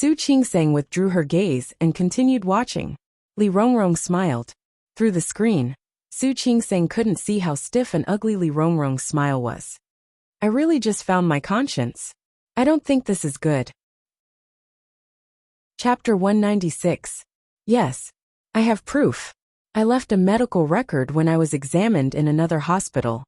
Su Qingsang withdrew her gaze and continued watching. Li Rongrong smiled. Through the screen, Su Qingsang couldn't see how stiff and ugly Li Rongrong's smile was. I really just found my conscience. I don't think this is good. Chapter 196. Yes. I have proof. I left a medical record when I was examined in another hospital.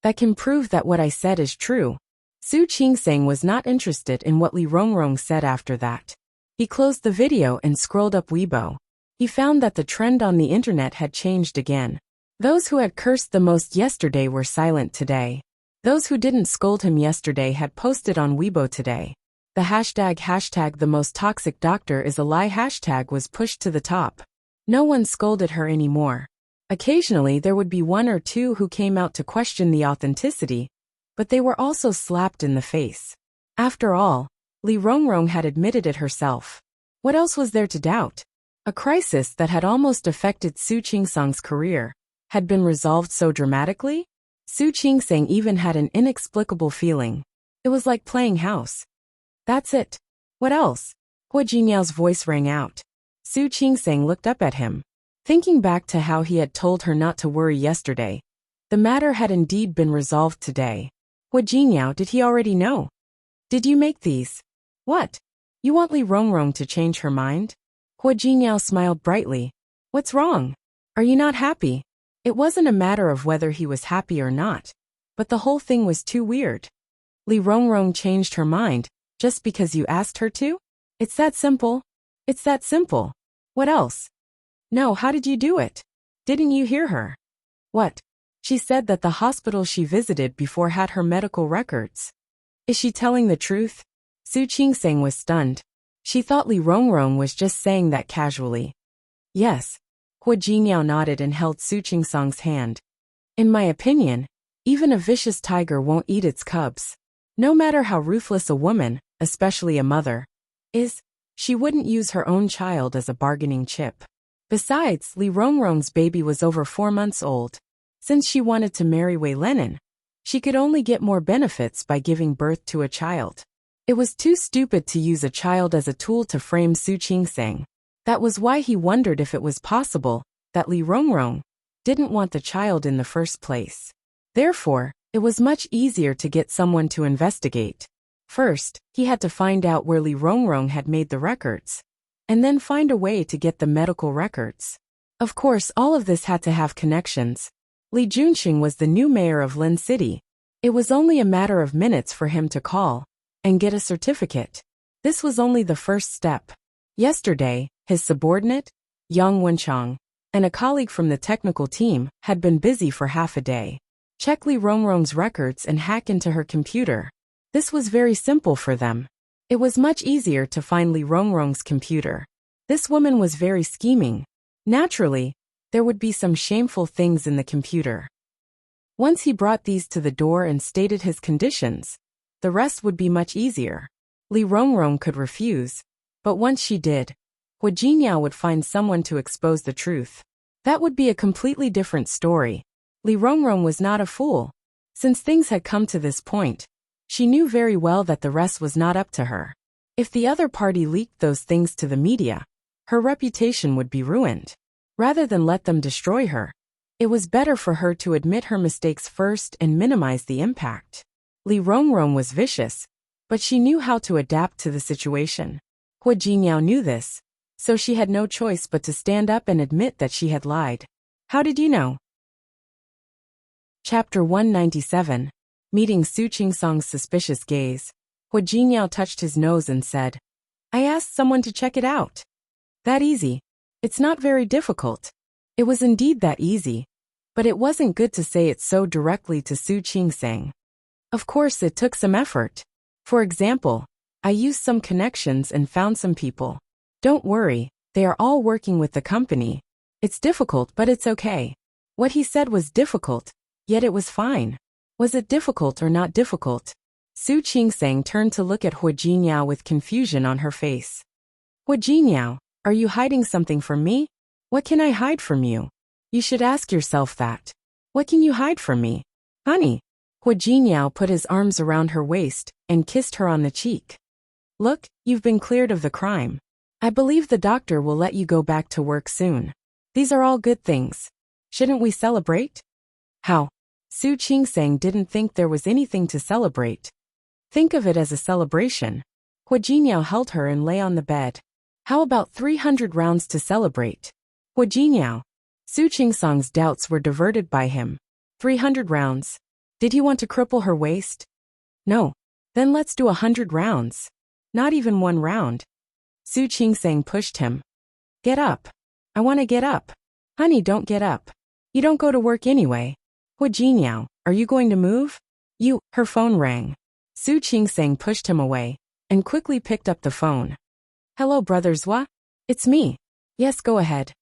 That can prove that what I said is true. Su Qingsang was not interested in what Li Rongrong said after that. He closed the video and scrolled up Weibo. He found that the trend on the internet had changed again. Those who had cursed the most yesterday were silent today. Those who didn't scold him yesterday had posted on Weibo today. The hashtag the most toxic doctor is a lie hashtag was pushed to the top. No one scolded her anymore. Occasionally there would be one or two who came out to question the authenticity, but they were also slapped in the face. After all, Li Rongrong had admitted it herself. What else was there to doubt? A crisis that had almost affected Su Qingsang's career had been resolved so dramatically? Su Qingsang even had an inexplicable feeling. It was like playing house. That's it. What else? Hua Jinyao's voice rang out. Su Qingsang looked up at him. Thinking back to how he had told her not to worry yesterday, the matter had indeed been resolved today. Hua Jinyao, did he already know? Did you make these? What? You want Li Rongrong to change her mind? Hua Jinyao smiled brightly. What's wrong? Are you not happy? It wasn't a matter of whether he was happy or not, but the whole thing was too weird. Li Rongrong changed her mind, just because you asked her to? It's that simple. It's that simple. What else? No, how did you do it? Didn't you hear her? What? She said that the hospital she visited before had her medical records. Is she telling the truth? Su Qingsang was stunned. She thought Li Rongrong was just saying that casually. Yes. Hua Jinyao nodded and held Su Qingsang's hand. In my opinion, even a vicious tiger won't eat its cubs. No matter how ruthless a woman, especially a mother, is, she wouldn't use her own child as a bargaining chip. Besides, Li Rongrong's baby was over 4 months old. Since she wanted to marry Wei Lenin, she could only get more benefits by giving birth to a child. It was too stupid to use a child as a tool to frame Su Qingsang. That was why he wondered if it was possible that Li Rongrong didn't want the child in the first place. Therefore, it was much easier to get someone to investigate. First, he had to find out where Li Rongrong had made the records, and then find a way to get the medical records. Of course, all of this had to have connections. Li Junxing was the new mayor of Lin City. It was only a matter of minutes for him to call and get a certificate. This was only the first step. Yesterday, his subordinate, Yang Wenchang, and a colleague from the technical team had been busy for half a day. Check Li Rongrong's records and hack into her computer. This was very simple for them. It was much easier to find Li Rongrong's computer. This woman was very scheming. Naturally, there would be some shameful things in the computer. Once he brought these to the door and stated his conditions, the rest would be much easier. Li Rongrong could refuse, but once she did, Hua Jinyao would find someone to expose the truth. That would be a completely different story. Li Rongrong was not a fool. Since things had come to this point, she knew very well that the rest was not up to her. If the other party leaked those things to the media, her reputation would be ruined. Rather than let them destroy her, it was better for her to admit her mistakes first and minimize the impact. Li Rongrong was vicious, but she knew how to adapt to the situation. Hua Jinyao knew this, so she had no choice but to stand up and admit that she had lied. How did you know? Chapter 197. Meeting Su Qingsang's suspicious gaze, Hua Jinyao touched his nose and said, I asked someone to check it out. That easy. It's not very difficult. It was indeed that easy, but it wasn't good to say it so directly to Su Qingsang. Of course, it took some effort. For example, I used some connections and found some people. Don't worry, they are all working with the company. It's difficult, but it's okay. What he said was difficult, yet it was fine. Was it difficult or not difficult? Su Qingsang turned to look at Hua Jinyao with confusion on her face. Hua Jinyao, are you hiding something from me? What can I hide from you? You should ask yourself that. What can you hide from me? Honey. Hua Jinyao put his arms around her waist and kissed her on the cheek. Look, you've been cleared of the crime. I believe the doctor will let you go back to work soon. These are all good things. Shouldn't we celebrate? How? Su Qingsang didn't think there was anything to celebrate. Think of it as a celebration. Hua Jinyao held her and lay on the bed. How about 300 rounds to celebrate? Hua Jinyao. Su Qingsang's doubts were diverted by him. 300 rounds. Did he want to cripple her waist? No. Then let's do 100 rounds. Not even 1 round. Su Qingsang pushed him. Get up. I want to get up. Honey, don't get up. You don't go to work anyway. Hua Jinyao, are you going to move? Her phone rang. Su Qingsang pushed him away and quickly picked up the phone. Hello, Brother Zhua? It's me. Yes, go ahead.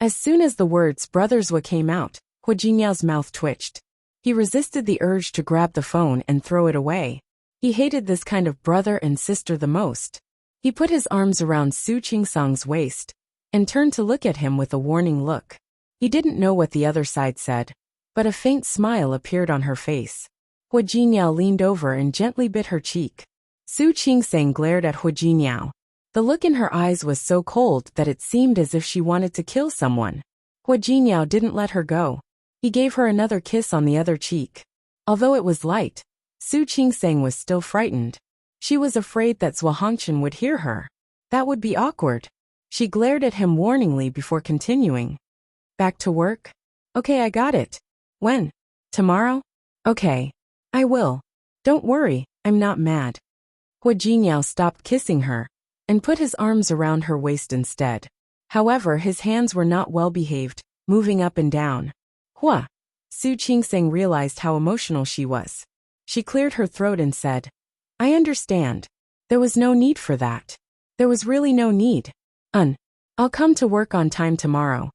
As soon as the words Brother Zhua came out, Hua Jinyao's mouth twitched. He resisted the urge to grab the phone and throw it away. He hated this kind of brother and sister the most. He put his arms around Su Qingsang's waist and turned to look at him with a warning look. He didn't know what the other side said, but a faint smile appeared on her face. Hua Jinyao leaned over and gently bit her cheek. Su Qingsang glared at Hua Jinyao. The look in her eyes was so cold that it seemed as if she wanted to kill someone. Hua Jinyao didn't let her go. He gave her another kiss on the other cheek. Although it was light, Su Qingsang was still frightened. She was afraid that Zhua Hongchen would hear her. That would be awkward. She glared at him warningly before continuing. Back to work? Okay, I got it. When? Tomorrow? Okay. I will. Don't worry, I'm not mad. Hua Jinyao stopped kissing her and put his arms around her waist instead. However, his hands were not well behaved, moving up and down. Hua. Su Qingsang realized how emotional she was. She cleared her throat and said, I understand. There was no need for that. There was really no need. I'll come to work on time tomorrow.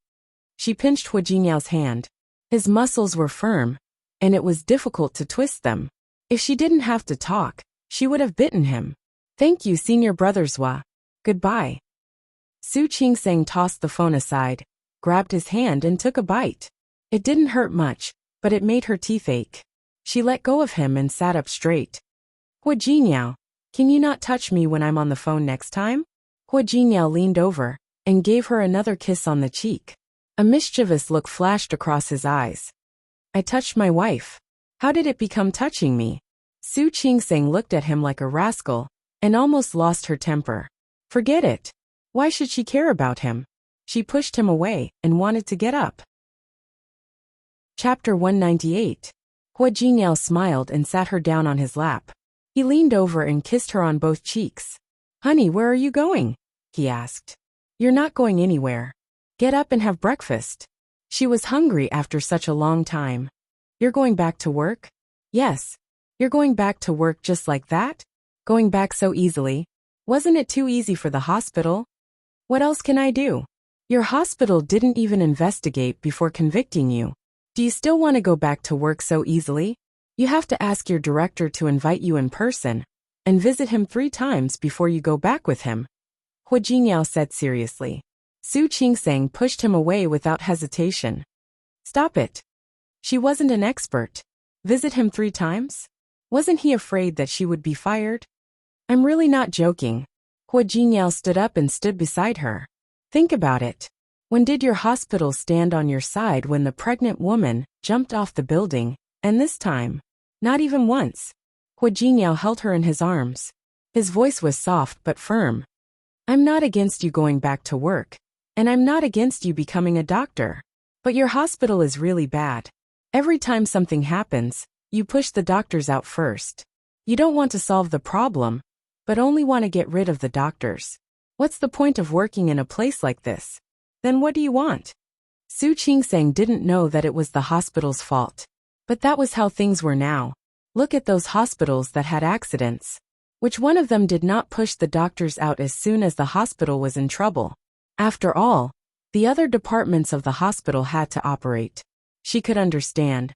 She pinched Hua Jinyao's hand. His muscles were firm, and it was difficult to twist them. If she didn't have to talk, she would have bitten him. Thank you, Senior Brother Zhua. Goodbye. Su Qingsang tossed the phone aside, grabbed his hand and took a bite. It didn't hurt much, but it made her teeth ache. She let go of him and sat up straight. Hua Jinyao, can you not touch me when I'm on the phone next time? Hua Jinyao leaned over and gave her another kiss on the cheek. A mischievous look flashed across his eyes. I touched my wife. How did it become touching me? Su Qingsang looked at him like a rascal and almost lost her temper. Forget it. Why should she care about him? She pushed him away and wanted to get up. Chapter 198. Hua Jinyao smiled and sat her down on his lap. He leaned over and kissed her on both cheeks. Honey, where are you going? He asked. You're not going anywhere. Get up and have breakfast. She was hungry after such a long time. You're going back to work? Yes. You're going back to work just like that? Going back so easily? Wasn't it too easy for the hospital? What else can I do? Your hospital didn't even investigate before convicting you. Do you still want to go back to work so easily? You have to ask your director to invite you in person and visit him 3 times before you go back with him. Hua Jinyao said seriously. Su Qingsang pushed him away without hesitation. Stop it. She wasn't an expert. Visit him 3 times? Wasn't he afraid that she would be fired? I'm really not joking. Hua Jinyao stood up and stood beside her. Think about it. When did your hospital stand on your side when the pregnant woman jumped off the building, and this time? Not even once. Hua Jinyao held her in his arms. His voice was soft but firm. I'm not against you going back to work, and I'm not against you becoming a doctor. But your hospital is really bad. Every time something happens, you push the doctors out first. You don't want to solve the problem, but only want to get rid of the doctors. What's the point of working in a place like this? Then what do you want? Su Qingsang didn't know that it was the hospital's fault. But that was how things were now. Look at those hospitals that had accidents. Which one of them did not push the doctors out as soon as the hospital was in trouble? After all, the other departments of the hospital had to operate. She could understand.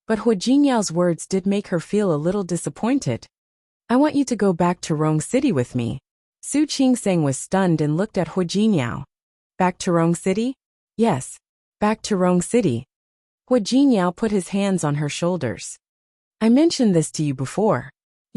But Hua Jinyao's words did make her feel a little disappointed. I want you to go back to Rong City with me. Su Qingsang was stunned and looked at Hua Jinyao. Back to Rong City? Yes, back to Rong City. Hua Jinyao put his hands on her shoulders. I mentioned this to you before.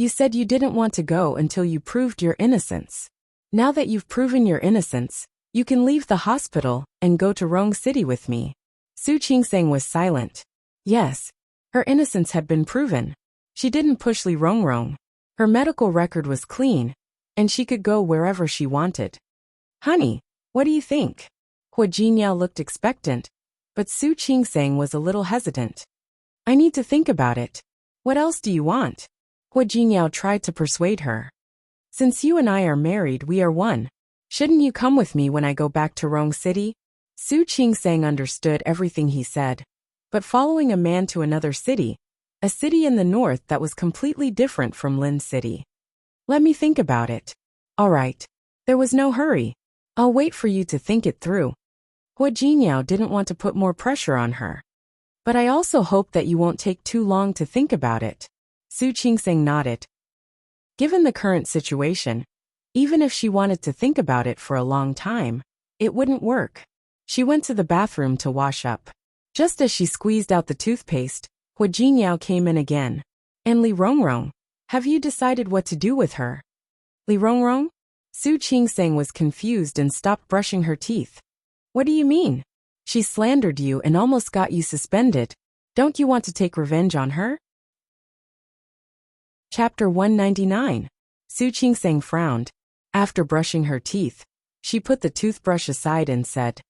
You said you didn't want to go until you proved your innocence. Now that you've proven your innocence, you can leave the hospital and go to Rong City with me. Su Qingsang was silent. Yes, her innocence had been proven. She didn't push Li Rongrong. Her medical record was clean, and she could go wherever she wanted. Honey, what do you think? Hua Jinyao looked expectant, but Su Qingsang was a little hesitant. I need to think about it. What else do you want? Hua Jinyao tried to persuade her. Since you and I are married, we are one. Shouldn't you come with me when I go back to Rong City? Su Qingsang understood everything he said. But following a man to another city, a city in the north that was completely different from Lin City. Let me think about it. All right. There was no hurry. I'll wait for you to think it through. Hua Jinyao didn't want to put more pressure on her. But I also hope that you won't take too long to think about it. Su Qingsang nodded. Given the current situation, even if she wanted to think about it for a long time, it wouldn't work. She went to the bathroom to wash up. Just as she squeezed out the toothpaste, Hua Jinyao came in again. And Li Rongrong, have you decided what to do with her? Li Rongrong? Su Qingsang was confused and stopped brushing her teeth. What do you mean? She slandered you and almost got you suspended. Don't you want to take revenge on her? Chapter 199. Su Qingsang frowned. After brushing her teeth, she put the toothbrush aside and said,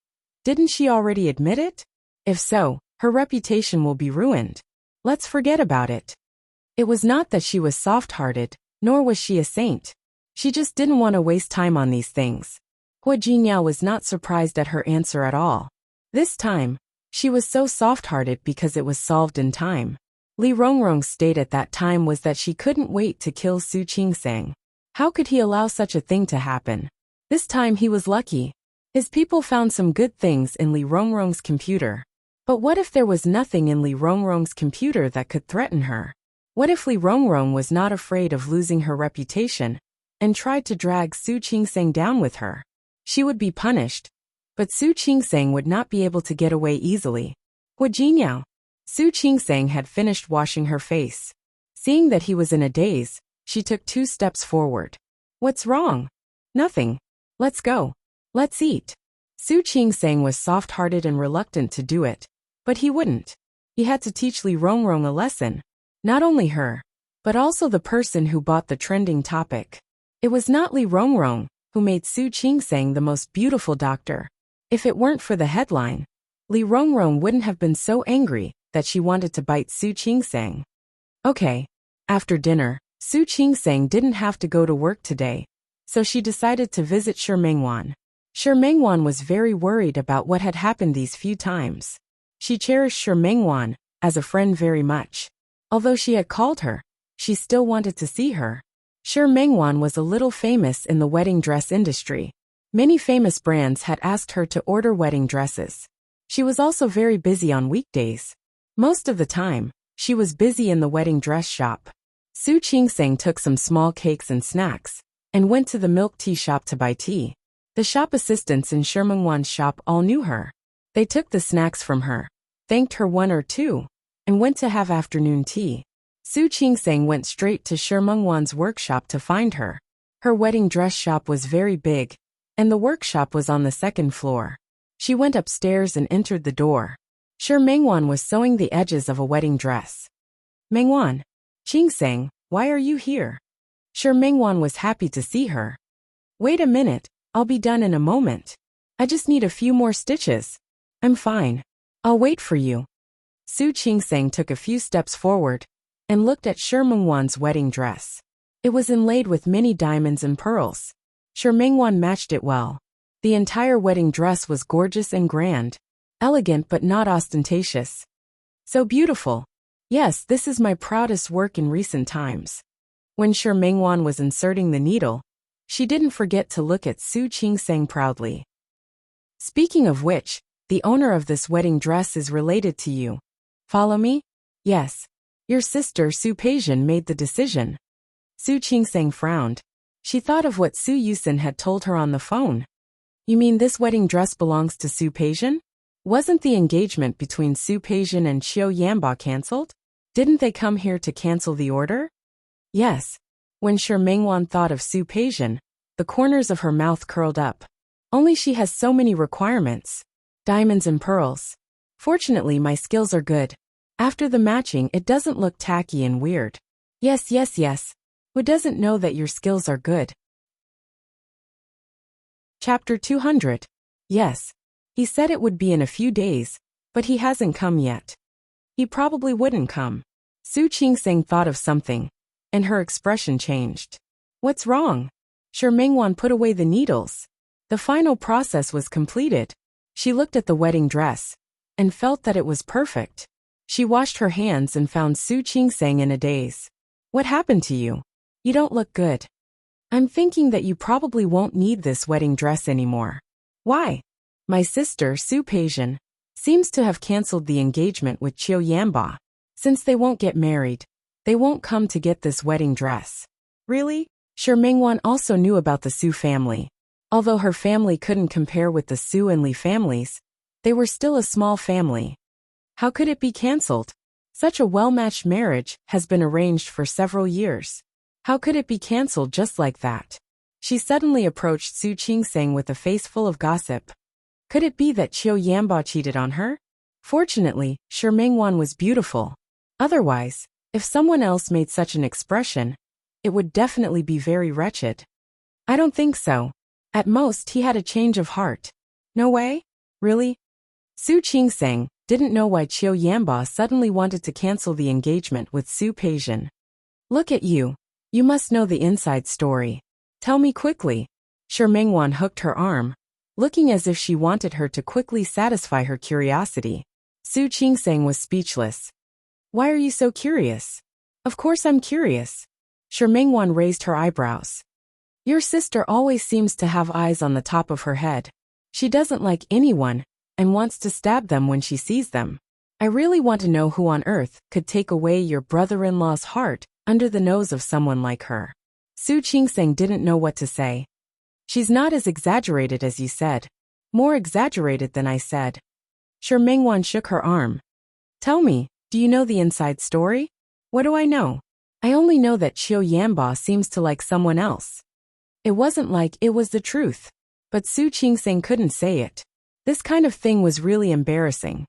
Didn't she already admit it? If so, her reputation will be ruined. Let's forget about it. It was not that she was soft-hearted, nor was she a saint. She just didn't want to waste time on these things. Hua Jinyao was not surprised at her answer at all. This time, she was so soft-hearted because it was solved in time. Li Rongrong's state at that time was that she couldn't wait to kill Su Qingsang. How could he allow such a thing to happen? This time he was lucky. His people found some good things in Li Rongrong's computer. But what if there was nothing in Li Rongrong's computer that could threaten her? What if Li Rongrong was not afraid of losing her reputation and tried to drag Su Qingsang down with her? She would be punished, but Su Qingsang would not be able to get away easily. Hua Jinyao. Su Qingsang had finished washing her face. Seeing that he was in a daze, she took 2 steps forward. What's wrong? Nothing. Let's go. Let's eat. Su Qingsang was soft-hearted and reluctant to do it. But he wouldn't. He had to teach Li Rongrong a lesson. Not only her, but also the person who bought the trending topic. It was not Li Rongrong who made Su Qingsang the most beautiful doctor. If it weren't for the headline, Li Rongrong wouldn't have been so angry that she wanted to bite Su Qingsang. Okay. After dinner, Su Qingsang didn't have to go to work today, so she decided to visit Shi Mengwan. Shi Mengwan was very worried about what had happened these few times. She cherished Shi Mengwan as a friend very much. Although she had called her, she still wanted to see her. Shi Mengwan was a little famous in the wedding dress industry. Many famous brands had asked her to order wedding dresses. She was also very busy on weekdays. Most of the time, she was busy in the wedding dress shop. Su Qingsang took some small cakes and snacks and went to the milk tea shop to buy tea. The shop assistants in Shi Mengwan's shop all knew her. They took the snacks from her, thanked her 1 or 2, and went to have afternoon tea. Su Qingsang went straight to Shi Mengwan's workshop to find her. Her wedding dress shop was very big, and the workshop was on the 2nd floor. She went upstairs and entered the door. Shi Mengwan was sewing the edges of a wedding dress. Mengwan. Qingsang, why are you here? Shi Mengwan was happy to see her. Wait a minute, I'll be done in a moment. I just need a few more stitches. I'm fine. I'll wait for you. Su Qingsang took a few steps forward and looked at Shi Mengwan's wedding dress. It was inlaid with many diamonds and pearls. Shi Mengwan matched it well. The entire wedding dress was gorgeous and grand, elegant but not ostentatious. So beautiful. Yes, this is my proudest work in recent times. When Shi Mengwan was inserting the needle, she didn't forget to look at Su Qingsang proudly. Speaking of which, the owner of this wedding dress is related to you. Follow me? Yes. Your sister Su Peijian made the decision. Su Qingsang frowned. She thought of what Su Yusin had told her on the phone. You mean this wedding dress belongs to Su Peijian? Wasn't the engagement between Su Peijian and Qiu Yanba cancelled? Didn't they come here to cancel the order? Yes, When Shi Mingwan thought of Su Peijian, the corners of her mouth curled up. Only she has so many requirements. Diamonds and pearls. Fortunately, my skills are good. After the matching, it doesn't look tacky and weird. Yes. Who doesn't know that your skills are good? Chapter 200. Yes. He said it would be in a few days, but he hasn't come yet. He probably wouldn't come. Su Qingseng thought of something, and her expression changed. What's wrong? Shi Mingwan put away the needles. The final process was completed. She looked at the wedding dress, and felt that it was perfect. She washed her hands and found Su Qingseng in a daze. What happened to you? You don't look good. I'm thinking that you probably won't need this wedding dress anymore. Why? My sister, Su Peijian, seems to have cancelled the engagement with Qiu Yanba. Since they won't get married, they won't come to get this wedding dress. Really? Shi Mingwan also knew about the Su family. Although her family couldn't compare with the Su and Li families, they were still a small family. How could it be cancelled? Such a well-matched marriage has been arranged for several years. How could it be cancelled just like that? She suddenly approached Su Qingseng with a face full of gossip. Could it be that Qiu Yanba cheated on her? Fortunately, Shi Mingwan was beautiful. Otherwise, if someone else made such an expression, it would definitely be very wretched. I don't think so. At most, he had a change of heart. No way? Really? Su Qingseng didn't know why Qiu Yanba suddenly wanted to cancel the engagement with Su Peijian. Look at you. You must know the inside story. Tell me quickly. Shi Mingwan hooked her arm, looking as if she wanted her to quickly satisfy her curiosity. Su Qingseng was speechless. Why are you so curious? Of course I'm curious. Shi Mingwan raised her eyebrows. Your sister always seems to have eyes on the top of her head. She doesn't like anyone, and wants to stab them when she sees them. I really want to know who on earth could take away your brother-in-law's heart under the nose of someone like her. Su Qingseng didn't know what to say. She's not as exaggerated as you said. More exaggerated than I said. Shi Mingwan shook her arm. Tell me, do you know the inside story? What do I know? I only know that Qiu Yanba seems to like someone else. It wasn't like it was the truth. But Su Qingseng couldn't say it. This kind of thing was really embarrassing.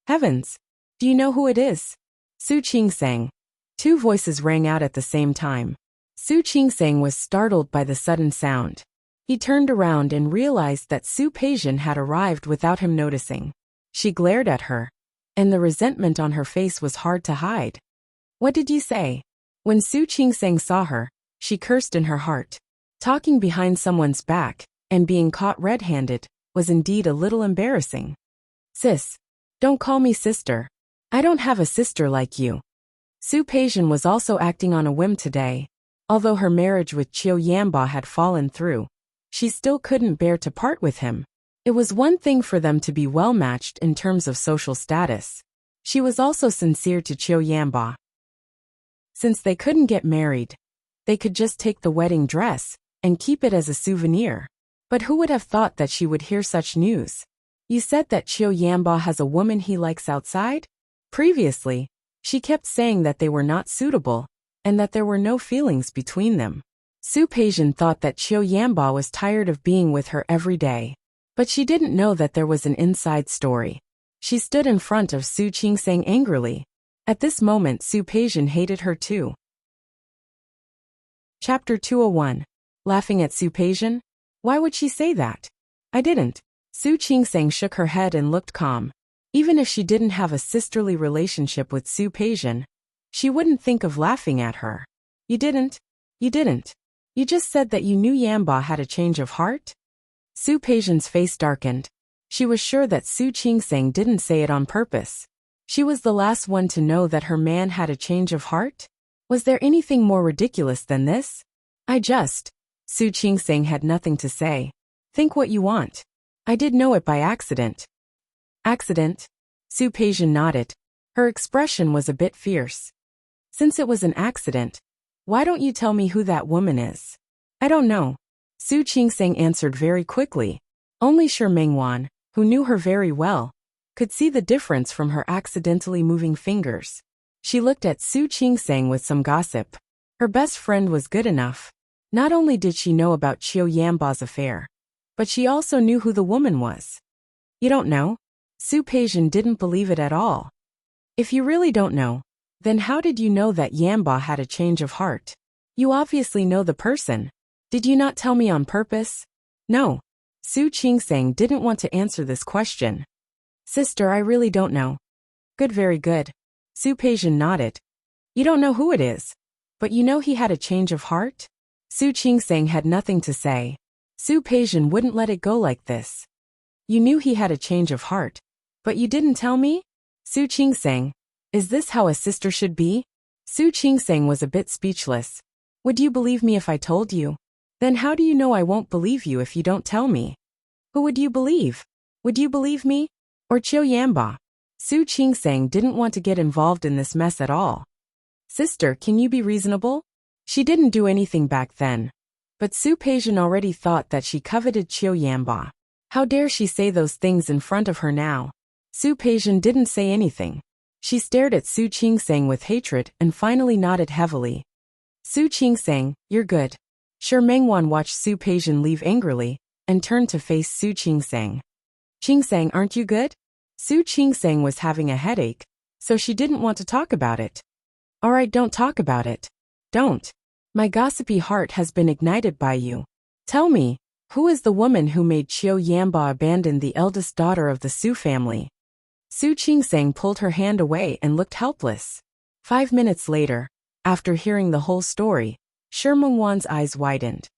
Heavens! Do you know who it is? Su Qingseng. Two voices rang out at the same time. Su Qingseng was startled by the sudden sound. He turned around and realized that Su Peijian had arrived without him noticing. She glared at her, and the resentment on her face was hard to hide. What did you say? When Su Qingseng saw her, she cursed in her heart. Talking behind someone's back, and being caught red-handed, was indeed a little embarrassing. Sis. Don't call me sister. I don't have a sister like you. Su Peijian was also acting on a whim today. Although her marriage with Qiu Yanba had fallen through, she still couldn't bear to part with him. It was one thing for them to be well-matched in terms of social status. She was also sincere to Qiu Yanba. Since they couldn't get married, they could just take the wedding dress and keep it as a souvenir. But who would have thought that she would hear such news? You said that Qiu Yanba has a woman he likes outside? Previously, she kept saying that they were not suitable, and that there were no feelings between them. Su Peijian thought that Qiu Yanba was tired of being with her every day. But she didn't know that there was an inside story. She stood in front of Su Qingseng angrily. At this moment Su Peijian hated her too. Chapter 201. Laughing at Su Peijian? Why would she say that? I didn't. Su Qingseng shook her head and looked calm. Even if she didn't have a sisterly relationship with Su Peijian, she wouldn't think of laughing at her. You didn't? You didn't. You just said that you knew Yanba had a change of heart? Su Peijian's face darkened. She was sure that Su Qingseng didn't say it on purpose. She was the last one to know that her man had a change of heart? Was there anything more ridiculous than this? Su Qingseng had nothing to say. Think what you want. I did know it by accident. Accident? Su Peijian nodded. Her expression was a bit fierce. Since it was an accident, why don't you tell me who that woman is? I don't know. Su Qingseng answered very quickly. Only Shi Mingwan, who knew her very well, could see the difference from her accidentally moving fingers. She looked at Su Qingseng with some gossip. Her best friend was good enough. Not only did she know about Qiu Yanba's affair, but she also knew who the woman was. You don't know? Su Peijian didn't believe it at all. If you really don't know, then how did you know that Yanba had a change of heart? You obviously know the person. Did you not tell me on purpose? No. Su Qingsang didn't want to answer this question. Sister, I really don't know. Good, very good. Su Peijian nodded. You don't know who it is, but you know he had a change of heart? Su Qingsang had nothing to say. Su Peijian wouldn't let it go like this. You knew he had a change of heart, but you didn't tell me? Su Qingsang, is this how a sister should be? Su Qingsang was a bit speechless. Would you believe me if I told you? Then how do you know I won't believe you if you don't tell me? Who would you believe? Would you believe me? Or Qiu Yanba? Su Qingsang didn't want to get involved in this mess at all. Sister, can you be reasonable? She didn't do anything back then. But Su Peijian already thought that she coveted Qiu Yanba. How dare she say those things in front of her now? Su Peijian didn't say anything. She stared at Su Qingsang with hatred and finally nodded heavily. Su Qingsang, you're good. Shi Mengwan watched Su Peijian leave angrily and turned to face Su Qingsang. Qingsang, aren't you good? Su Qingsang was having a headache, so she didn't want to talk about it. Alright, don't talk about it. Don't. My gossipy heart has been ignited by you. Tell me, who is the woman who made Qiu Yanba abandon the eldest daughter of the Su family? Su Qingsang pulled her hand away and looked helpless. 5 minutes later, after hearing the whole story, Shi Mengwan's eyes widened.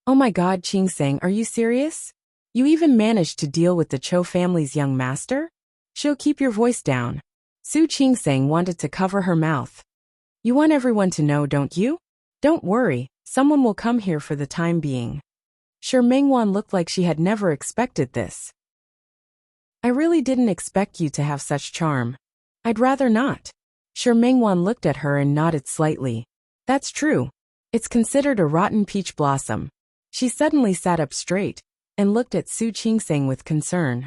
Oh my god, Qingsang, are you serious? You even managed to deal with the Chou family's young master? She'll keep your voice down. Su Qingsang wanted to cover her mouth. You want everyone to know, don't you? Don't worry, someone will come here for the time being. Shi Mengwan looked like she had never expected this. I really didn't expect you to have such charm. I'd rather not. Shi Mengwan looked at her and nodded slightly. That's true. It's considered a rotten peach blossom. She suddenly sat up straight and looked at Su Qingsang with concern.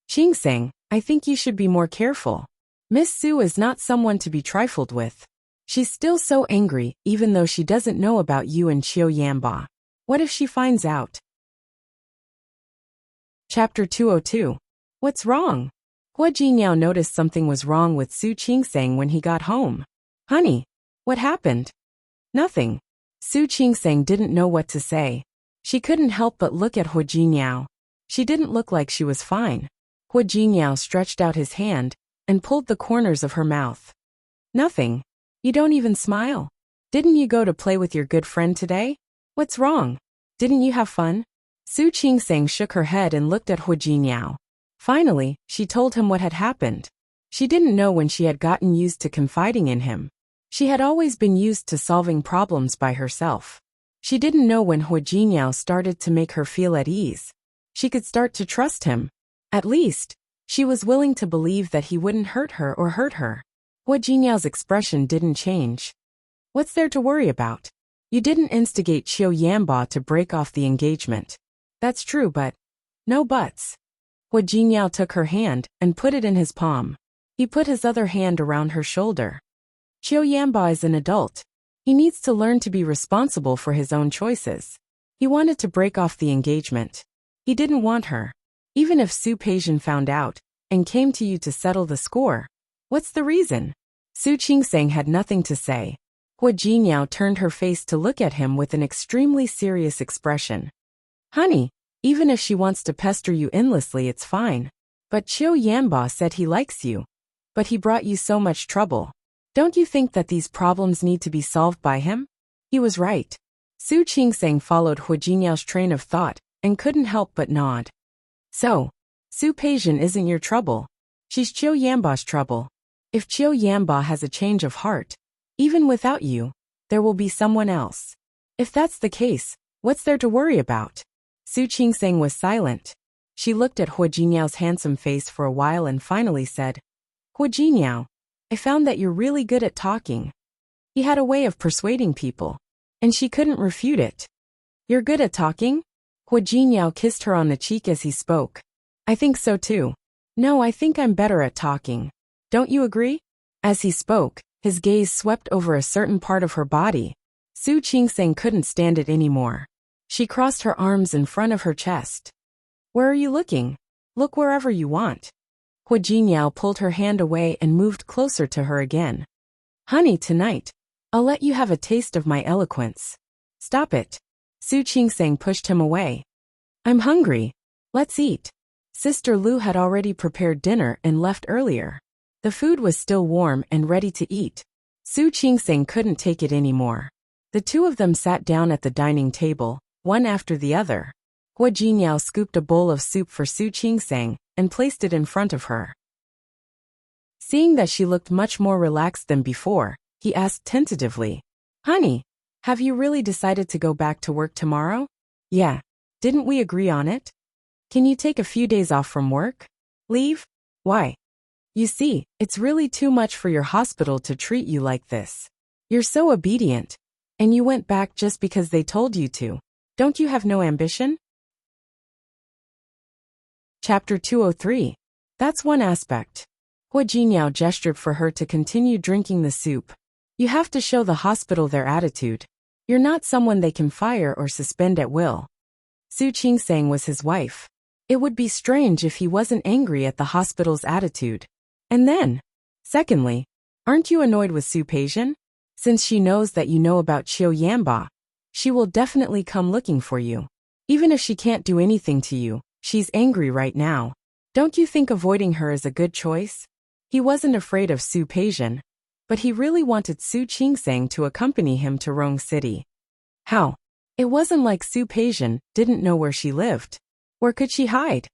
Qingsang, I think you should be more careful. Miss Su is not someone to be trifled with. She's still so angry, even though she doesn't know about you and Qiu Yanba. What if she finds out? Chapter 202. What's wrong? Hua Jinyao noticed something was wrong with Su Qingsang when he got home. Honey, what happened? Nothing. Su Qingsang didn't know what to say. She couldn't help but look at Hua Jinyao. She didn't look like she was fine. Hua Jinyao stretched out his hand and pulled the corners of her mouth. Nothing. You don't even smile. Didn't you go to play with your good friend today? What's wrong? Didn't you have fun? Su Qingsang shook her head and looked at Hua Jinyao. Finally, she told him what had happened. She didn't know when she had gotten used to confiding in him. She had always been used to solving problems by herself. She didn't know when Hua Jinyao started to make her feel at ease. She could start to trust him. At least, she was willing to believe that he wouldn't hurt her or hurt her. Hua Jinyao's expression didn't change. What's there to worry about? You didn't instigate Qiu Yanba to break off the engagement. That's true, but no buts. Hua Jinyao took her hand and put it in his palm. He put his other hand around her shoulder. Qiu Yanba is an adult. He needs to learn to be responsible for his own choices. He wanted to break off the engagement. He didn't want her. Even if Su Peijian found out and came to you to settle the score, what's the reason? Su Qingsang had nothing to say. Hua Jinyao turned her face to look at him with an extremely serious expression. Honey, even if she wants to pester you endlessly, it's fine. But Qiu Yanba said he likes you. But he brought you so much trouble. Don't you think that these problems need to be solved by him? He was right. Su Qingsang followed Hua Jinyao's train of thought and couldn't help but nod. So, Su Peijian isn't your trouble. She's Qiu Yanba's trouble. If Qiu Yanba has a change of heart, even without you, there will be someone else. If that's the case, what's there to worry about? Su Qingsang was silent. She looked at Hua Jinyao's handsome face for a while and finally said, Hua Jinyao, I found that you're really good at talking. He had a way of persuading people, and she couldn't refute it. You're good at talking? Hua Jinyao kissed her on the cheek as he spoke. I think so too. No, I think I'm better at talking. Don't you agree? As he spoke, his gaze swept over a certain part of her body. Su Qingseng couldn't stand it anymore. She crossed her arms in front of her chest. Where are you looking? Look wherever you want. Hua Jinyao pulled her hand away and moved closer to her again. Honey, tonight, I'll let you have a taste of my eloquence. Stop it. Su Qingseng pushed him away. I'm hungry. Let's eat. Sister Lu had already prepared dinner and left earlier. The food was still warm and ready to eat. Su Qingseng couldn't take it anymore. The two of them sat down at the dining table, one after the other. Hua Jinyao scooped a bowl of soup for Su Qingseng and placed it in front of her. Seeing that she looked much more relaxed than before, he asked tentatively, Honey, have you really decided to go back to work tomorrow? Yeah. Didn't we agree on it? Can you take a few days off from work? Leave? Why? You see, it's really too much for your hospital to treat you like this. You're so obedient. And you went back just because they told you to. Don't you have no ambition? Chapter 203. That's one aspect. Hua Jinyao gestured for her to continue drinking the soup. You have to show the hospital their attitude. You're not someone they can fire or suspend at will. Su Qingseng was his wife. It would be strange if he wasn't angry at the hospital's attitude. And then, secondly, aren't you annoyed with Su Peijian? Since she knows that you know about Qiu Yanba, she will definitely come looking for you. Even if she can't do anything to you, she's angry right now. Don't you think avoiding her is a good choice? He wasn't afraid of Su Peijian, but he really wanted Su Qingseng to accompany him to Rong City. How? It wasn't like Su Peijian didn't know where she lived. Where could she hide?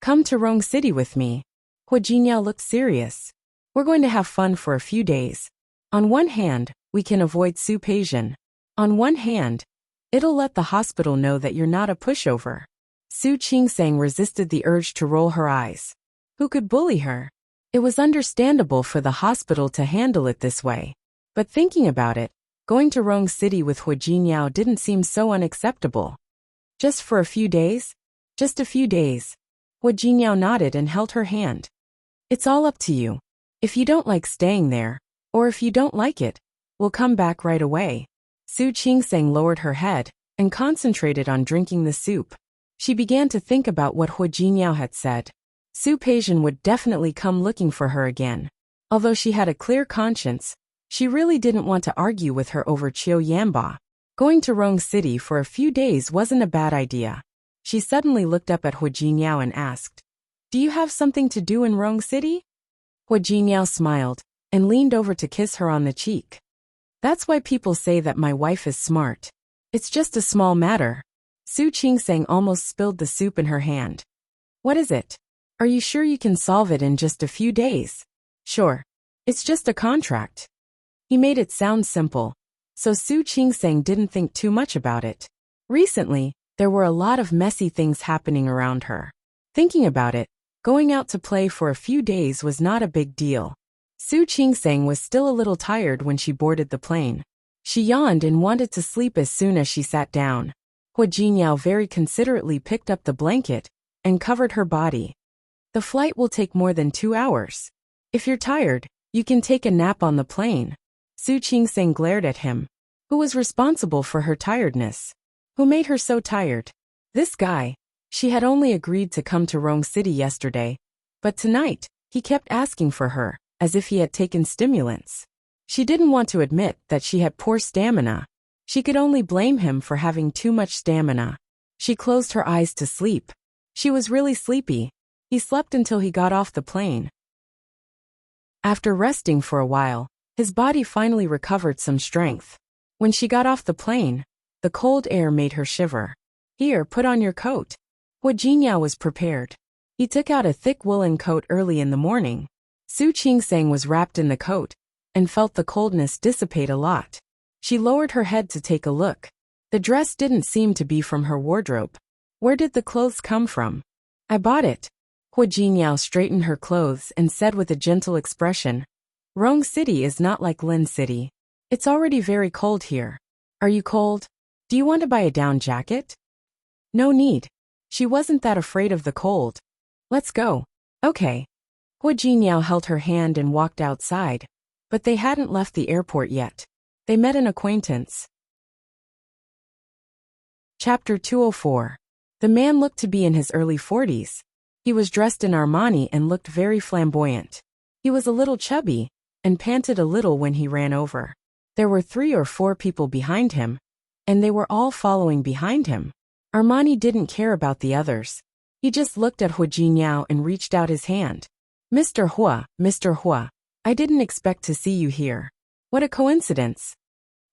Come to Rong City with me. Hua Jinyao looked serious. We're going to have fun for a few days. On one hand, we can avoid Su Peijian. On one hand, it'll let the hospital know that you're not a pushover. Su Qingseng resisted the urge to roll her eyes. Who could bully her? It was understandable for the hospital to handle it this way. But thinking about it, going to Rong City with Hua Jinyao didn't seem so unacceptable. Just for a few days? Just a few days. Hua Jinyao nodded and held her hand. It's all up to you. If you don't like staying there, or if you don't like it, we'll come back right away. Su Qingseng lowered her head and concentrated on drinking the soup. She began to think about what Hua Jinyao had said. Su Peijian would definitely come looking for her again. Although she had a clear conscience, she really didn't want to argue with her over Qiu Yanba. Going to Rong City for a few days wasn't a bad idea. She suddenly looked up at Hua Jinyao and asked, Do you have something to do in Rong City? Hua Jinyao smiled and leaned over to kiss her on the cheek. That's why people say that my wife is smart. It's just a small matter. Su Qingseng almost spilled the soup in her hand. What is it? Are you sure you can solve it in just a few days? Sure. It's just a contract. He made it sound simple, so Su Qingseng didn't think too much about it. Recently, there were a lot of messy things happening around her. Thinking about it, going out to play for a few days was not a big deal. Su Qingseng was still a little tired when she boarded the plane. She yawned and wanted to sleep as soon as she sat down. Hua Jinyao very considerately picked up the blanket and covered her body. The flight will take more than 2 hours. If you're tired, you can take a nap on the plane. Su Qingseng glared at him. Who was responsible for her tiredness? Who made her so tired? This guy. She had only agreed to come to Rong City yesterday, but tonight, he kept asking for her, as if he had taken stimulants. She didn't want to admit that she had poor stamina. She could only blame him for having too much stamina. She closed her eyes to sleep. She was really sleepy. He slept until he got off the plane. After resting for a while, his body finally recovered some strength. When she got off the plane, the cold air made her shiver. Here, put on your coat. Hua Jinyao was prepared. He took out a thick woolen coat early in the morning. Su Qingseng was wrapped in the coat and felt the coldness dissipate a lot. She lowered her head to take a look. The dress didn't seem to be from her wardrobe. Where did the clothes come from? I bought it. Hua Jinyao straightened her clothes and said with a gentle expression, Rong City is not like Lin City. It's already very cold here. Are you cold? Do you want to buy a down jacket? No need. She wasn't that afraid of the cold. Let's go. Okay. Hua Jinyao held her hand and walked outside, but they hadn't left the airport yet. They met an acquaintance. Chapter 204. The man looked to be in his early 40s. He was dressed in Armani and looked very flamboyant. He was a little chubby, and panted a little when he ran over. There were 3 or 4 people behind him, and they were all following behind him. Armani didn't care about the others. He just looked at Hua Jingyao and reached out his hand. Mr. Hua, I didn't expect to see you here. What a coincidence.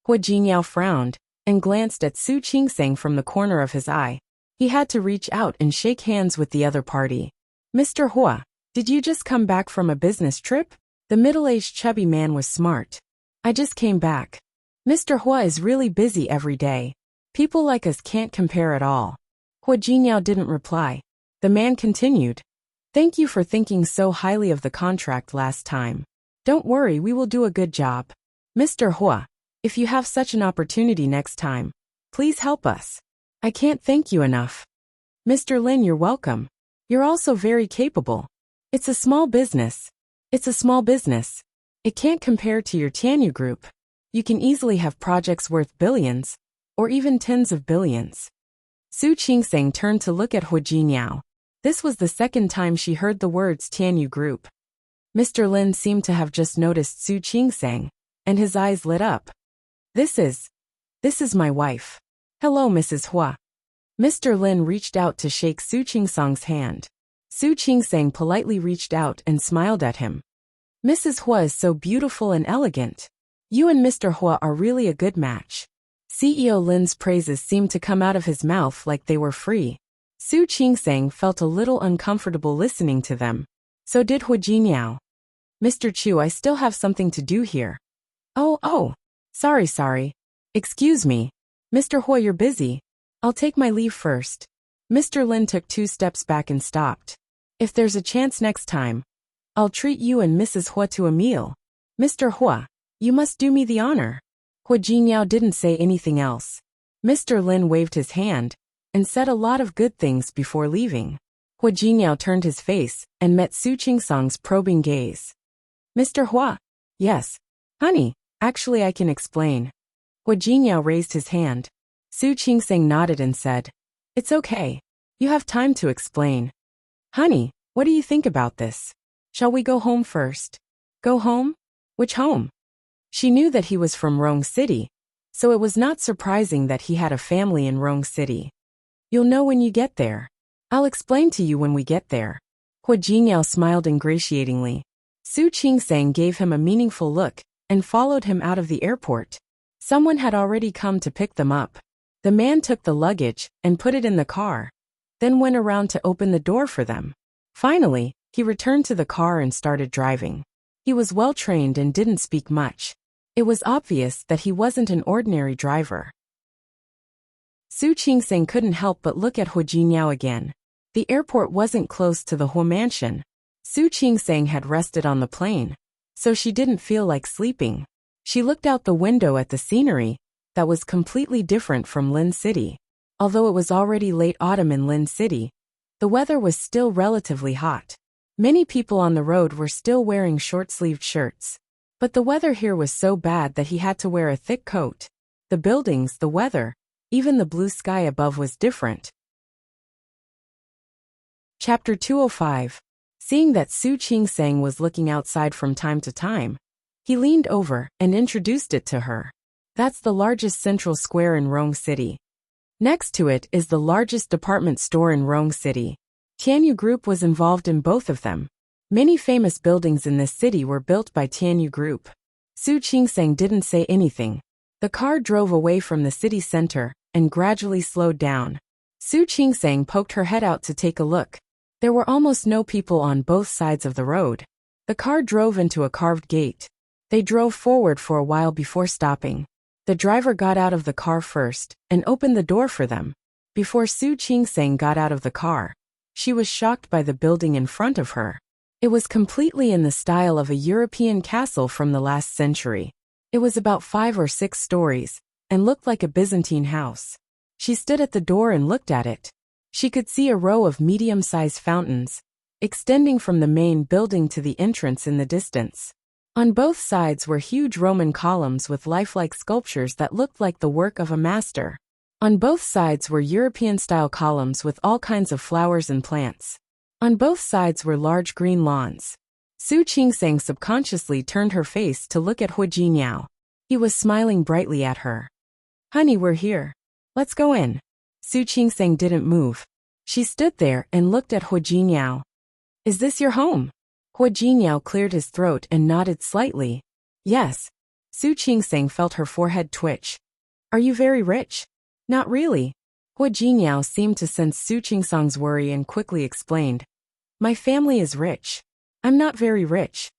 Hua Jingyao frowned and glanced at Su Qingseng from the corner of his eye. He had to reach out and shake hands with the other party. Mr. Hua, did you just come back from a business trip? The middle-aged chubby man was smart. I just came back. Mr. Hua is really busy every day. People like us can't compare at all. Hua Jingyao didn't reply. The man continued. Thank you for thinking so highly of the contract last time. Don't worry, we will do a good job. Mr. Hua, if you have such an opportunity next time, please help us. I can't thank you enough. Mr. Lin, you're welcome. You're also very capable. It's a small business. It can't compare to your Tianyu Group. You can easily have projects worth billions, or even tens of billions. Su Qingseng turned to look at Hua Jingyao. This was the second time she heard the words Tianyu Group. Mr. Lin seemed to have just noticed Su Qingseng, and his eyes lit up. This is my wife. Hello, Mrs. Hua. Mr. Lin reached out to shake Su Qingseng's hand. Su Qingseng politely reached out and smiled at him. Mrs. Hua is so beautiful and elegant. You and Mr. Hua are really a good match. CEO Lin's praises seemed to come out of his mouth like they were free. Su Qingseng felt a little uncomfortable listening to them. So did Hua Jingyao. Mr. Chu, I still have something to do here. Oh. Sorry. Excuse me. Mr. Hua, you're busy. I'll take my leave first. Mr. Lin took 2 steps back and stopped. If there's a chance next time, I'll treat you and Mrs. Hua to a meal. Mr. Hua, you must do me the honor. Hua Jingyao didn't say anything else. Mr. Lin waved his hand and said a lot of good things before leaving. Hua Jingyao turned his face and met Su Qingseng's probing gaze. Mr. Hua? Yes. Honey, actually I can explain. Hua Jingyao raised his hand. Su Qingseng nodded and said, It's okay. You have time to explain. Honey, what do you think about this? Shall we go home first? Go home? Which home? She knew that he was from Rong City, so it was not surprising that he had a family in Rong City. You'll know when you get there. I'll explain to you when we get there. Hua Jingyao smiled ingratiatingly. Su Qingseng gave him a meaningful look and followed him out of the airport. Someone had already come to pick them up. The man took the luggage and put it in the car, then went around to open the door for them. Finally, he returned to the car and started driving. He was well trained and didn't speak much. It was obvious that he wasn't an ordinary driver. Su Qingseng couldn't help but look at Hua Jingyao again. The airport wasn't close to the Hua mansion. Su Qingseng had rested on the plane, so she didn't feel like sleeping. She looked out the window at the scenery that was completely different from Lin City. Although it was already late autumn in Lin City, the weather was still relatively hot. Many people on the road were still wearing short-sleeved shirts. But the weather here was so bad that he had to wear a thick coat. The buildings, the weather, even the blue sky above was different. Chapter 205. Seeing that Su Qingseng was looking outside from time to time, he leaned over and introduced it to her. That's the largest central square in Rong City. Next to it is the largest department store in Rong City. Tianyu Group was involved in both of them. Many famous buildings in this city were built by Tianyu Group. Su Qingseng didn't say anything. The car drove away from the city center and gradually slowed down. Su Qingseng poked her head out to take a look. There were almost no people on both sides of the road. The car drove into a carved gate. They drove forward for a while before stopping. The driver got out of the car first and opened the door for them. Before Su Qingseng got out of the car, she was shocked by the building in front of her. It was completely in the style of a European castle from the last century. It was about 5 or 6 stories and looked like a Byzantine house. She stood at the door and looked at it. She could see a row of medium-sized fountains extending from the main building to the entrance in the distance. On both sides were huge Roman columns with lifelike sculptures that looked like the work of a master. On both sides were European-style columns with all kinds of flowers and plants. On both sides were large green lawns. Su Qingsang subconsciously turned her face to look at Hu Jinyao. He was smiling brightly at her. "Honey, we're here. Let's go in." Su Qingsang didn't move. She stood there and looked at Hu Jinyao. "Is this your home?" Hu Jinyao cleared his throat and nodded slightly. "Yes." Su Qingsang felt her forehead twitch. "Are you very rich?" "Not really." Hu Jinyao seemed to sense Su Qingsang's worry and quickly explained. "My family is rich. I'm not very rich."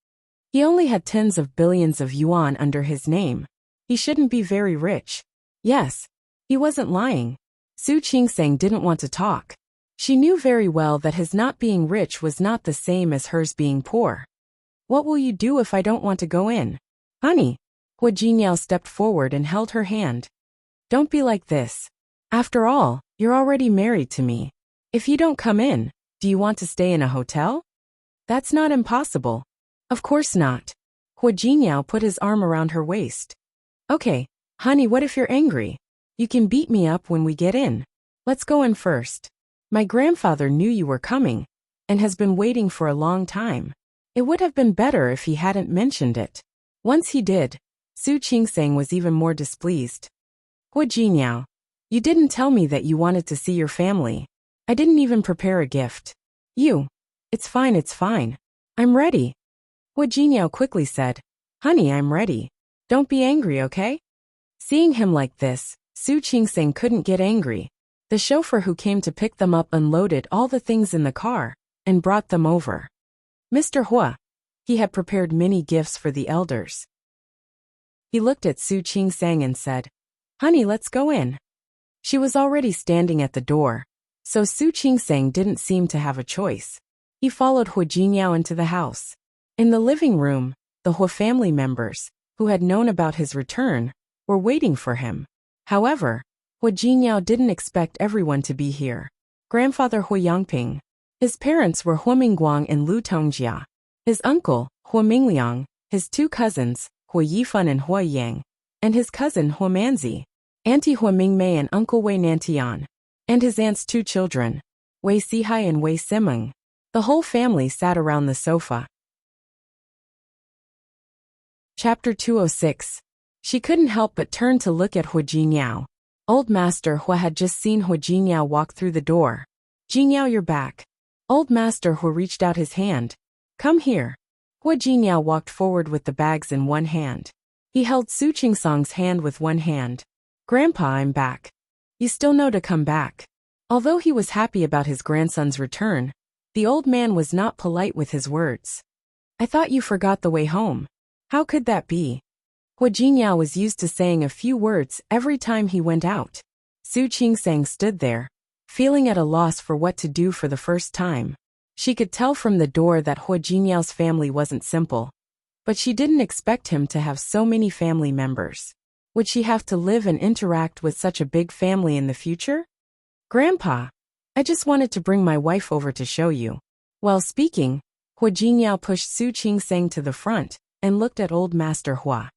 He only had tens of billions of yuan under his name. He shouldn't be very rich. Yes. He wasn't lying. Su Qingsang didn't want to talk. She knew very well that his not being rich was not the same as hers being poor. "What will you do if I don't want to go in?" "Honey." Hu Jinyao stepped forward and held her hand. "Don't be like this. After all, you're already married to me. If you don't come in, do you want to stay in a hotel?" "That's not impossible." "Of course not." Hu Jinyao put his arm around her waist. "Okay, honey, what if you're angry? You can beat me up when we get in. Let's go in first. My grandfather knew you were coming, and has been waiting for a long time. It would have been better if he hadn't mentioned it." Once he did, Su Qingsang was even more displeased. "Hu Jinyao, you didn't tell me that you wanted to see your family. I didn't even prepare a gift." It's fine. I'm ready." Hu Jinyao quickly said, "Honey, I'm ready. Don't be angry, okay?" Seeing him like this, Su Qingsang couldn't get angry. The chauffeur who came to pick them up unloaded all the things in the car and brought them over. Mr. Hua. He had prepared many gifts for the elders. He looked at Su Qingsang and said, "Honey, let's go in." She was already standing at the door, so Su Qingsang didn't seem to have a choice. He followed Hu Jinyao into the house. In the living room, the Hu family members, who had known about his return, were waiting for him. However, Hu Jinyao didn't expect everyone to be here. Grandfather Hu Yangping. His parents were Hu Mingguang and Lu Tongjia. His uncle, Hu Mingliang, his two cousins, Hu Yifan and Hu Yang, and his cousin Hu Manzi, Auntie Hu Mingmei and Uncle Wei Nantian, and his aunt's two children, Wei Sihai and Wei Simeng. The whole family sat around the sofa. Chapter 206. She couldn't help but turn to look at Hu Jinyao. Old Master Hu had just seen Hu Jinyao walk through the door. "Jinyao, you're back." Old Master Hu reached out his hand. "Come here." Hu Jinyao walked forward with the bags in one hand. He held Su Qingsang's hand with one hand. "Grandpa, I'm back. You still know to come back." Although he was happy about his grandson's return, the old man was not polite with his words. "I thought you forgot the way home." "How could that be?" Hu Jinyao was used to saying a few words every time he went out. Su Qingsang stood there, feeling at a loss for what to do for the first time. She could tell from the door that Hu Jinyao's family wasn't simple, but she didn't expect him to have so many family members. Would she have to live and interact with such a big family in the future? "Grandpa, I just wanted to bring my wife over to show you." While speaking, Hu Jinyao pushed Su Qingsang to the front and looked at Old Master Hua.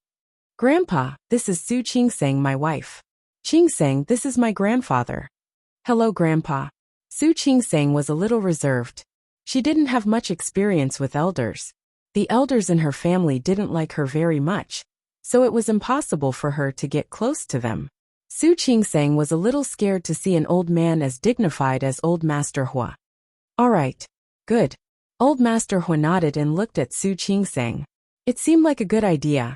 "Grandpa, this is Su Qingsang, my wife. Qingsang, this is my grandfather." "Hello, Grandpa." Su Qingsang was a little reserved. She didn't have much experience with elders. The elders in her family didn't like her very much, so it was impossible for her to get close to them. Su Qingsang was a little scared to see an old man as dignified as Old Master Hua. "All right. Good." Old Master Hua nodded and looked at Su Qingsang. It seemed like a good idea.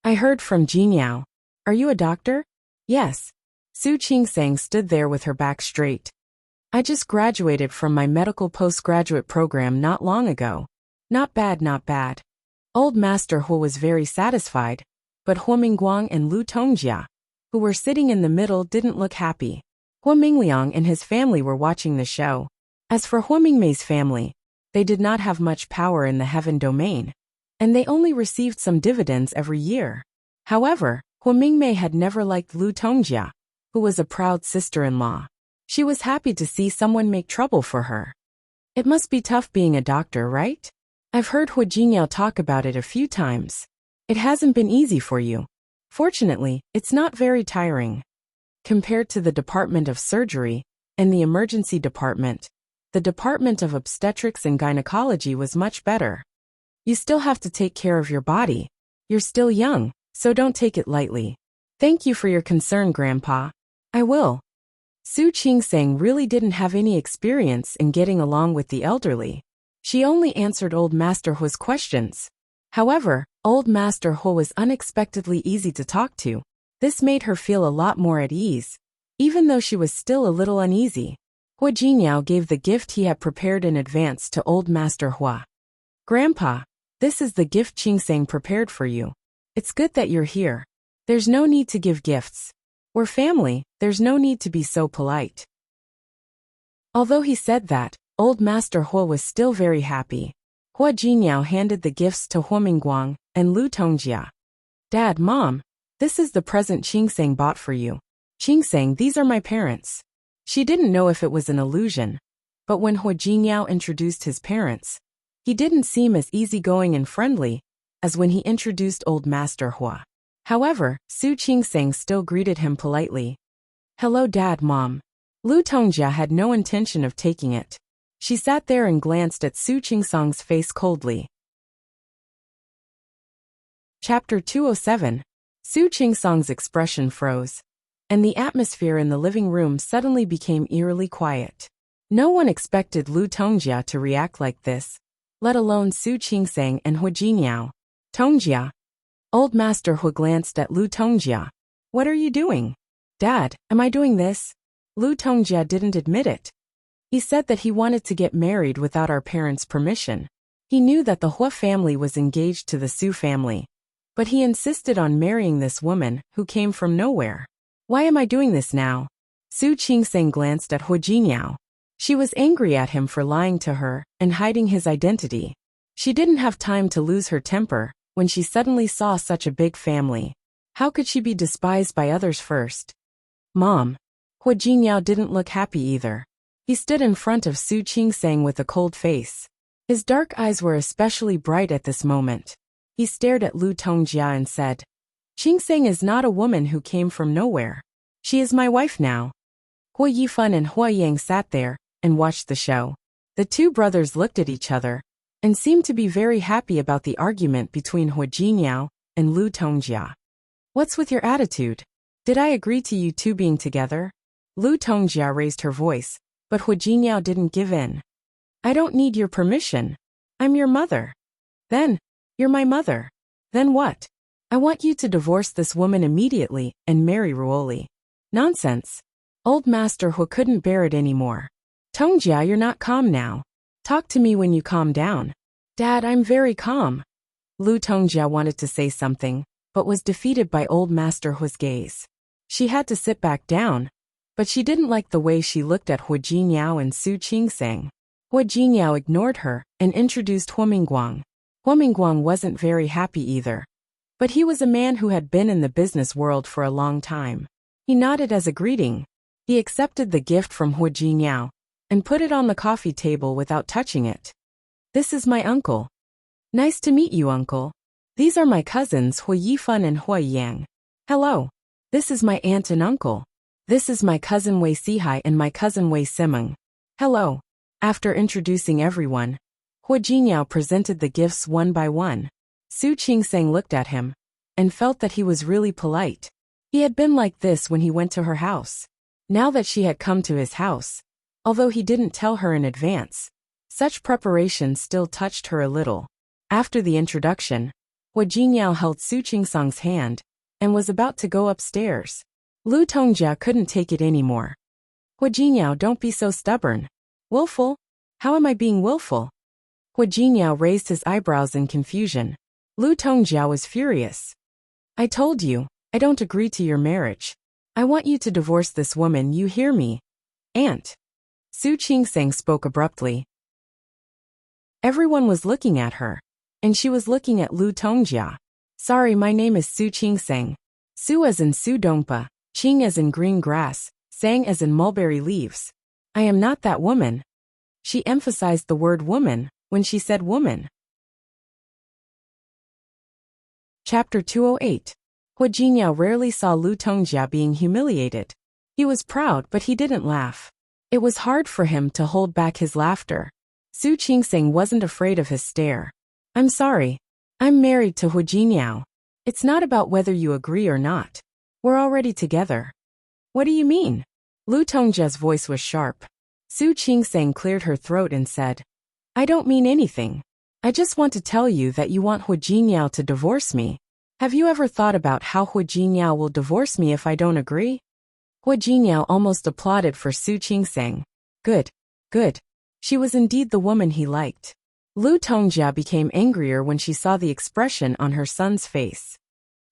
"I heard from Jinyao. Are you a doctor?" "Yes." Su Qingsang stood there with her back straight. "I just graduated from my medical postgraduate program not long ago." Not bad, not bad." Old Master Hu was very satisfied, but Hu Mingguang and Lu Tongjia, who were sitting in the middle, didn't look happy. Hu Mingliang and his family were watching the show. As for Hu Mingmei's family, they did not have much power in the heaven domain, and they only received some dividends every year. However, Hu Mingmei had never liked Lu Tongjia, who was a proud sister-in-law. She was happy to see someone make trouble for her. "It must be tough being a doctor, right? I've heard Hu Jinyao talk about it a few times. It hasn't been easy for you. Fortunately, it's not very tiring." Compared to the Department of Surgery and the Emergency Department, the Department of Obstetrics and Gynecology was much better. You still have to take care of your body. You're still young, so don't take it lightly. Thank you for your concern, Grandpa. I will. Su Qingsang really didn't have any experience in getting along with the elderly. She only answered Old Master Hu's questions. However, Old Master Hu was unexpectedly easy to talk to. This made her feel a lot more at ease, even though she was still a little uneasy. Hua Jinyao gave the gift he had prepared in advance to Old Master Hua. Grandpa, this is the gift Qingsang prepared for you. It's good that you're here. There's no need to give gifts. We're family, there's no need to be so polite. Although he said that, Old Master Hua was still very happy. Hua Jinyao handed the gifts to Hua Mingguang and Lu Tongjia. Dad, Mom, this is the present Qingsang bought for you. Qingsang, these are my parents. She didn't know if it was an illusion, but when Hua Jinyao introduced his parents, he didn't seem as easygoing and friendly as when he introduced Old Master Hua. However, Su Qingsang still greeted him politely. Hello, Dad, Mom. Lu Tongjia had no intention of taking it. She sat there and glanced at Su Qingsang's face coldly. Chapter 207. Su Qingsang's expression froze, and the atmosphere in the living room suddenly became eerily quiet. No one expected Lu Tongjia to react like this, let alone Su Qingsang and Hua Jinyao. Tongjia. Old Master Hua glanced at Lu Tongjia. What are you doing? Dad, am I doing this? Lu Tongjia didn't admit it. He said that he wanted to get married without our parents' permission. He knew that the Hua family was engaged to the Su family, but he insisted on marrying this woman who came from nowhere. Why am I doing this now? Su Qingsang glanced at Hua Jinyao. She was angry at him for lying to her and hiding his identity. She didn't have time to lose her temper when she suddenly saw such a big family. How could she be despised by others first? Mom. Hua Jinyao didn't look happy either. He stood in front of Su Qingsang with a cold face. His dark eyes were especially bright at this moment. He stared at Lu Tongjia and said, Qingsang is not a woman who came from nowhere. She is my wife now. Hua Yifan and Hua Yang sat there and watched the show. The two brothers looked at each other and seemed to be very happy about the argument between Hua Jinyao and Lu Tongjia. What's with your attitude? Did I agree to you two being together? Lu Tongjia raised her voice, but Hua Jinyao didn't give in. I don't need your permission. I'm your mother. Then, you're my mother. Then what? I want you to divorce this woman immediately and marry Ruoli. Nonsense. Old Master Hua couldn't bear it anymore. Tongjia, you're not calm now. Talk to me when you calm down. Dad, I'm very calm. Lu Tongjia wanted to say something, but was defeated by Old Master Hua's gaze. She had to sit back down, but she didn't like the way she looked at Hua Jinyao and Su Qingsang. Hua Jinyao ignored her and introduced Hua Mingguang. Hua Mingguang wasn't very happy either, but he was a man who had been in the business world for a long time. He nodded as a greeting. He accepted the gift from Hua Jinyao and put it on the coffee table without touching it. This is my uncle. Nice to meet you, uncle. These are my cousins Hua Yifan and Hua Yang. Hello. This is my aunt and uncle. This is my cousin Wei Sihai and my cousin Wei Simeng. Hello. After introducing everyone, Hua Jinyao presented the gifts one by one. Su Qingsang looked at him and felt that he was really polite. He had been like this when he went to her house. Now that she had come to his house, although he didn't tell her in advance, such preparation still touched her a little. After the introduction, Hua Jinyao held Su Qingsang's hand and was about to go upstairs. Lu Tongjia couldn't take it anymore. Hua Jinyao, don't be so stubborn. Willful? How am I being willful? Hua Jinyao raised his eyebrows in confusion. Lu Tongjia was furious. I told you, I don't agree to your marriage. I want you to divorce this woman, you hear me? Aunt. Su Qingsang spoke abruptly. Everyone was looking at her, and she was looking at Lu Tongjia. Sorry, my name is Su Qingsang. Su as in Su Dongpa, Qing as in green grass, Sang as in mulberry leaves. I am not that woman. She emphasized the word woman when she said woman. Chapter 208. Hua Jinyao rarely saw Lu Tongjia being humiliated. He was proud, but he didn't laugh. It was hard for him to hold back his laughter. Su Qingsing wasn't afraid of his stare. I'm sorry. I'm married to Hu Jiniao. It's not about whether you agree or not. We're already together. What do you mean? Lu Tongjia's voice was sharp. Su Qingsing cleared her throat and said, I don't mean anything. I just want to tell you that you want Hu Jiniao to divorce me. Have you ever thought about how Hu Jiniao will divorce me if I don't agree? Hu Jiniao almost applauded for Su Qingsing. Good. Good. She was indeed the woman he liked. Lu Tongjia became angrier when she saw the expression on her son's face.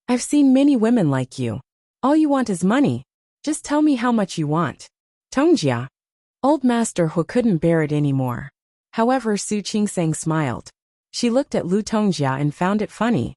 I've seen many women like you. All you want is money. Just tell me how much you want. Tongjia. Old Master Hu couldn't bear it anymore. However, Su Qingsing smiled. She looked at Lu Tongjia and found it funny.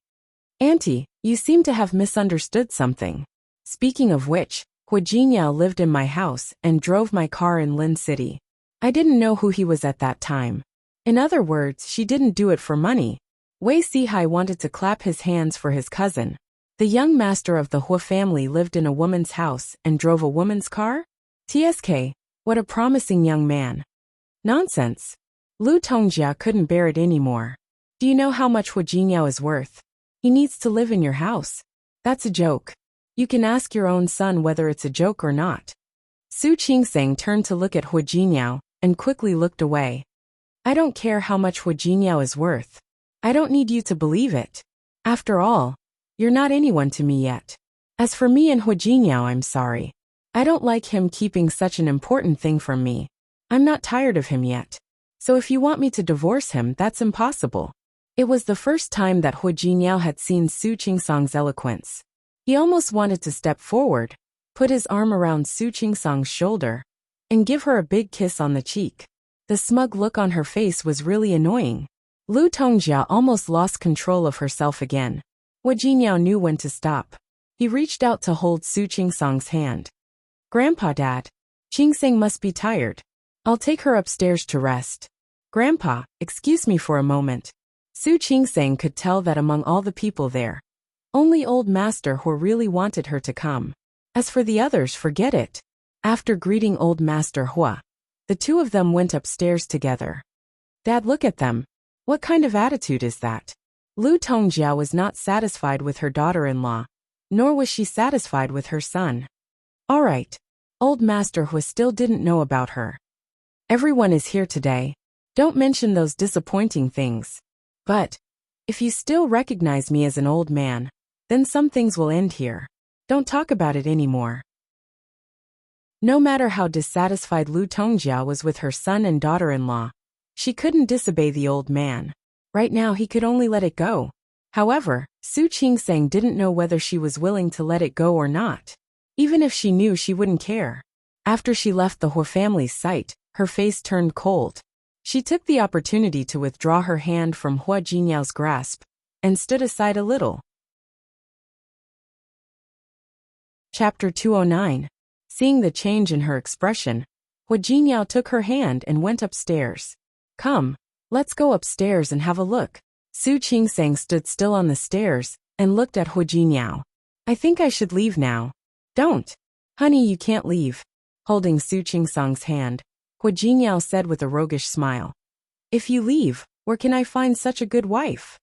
Auntie, you seem to have misunderstood something. Speaking of which, Hu Jiniao lived in my house and drove my car in Lin City. I didn't know who he was at that time. In other words, she didn't do it for money. Wei Sihai wanted to clap his hands for his cousin. The young master of the Hu family lived in a woman's house and drove a woman's car? TSK, what a promising young man. Nonsense. Lu Tongjia couldn't bear it anymore. Do you know how much Hu Jiniao is worth? He needs to live in your house. That's a joke. You can ask your own son whether it's a joke or not. Su Qingsing turned to look at Hu Jiniao and quickly looked away. I don't care how much Hu Jiniao is worth. I don't need you to believe it. After all, you're not anyone to me yet. As for me and Hu Jiniao, I'm sorry. I don't like him keeping such an important thing from me. I'm not tired of him yet. So if you want me to divorce him, that's impossible. It was the first time that Hu Jiniao had seen Su Qingsang's eloquence. He almost wanted to step forward, put his arm around Su Qingsang's shoulder, and give her a big kiss on the cheek. The smug look on her face was really annoying. Lu Tongjia almost lost control of herself again. Hu Jiniao knew when to stop. He reached out to hold Su Qingsang's hand. Grandpa, Dad. Qingsing must be tired. I'll take her upstairs to rest. Grandpa, excuse me for a moment. Su Qingsing could tell that among all the people there, only Old Master Hu really wanted her to come. As for the others, forget it. After greeting Old Master Hua, the two of them went upstairs together. Dad, look at them. What kind of attitude is that? Lu Tongjia was not satisfied with her daughter-in-law, nor was she satisfied with her son. All right. Old Master Hua still didn't know about her. Everyone is here today. Don't mention those disappointing things. But if you still recognize me as an old man, then some things will end here. Don't talk about it anymore. No matter how dissatisfied Lu Tongjia was with her son and daughter-in-law, she couldn't disobey the old man. Right now he could only let it go. However, Su Qingsing didn't know whether she was willing to let it go or not. Even if she knew, she wouldn't care. After she left the Hu family's sight, her face turned cold. She took the opportunity to withdraw her hand from Hu Jiniao's grasp and stood aside a little. Chapter 209. Seeing the change in her expression, Hu Jiniao took her hand and went upstairs. Come, let's go upstairs and have a look. Su Qingsing stood still on the stairs and looked at Hu Jiniao. I think I should leave now. Don't. Honey, you can't leave. Holding Su Qingsang's hand, Hu Jiniao said with a roguish smile. If you leave, where can I find such a good wife?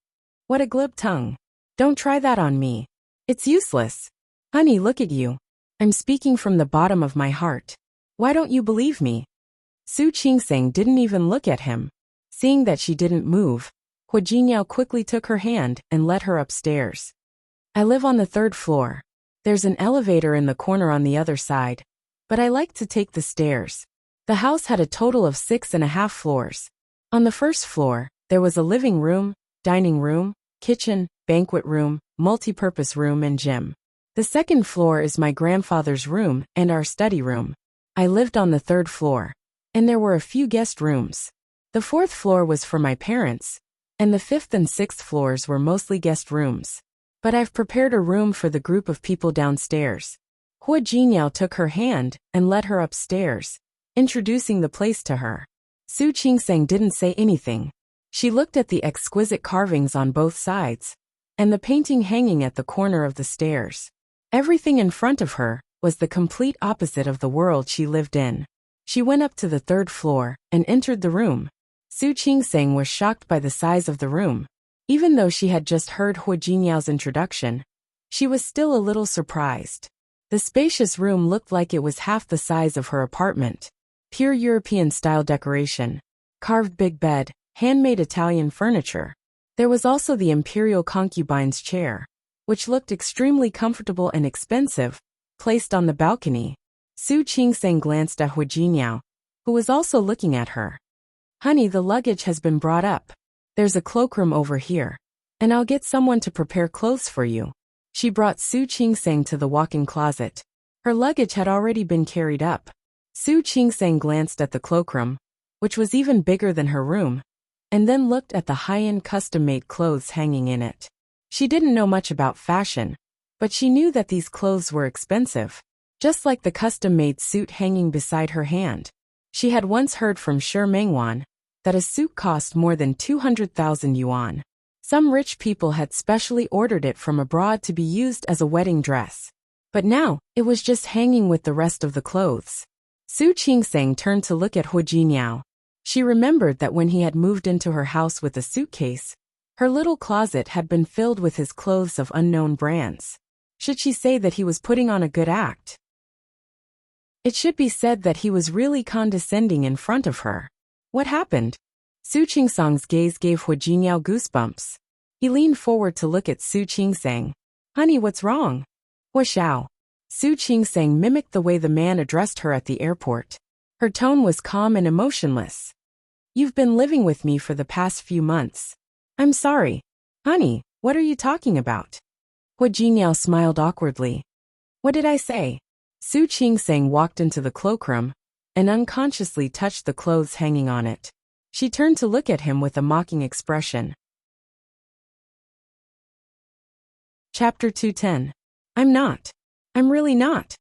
What a glib tongue. Don't try that on me. It's useless. Honey, look at you. I'm speaking from the bottom of my heart. Why don't you believe me? Su Qingsing didn't even look at him. Seeing that she didn't move, Hu Jiniao quickly took her hand and led her upstairs. I live on the 3rd floor. There's an elevator in the corner on the other side, but I like to take the stairs. The house had a total of 6.5 floors. On the 1st floor, there was a living room, dining room, kitchen, banquet room, multi-purpose room and gym. The 2nd floor is my grandfather's room and our study room. I lived on the 3rd floor, and there were a few guest rooms. The 4th floor was for my parents, and the 5th and 6th floors were mostly guest rooms. But I've prepared a room for the group of people downstairs. Hu Jiniao took her hand and led her upstairs, introducing the place to her. Su Qingsing didn't say anything. She looked at the exquisite carvings on both sides, and the painting hanging at the corner of the stairs. Everything in front of her was the complete opposite of the world she lived in. She went up to the third floor and entered the room. Su Qingsang was shocked by the size of the room. Even though she had just heard Hua Jinyao's introduction, she was still a little surprised. The spacious room looked like it was half the size of her apartment. Pure European-style decoration, carved big bed, handmade Italian furniture. There was also the imperial concubine's chair, which looked extremely comfortable and expensive, placed on the balcony. Su Qingsang glanced at Hua Jinyao, who was also looking at her. "Honey, the luggage has been brought up. There's a cloakroom over here, and I'll get someone to prepare clothes for you." She brought Su Qingsang to the walk-in closet. Her luggage had already been carried up. Su Qingsang glanced at the cloakroom, which was even bigger than her room, and then looked at the high-end custom-made clothes hanging in it. She didn't know much about fashion, but she knew that these clothes were expensive, just like the custom-made suit hanging beside her hand. She had once heard from Shi Mengwan that a suit cost more than 200,000 yuan. Some rich people had specially ordered it from abroad to be used as a wedding dress. But now, it was just hanging with the rest of the clothes. Su Qingsang turned to look at Hua Jinyao. She remembered that when he had moved into her house with a suitcase, her little closet had been filled with his clothes of unknown brands. Should she say that he was putting on a good act? It should be said that he was really condescending in front of her. What happened? Su Qingsang's gaze gave Hua Jinyao goosebumps. He leaned forward to look at Su Qingsang. "Honey, what's wrong?" "Hua Xiao." Su Qingsang mimicked the way the man addressed her at the airport. Her tone was calm and emotionless. "You've been living with me for the past few months. I'm sorry. Honey, what are you talking about?" Hua Jinyao smiled awkwardly. "What did I say?" Su Qingsang walked into the cloakroom and unconsciously touched the clothes hanging on it. She turned to look at him with a mocking expression. Chapter 210. I'm not. I'm really not.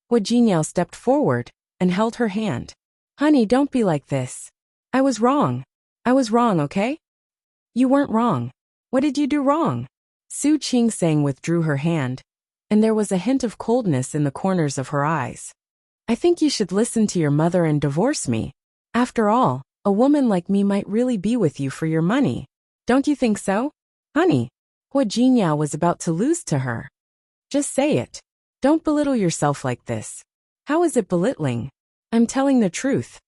Hua Jinyao stepped forward and held her hand. "Honey, don't be like this. I was wrong. I was wrong, okay?" "You weren't wrong. What did you do wrong?" Su Qingsang withdrew her hand, and there was a hint of coldness in the corners of her eyes. "I think you should listen to your mother and divorce me. After all, a woman like me might really be with you for your money. Don't you think so, honey?" Hua Jinyao was about to lose to her. "Just say it. Don't belittle yourself like this." "How is it belittling? I'm telling the truth."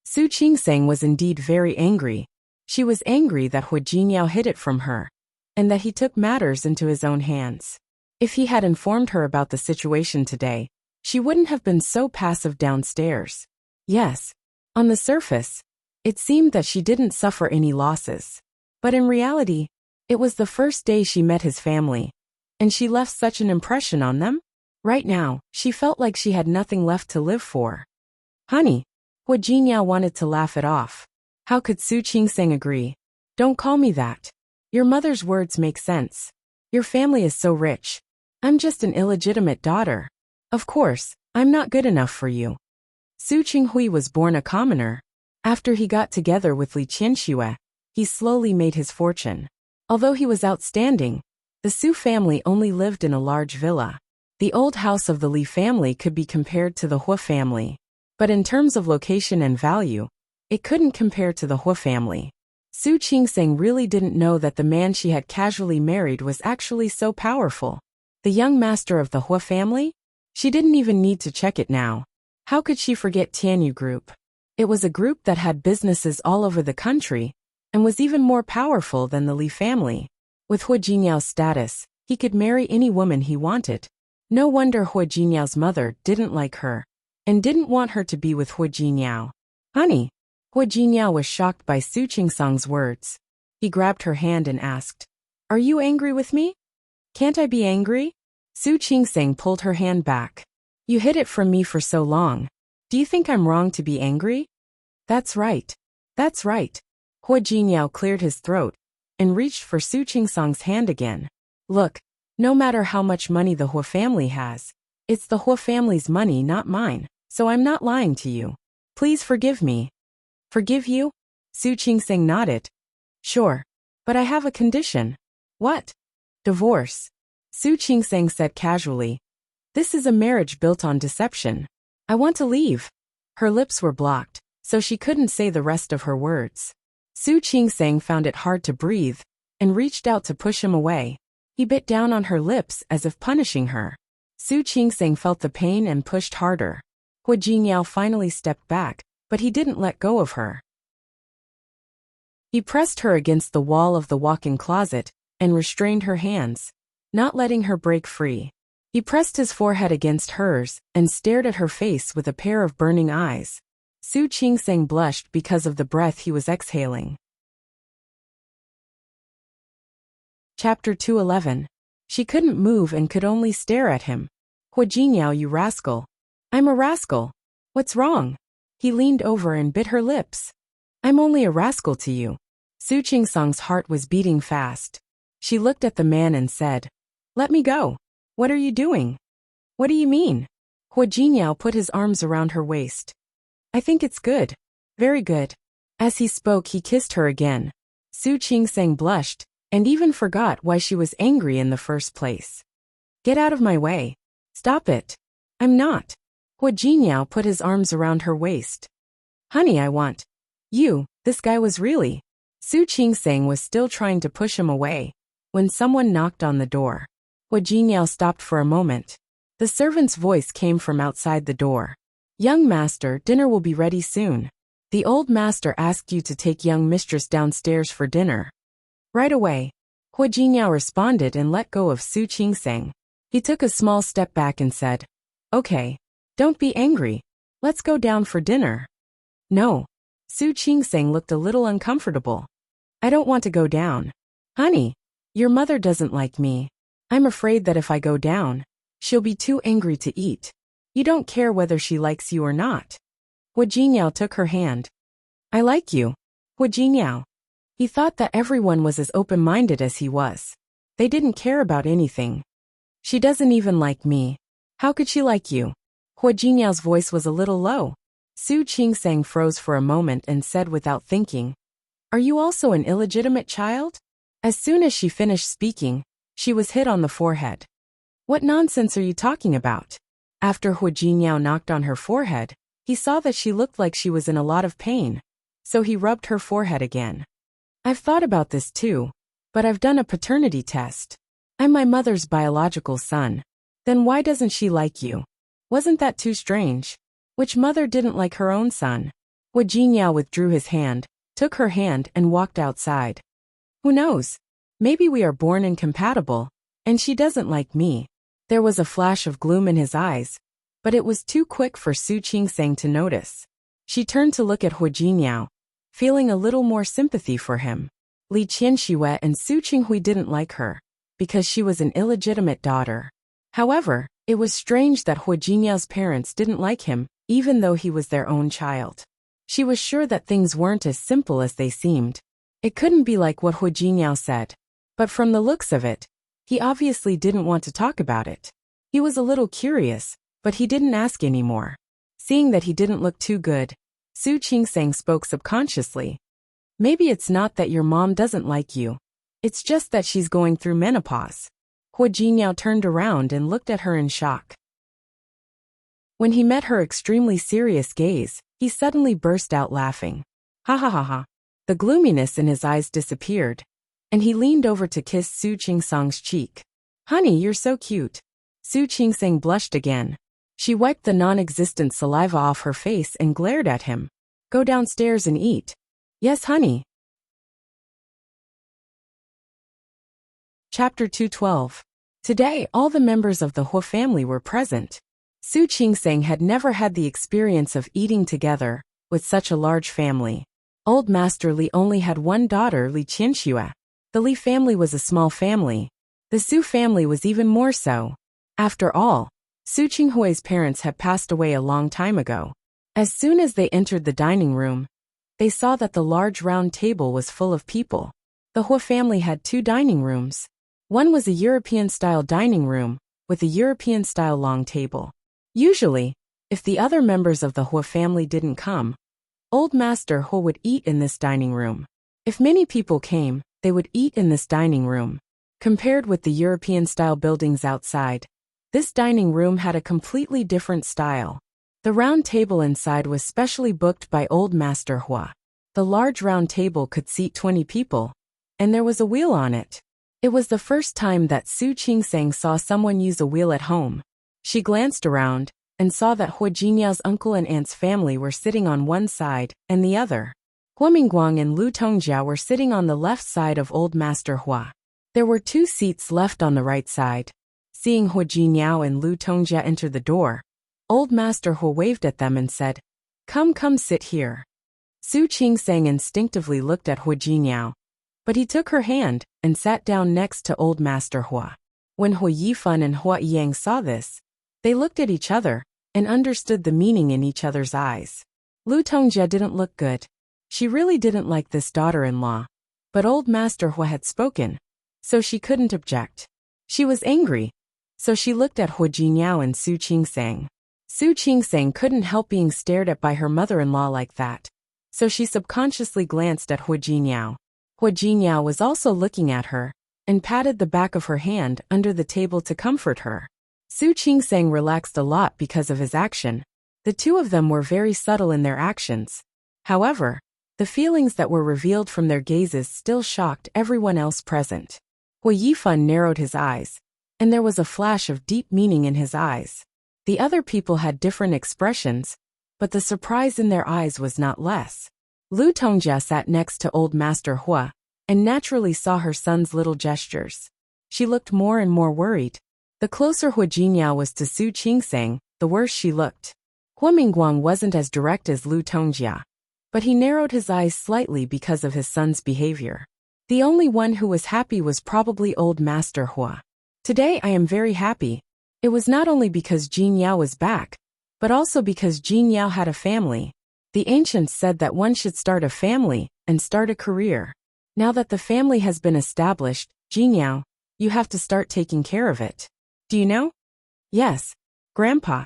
Su Qingsang was indeed very angry. She was angry that Hua Jinyao hid it from her, and that he took matters into his own hands. If he had informed her about the situation today, she wouldn't have been so passive downstairs. Yes, on the surface, it seemed that she didn't suffer any losses. But in reality, it was the first day she met his family, and she left such an impression on them. Right now, she felt like she had nothing left to live for. "Honey," Hua Jinyao wanted to laugh it off. How could Su Qingsang agree? "Don't call me that. Your mother's words make sense. Your family is so rich. I'm just an illegitimate daughter. Of course, I'm not good enough for you." Su Qinghui was born a commoner. After he got together with Li Qianxue, he slowly made his fortune. Although he was outstanding, the Su family only lived in a large villa. The old house of the Li family could be compared to the Hua family, but in terms of location and value, it couldn't compare to the Hua family. Su Qingsang really didn't know that the man she had casually married was actually so powerful. The young master of the Hua family? She didn't even need to check it now. How could she forget Tianyu Group? It was a group that had businesses all over the country, and was even more powerful than the Li family. With Hua Jinyao's status, he could marry any woman he wanted. No wonder Hua Jinyao's mother didn't like her, and didn't want her to be with Hua Jinyao. "Honey." Hua Jinyao was shocked by Su Qingsang's words. He grabbed her hand and asked, "Are you angry with me?" "Can't I be angry?" Su Qingsang pulled her hand back. "You hid it from me for so long. Do you think I'm wrong to be angry?" "That's right. That's right." Hua Jinyao cleared his throat and reached for Su Qingsang's hand again. "Look, no matter how much money the Hua family has, it's the Hua family's money, not mine, so I'm not lying to you. Please forgive me." "Forgive you?" Su Qingsang nodded. "Sure. But I have a condition." "What?" "Divorce," Su Qingsang said casually. This is a marriage built on deception. I want to leave. Her lips were blocked, so she couldn't say the rest of her words. Su Qingsang found it hard to breathe and reached out to push him away. He bit down on her lips as if punishing her. Su Qingsang felt the pain and pushed harder. Hua Jingyao finally stepped back, but he didn't let go of her. He pressed her against the wall of the walk-in closet and restrained her hands, not letting her break free. He pressed his forehead against hers and stared at her face with a pair of burning eyes. Su Qingsang blushed because of the breath he was exhaling. Chapter 211. She couldn't move and could only stare at him. Hua Jingyao, you rascal. I'm a rascal. What's wrong? He leaned over and bit her lips. I'm only a rascal to you. Su Qingsang's heart was beating fast. She looked at the man and said, Let me go. What are you doing? What do you mean? Hua Jingyao put his arms around her waist. I think it's good. Very good. As he spoke, he kissed her again. Su Qingsang blushed and even forgot why she was angry in the first place. Get out of my way. Stop it. I'm not. Hua Jingyao put his arms around her waist. Honey, I want you. This guy was really. Su Qingsang was still trying to push him away when someone knocked on the door. Hua Jingyao stopped for a moment. The servant's voice came from outside the door. Young master, dinner will be ready soon. The old master asked you to take young mistress downstairs for dinner. Right away. Hua Jingyao responded and let go of Su Qingsang. He took a small step back and said, Okay. Don't be angry. Let's go down for dinner. No. Su Qingsang looked a little uncomfortable. I don't want to go down. Honey, your mother doesn't like me. I'm afraid that if I go down, she'll be too angry to eat. You don't care whether she likes you or not. Hua Jingyao took her hand. I like you. Hua Jingyao. He thought that everyone was as open-minded as he was. They didn't care about anything. She doesn't even like me. How could she like you? Hua Jingyao's voice was a little low. Su Qingsang froze for a moment and said without thinking, Are you also an illegitimate child? As soon as she finished speaking, she was hit on the forehead. What nonsense are you talking about? After Hua Jingyao knocked on her forehead, he saw that she looked like she was in a lot of pain, so he rubbed her forehead again. I've thought about this too, but I've done a paternity test. I'm my mother's biological son. Then why doesn't she like you? Wasn't that too strange? Which mother didn't like her own son? Hua Jingyao withdrew his hand, took her hand and walked outside. Who knows? Maybe we are born incompatible, and she doesn't like me. There was a flash of gloom in his eyes, but it was too quick for Su Qingsang to notice. She turned to look at Hua Jingyao, feeling a little more sympathy for him. Li Qianxue and Su Qinghui didn't like her, because she was an illegitimate daughter. However, it was strange that Hua Jingyao's parents didn't like him, even though he was their own child. She was sure that things weren't as simple as they seemed. It couldn't be like what Hua Jingyao said. But from the looks of it, he obviously didn't want to talk about it. He was a little curious, but he didn't ask anymore. Seeing that he didn't look too good, Su Qingsang spoke subconsciously. Maybe it's not that your mom doesn't like you. It's just that she's going through menopause. Hua Jingyao turned around and looked at her in shock. When he met her extremely serious gaze, he suddenly burst out laughing. Ha ha ha ha. The gloominess in his eyes disappeared, and he leaned over to kiss Su Qingsang's cheek. Honey, you're so cute. Su Qingsang blushed again. She wiped the non-existent saliva off her face and glared at him. Go downstairs and eat. Yes, honey. Chapter 212. Today, all the members of the Hua family were present. Su Qingsang had never had the experience of eating together with such a large family. Old Master Li only had one daughter, Li Qianxue. The Li family was a small family. The Su family was even more so. After all, Su Qinghui's parents had passed away a long time ago. As soon as they entered the dining room, they saw that the large round table was full of people. The Hua family had two dining rooms. One was a European-style dining room, with a European-style long table. Usually, if the other members of the Hua family didn't come, Old Master Hua would eat in this dining room. If many people came, they would eat in this dining room. Compared with the European-style buildings outside, This dining room had a completely different style. The round table inside was specially booked by Old Master Hua. The large round table could seat 20 people, and there was a wheel on it. It was the first time that Su Qingsang saw someone use a wheel at home. She glanced around and saw that Hua Jinyao's uncle and aunt's family were sitting on one side and the other. Hua Mingguang and Lu Tongjia were sitting on the left side of Old Master Hua. There were 2 seats left on the right side. Seeing Hua Jinyao and Lu Tongjia enter the door, Old Master Hua waved at them and said, "Come, sit here." Su Qingsang instinctively looked at Hua Jinyao, but he took her hand and sat down next to Old Master Hua. When Hua Yifan and Hua Yang saw this, they looked at each other and understood the meaning in each other's eyes. Lu Tongjia didn't look good. She really didn't like this daughter-in-law, but Old Master Hua had spoken, so she couldn't object. She was angry, so she looked at Hua Jinyao and Su Qingsang. Su Qingsang couldn't help being stared at by her mother-in-law like that, so she subconsciously glanced at Hua Jinyao. Hua Jinyao was also looking at her and patted the back of her hand under the table to comfort her. Su Qingsang relaxed a lot because of his action. The 2 of them were very subtle in their actions. However, the feelings that were revealed from their gazes still shocked everyone else present. Hua Yifan narrowed his eyes, and there was a flash of deep meaning in his eyes. The other people had different expressions, but the surprise in their eyes was not less. Lu Tongjia sat next to Old Master Hua, and naturally saw her son's little gestures. She looked more and more worried. The closer Hua Jinyao was to Su Qingsang, the worse she looked. Hua Mingguang wasn't as direct as Lu Tongjia, but he narrowed his eyes slightly because of his son's behavior. The only one who was happy was probably Old Master Hua. "Today I am very happy." It was not only because Jin Yao was back, but also because Jin Yao had a family. The ancients said that one should start a family and start a career. Now that the family has been established, Jin Yao, you have to start taking care of it. Do you know? Yes, Grandpa.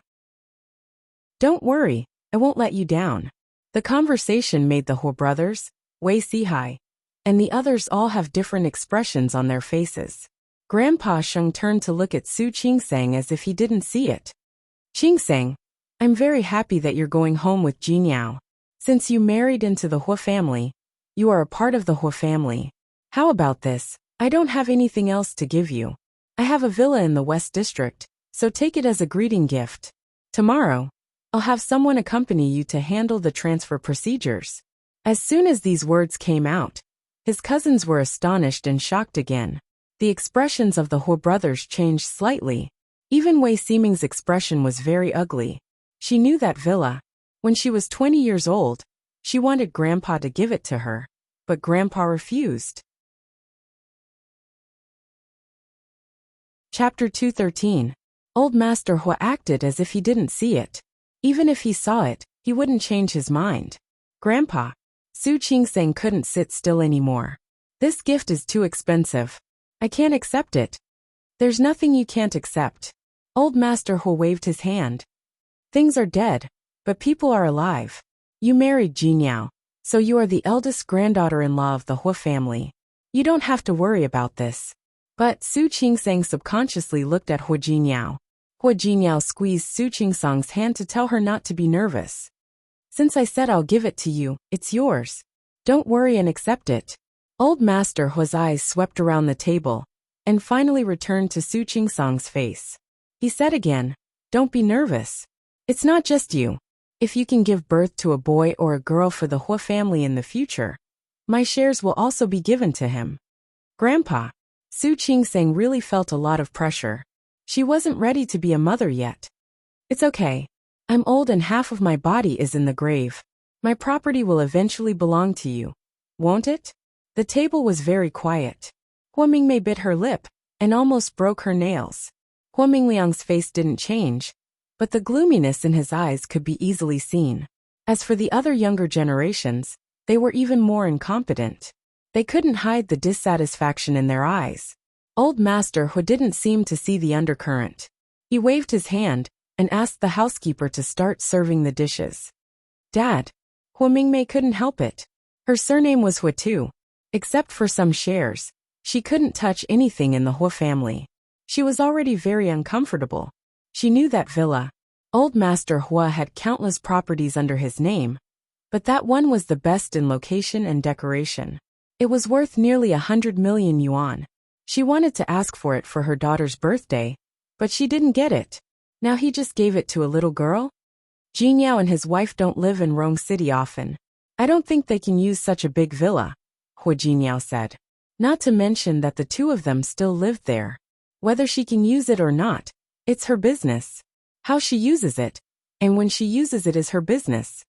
Don't worry, I won't let you down. The conversation made the Hua brothers, Wei Sihai, and the others all have different expressions on their faces. Grandpa Sheng turned to look at Su Qingsang as if he didn't see it. "Qingsang, I'm very happy that you're going home with Jin Yao. Since you married into the Hua family, you are a part of the Hua family. How about this? I don't have anything else to give you. I have a villa in the West District, so take it as a greeting gift. Tomorrow, I'll have someone accompany you to handle the transfer procedures." As soon as these words came out, his cousins were astonished and shocked again. The expressions of the Hua brothers changed slightly. Even Wei Ximing's expression was very ugly. She knew that villa. When she was 20 years old, she wanted Grandpa to give it to her, but Grandpa refused. Chapter 213. Old Master Hua acted as if he didn't see it. Even if he saw it, he wouldn't change his mind. "Grandpa." Su Qingsang couldn't sit still anymore. "This gift is too expensive. I can't accept it." "There's nothing you can't accept." Old Master Hua waved his hand. "Things are dead, but people are alive. You married Jin Yao, so you are the eldest granddaughter-in-law of the Hua family. You don't have to worry about this." But Su Qingsang subconsciously looked at Hua Jinyao. Hua Jinyao squeezed Su Qingsang's hand to tell her not to be nervous. "Since I said I'll give it to you, it's yours. Don't worry and accept it." Old Master Hua's eyes swept around the table and finally returned to Su Qingsang's face. He said again, "Don't be nervous. It's not just you. If you can give birth to a boy or a girl for the Hua family in the future, my shares will also be given to him." "Grandpa." Su Qingsang really felt a lot of pressure. She wasn't ready to be a mother yet. "It's okay. I'm old and half of my body is in the grave. My property will eventually belong to you. Won't it?" The table was very quiet. Hua Mingmei bit her lip and almost broke her nails. Hua Mingliang's face didn't change, but the gloominess in his eyes could be easily seen. As for the other younger generations, they were even more incompetent. They couldn't hide the dissatisfaction in their eyes. Old Master Hua didn't seem to see the undercurrent. He waved his hand and asked the housekeeper to start serving the dishes. "Dad." Hua Mingmei couldn't help it. Her surname was Hua too. Except for some shares, she couldn't touch anything in the Hua family. She was already very uncomfortable. She knew that villa. Old Master Hua had countless properties under his name, but that one was the best in location and decoration. It was worth nearly 100 million yuan. She wanted to ask for it for her daughter's birthday, but she didn't get it. Now he just gave it to a little girl? Jinyao and his wife don't live in Rong City often. I don't think they can use such a big villa, Hua Jinyao said. Not to mention that the two of them still lived there. Whether she can use it or not, it's her business. How she uses it, and when she uses it is her business.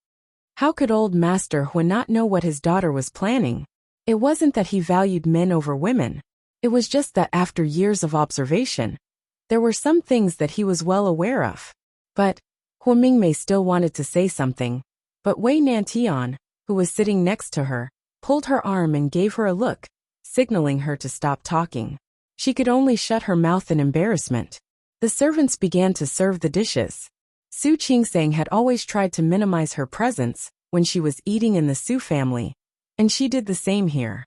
How could old Master Hua not know what his daughter was planning? It wasn't that he valued men over women. It was just that after years of observation, there were some things that he was well aware of. But Hua Mingmei still wanted to say something, but Wei Nantian, who was sitting next to her, pulled her arm and gave her a look, signaling her to stop talking. She could only shut her mouth in embarrassment. The servants began to serve the dishes. Su Qingsang had always tried to minimize her presence when she was eating in the Su family, and she did the same here.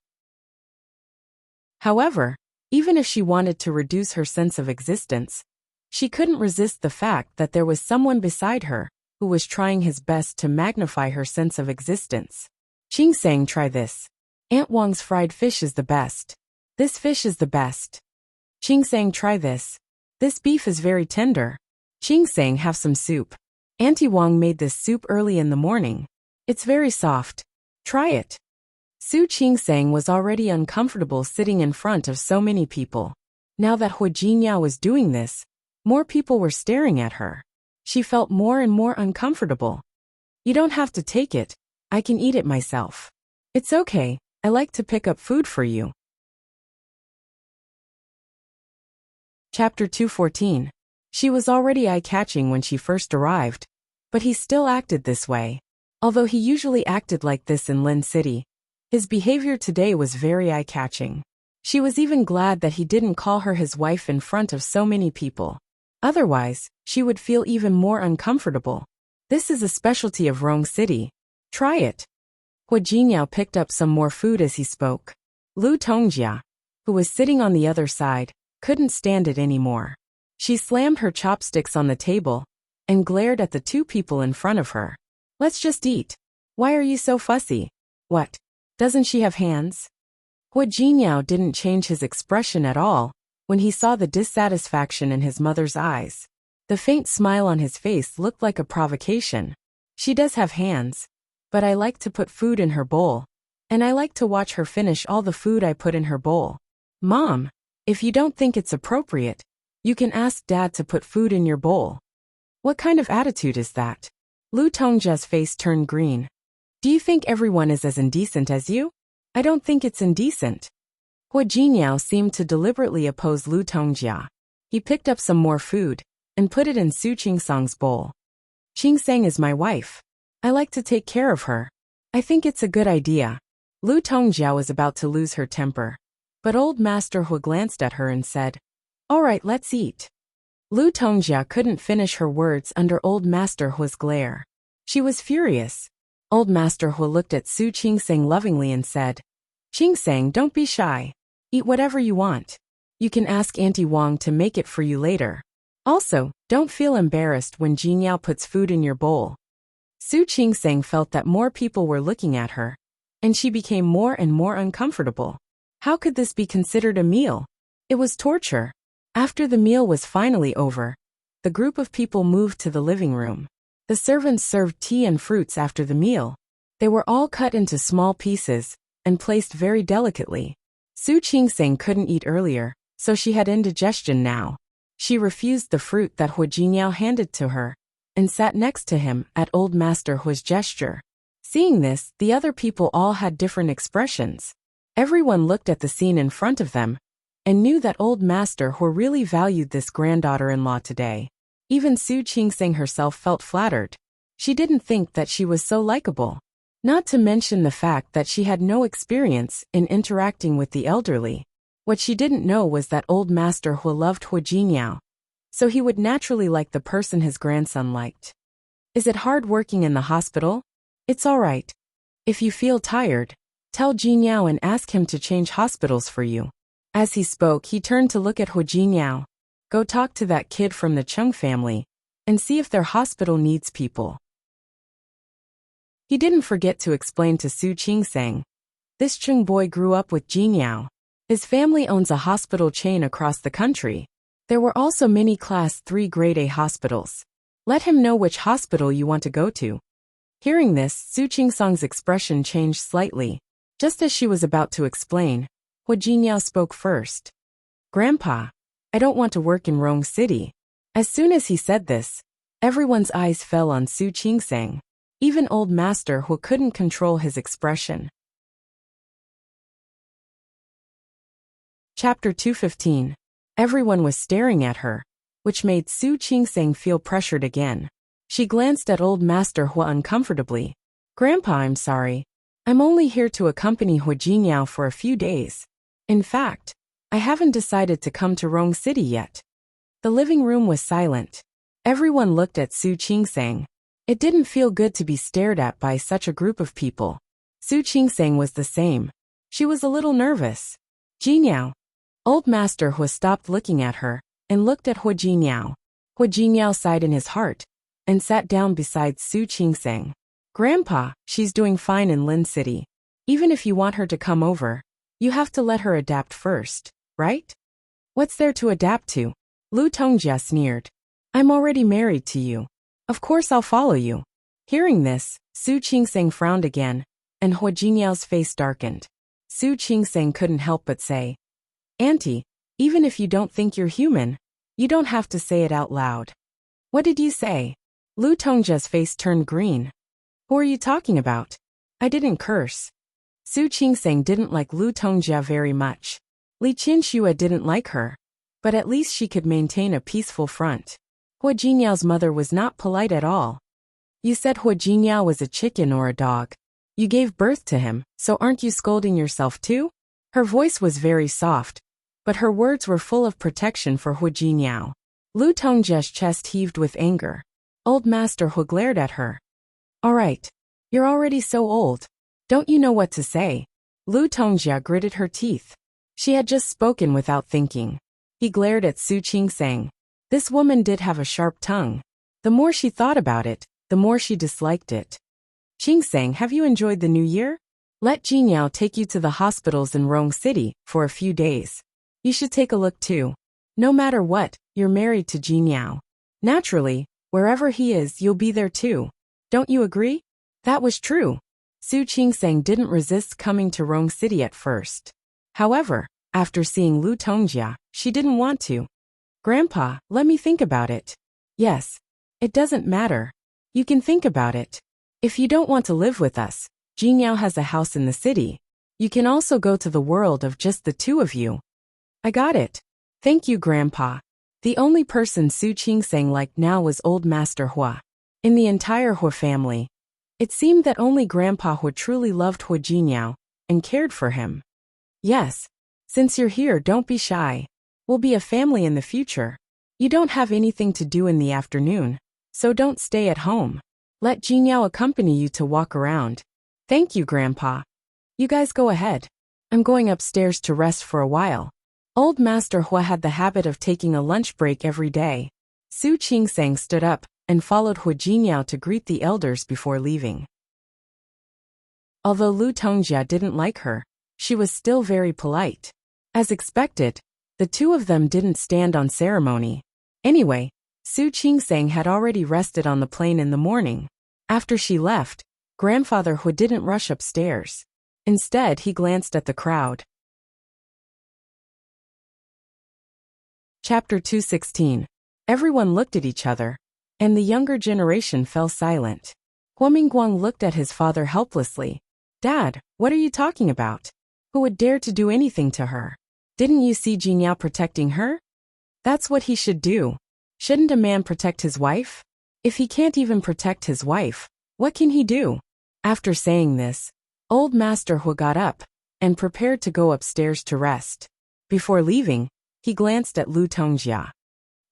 However, even if she wanted to reduce her sense of existence, she couldn't resist the fact that there was someone beside her who was trying his best to magnify her sense of existence. Qingsang, try this. Aunt Wang's fried fish is the best. This fish is the best. Qingsang, try this. This beef is very tender. Qingsang, have some soup. Auntie Wang made this soup early in the morning. It's very soft. Try it. Su Qingsang was already uncomfortable sitting in front of so many people. Now that Hua Jinyao was doing this, more people were staring at her. She felt more and more uncomfortable. You don't have to take it. I can eat it myself. It's okay. I like to pick up food for you. Chapter 214. She was already eye-catching when she first arrived, but he still acted this way. Although he usually acted like this in Lin City, his behavior today was very eye-catching. She was even glad that he didn't call her his wife in front of so many people. Otherwise, she would feel even more uncomfortable. This is a specialty of Rong City. Try it. Hua Jinyao picked up some more food as he spoke. Lu Tongjia, who was sitting on the other side, couldn't stand it anymore. She slammed her chopsticks on the table and glared at the two people in front of her. Let's just eat. Why are you so fussy? What? Doesn't she have hands? Hua Jinyao didn't change his expression at all when he saw the dissatisfaction in his mother's eyes. The faint smile on his face looked like a provocation. She does have hands, but I like to put food in her bowl, and I like to watch her finish all the food I put in her bowl. Mom, if you don't think it's appropriate, you can ask Dad to put food in your bowl. What kind of attitude is that? Lu Tongjia's face turned green. Do you think everyone is as indecent as you? I don't think it's indecent. Hua Jinyao seemed to deliberately oppose Lu Tongjia. He picked up some more food and put it in Su Qingsang's bowl. Qingsang is my wife. I like to take care of her. I think it's a good idea. Lu Tongjia was about to lose her temper, but old Master Hua glanced at her and said, All right, let's eat. Lu Tongjia couldn't finish her words under old Master Hua's glare. She was furious. Old Master Hua looked at Su Qingsang lovingly and said, Qingsang, don't be shy. Eat whatever you want. You can ask Auntie Wang to make it for you later. Also, don't feel embarrassed when Jinyao puts food in your bowl. Su Qingsang felt that more people were looking at her, and she became more and more uncomfortable. How could this be considered a meal? It was torture. After the meal was finally over, the group of people moved to the living room. The servants served tea and fruits after the meal. They were all cut into small pieces and placed very delicately. Su Qingsang couldn't eat earlier, so she had indigestion now. She refused the fruit that Hua Jinyao handed to her and sat next to him at old Master Hua's gesture. Seeing this, the other people all had different expressions. Everyone looked at the scene in front of them and knew that old Master Hua really valued this granddaughter-in-law today. Even Su Qingsang herself felt flattered. She didn't think that she was so likable. Not to mention the fact that she had no experience in interacting with the elderly. What she didn't know was that old Master Hua loved Hua Jinyao, so he would naturally like the person his grandson liked. Is it hard working in the hospital? It's all right. If you feel tired, tell Jinyao and ask him to change hospitals for you. As he spoke, he turned to look at Hua Jinyao Go talk to that kid from the Chung family and see if their hospital needs people. He didn't forget to explain to Su Qingsang. This Chung boy grew up with Jin Yao. His family owns a hospital chain across the country. There were also many Class 3 Grade A hospitals. Let him know which hospital you want to go to. Hearing this, Su Qingsang's expression changed slightly. Just as she was about to explain, Hua Jinyao spoke first. Grandpa, I don't want to work in Rong City. As soon as he said this, everyone's eyes fell on Su Qingsang. Even old master Hua couldn't control his expression. Chapter 215. Everyone was staring at her, which made Su Qingsang feel pressured again. She glanced at old master Hua uncomfortably. Grandpa, I'm sorry. I'm only here to accompany Hua Jinyao for a few days. In fact, I haven't decided to come to Rong City yet. The living room was silent. Everyone looked at Su Qingsang. It didn't feel good to be stared at by such a group of people. Su Qingsang was the same. She was a little nervous. Jinyao. Old master Hua stopped looking at her and looked at Hua Jinyao. Hua Jinyao sighed in his heart and sat down beside Su Qingsang. Grandpa, she's doing fine in Lin City. Even if you want her to come over, you have to let her adapt first, right? What's there to adapt to? Lu Tongjia sneered. I'm already married to you. Of course I'll follow you. Hearing this, Su Qingsang frowned again, and Hua Jinyao's face darkened. Su Qingsang couldn't help but say, Auntie, even if you don't think you're human, you don't have to say it out loud. What did you say? Lu Tongjia's face turned green. Who are you talking about? I didn't curse. Su Qingsang didn't like Lu Tongjia very much. Li Qinxua didn't like her, but at least she could maintain a peaceful front. Hua Jinyao's mother was not polite at all. You said Hua Jinyao was a chicken or a dog. You gave birth to him, so aren't you scolding yourself too? Her voice was very soft, but her words were full of protection for Hua Jinyao. Lu Tongjia's chest heaved with anger. Old master Hua glared at her. All right. You're already so old. Don't you know what to say? Lu Tongjia gritted her teeth. She had just spoken without thinking. He glared at Su Qingsang. This woman did have a sharp tongue. The more she thought about it, the more she disliked it. Qingsang, have you enjoyed the new year? Let Jinyao take you to the hospitals in Rong City for a few days. You should take a look too. No matter what, you're married to Jinyao. Naturally, wherever he is, you'll be there too. Don't you agree? That was true. Su Qingsang didn't resist coming to Rong City at first. However, after seeing Lu Tongjia, she didn't want to. Grandpa, let me think about it. Yes. It doesn't matter. You can think about it. If you don't want to live with us, Jinyao has a house in the city. You can also go to the world of just the two of you. I got it. Thank you, Grandpa. The only person Su Qingsang liked now was old Master Hua. In the entire Hua family, it seemed that only Grandpa Hua truly loved Hua Jinyao and cared for him. Yes. Since you're here, don't be shy. We'll be a family in the future. You don't have anything to do in the afternoon, so don't stay at home. Let Jinyao accompany you to walk around. Thank you, Grandpa. You guys go ahead. I'm going upstairs to rest for a while. Old Master Hua had the habit of taking a lunch break every day. Su Qingsang stood up and followed Hua Jinyao to greet the elders before leaving. Although Lu Tongjia didn't like her, she was still very polite. As expected, the two of them didn't stand on ceremony. Anyway, Su Qingsang had already rested on the plane in the morning. After she left, Grandfather Hua didn't rush upstairs. Instead, he glanced at the crowd. Chapter 216. Everyone looked at each other, and the younger generation fell silent. Hua Mingguang looked at his father helplessly. Dad, what are you talking about? Who would dare to do anything to her? Didn't you see Jinyao protecting her? That's what he should do. Shouldn't a man protect his wife? If he can't even protect his wife, what can he do? After saying this, old Master Hua got up and prepared to go upstairs to rest. Before leaving, he glanced at Lu Tongjia.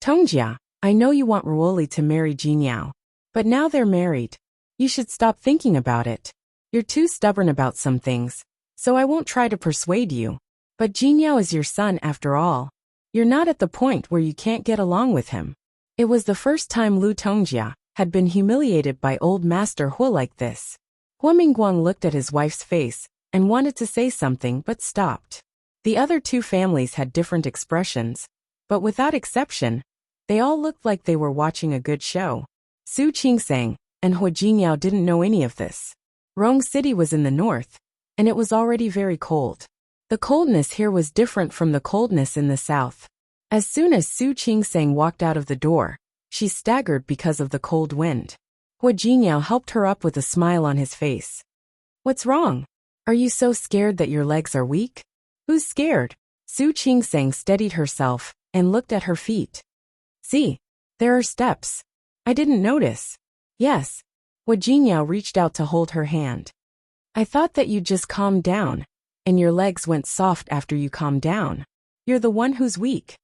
Tongjia, I know you want Ruoli to marry Jinyao, but now they're married. You should stop thinking about it. You're too stubborn about some things, so I won't try to persuade you. But Jinyao is your son after all. You're not at the point where you can't get along with him. It was the first time Lu Tongjia had been humiliated by old Master Hua like this. Hua Mingguang looked at his wife's face and wanted to say something but stopped. The other two families had different expressions, but without exception, they all looked like they were watching a good show. Su Qingsang and Hua Jingyao didn't know any of this. Rong City was in the north, and it was already very cold. The coldness here was different from the coldness in the south. As soon as Su Qingsang walked out of the door, she staggered because of the cold wind. Hua Jingyao helped her up with a smile on his face. What's wrong? Are you so scared that your legs are weak? Who's scared? Su Qingsang steadied herself and looked at her feet. See, there are steps. I didn't notice. Yes. Hua Jingyao reached out to hold her hand. I thought that you'd just calmed down, and your legs went soft after you calmed down. You're the one who's weak.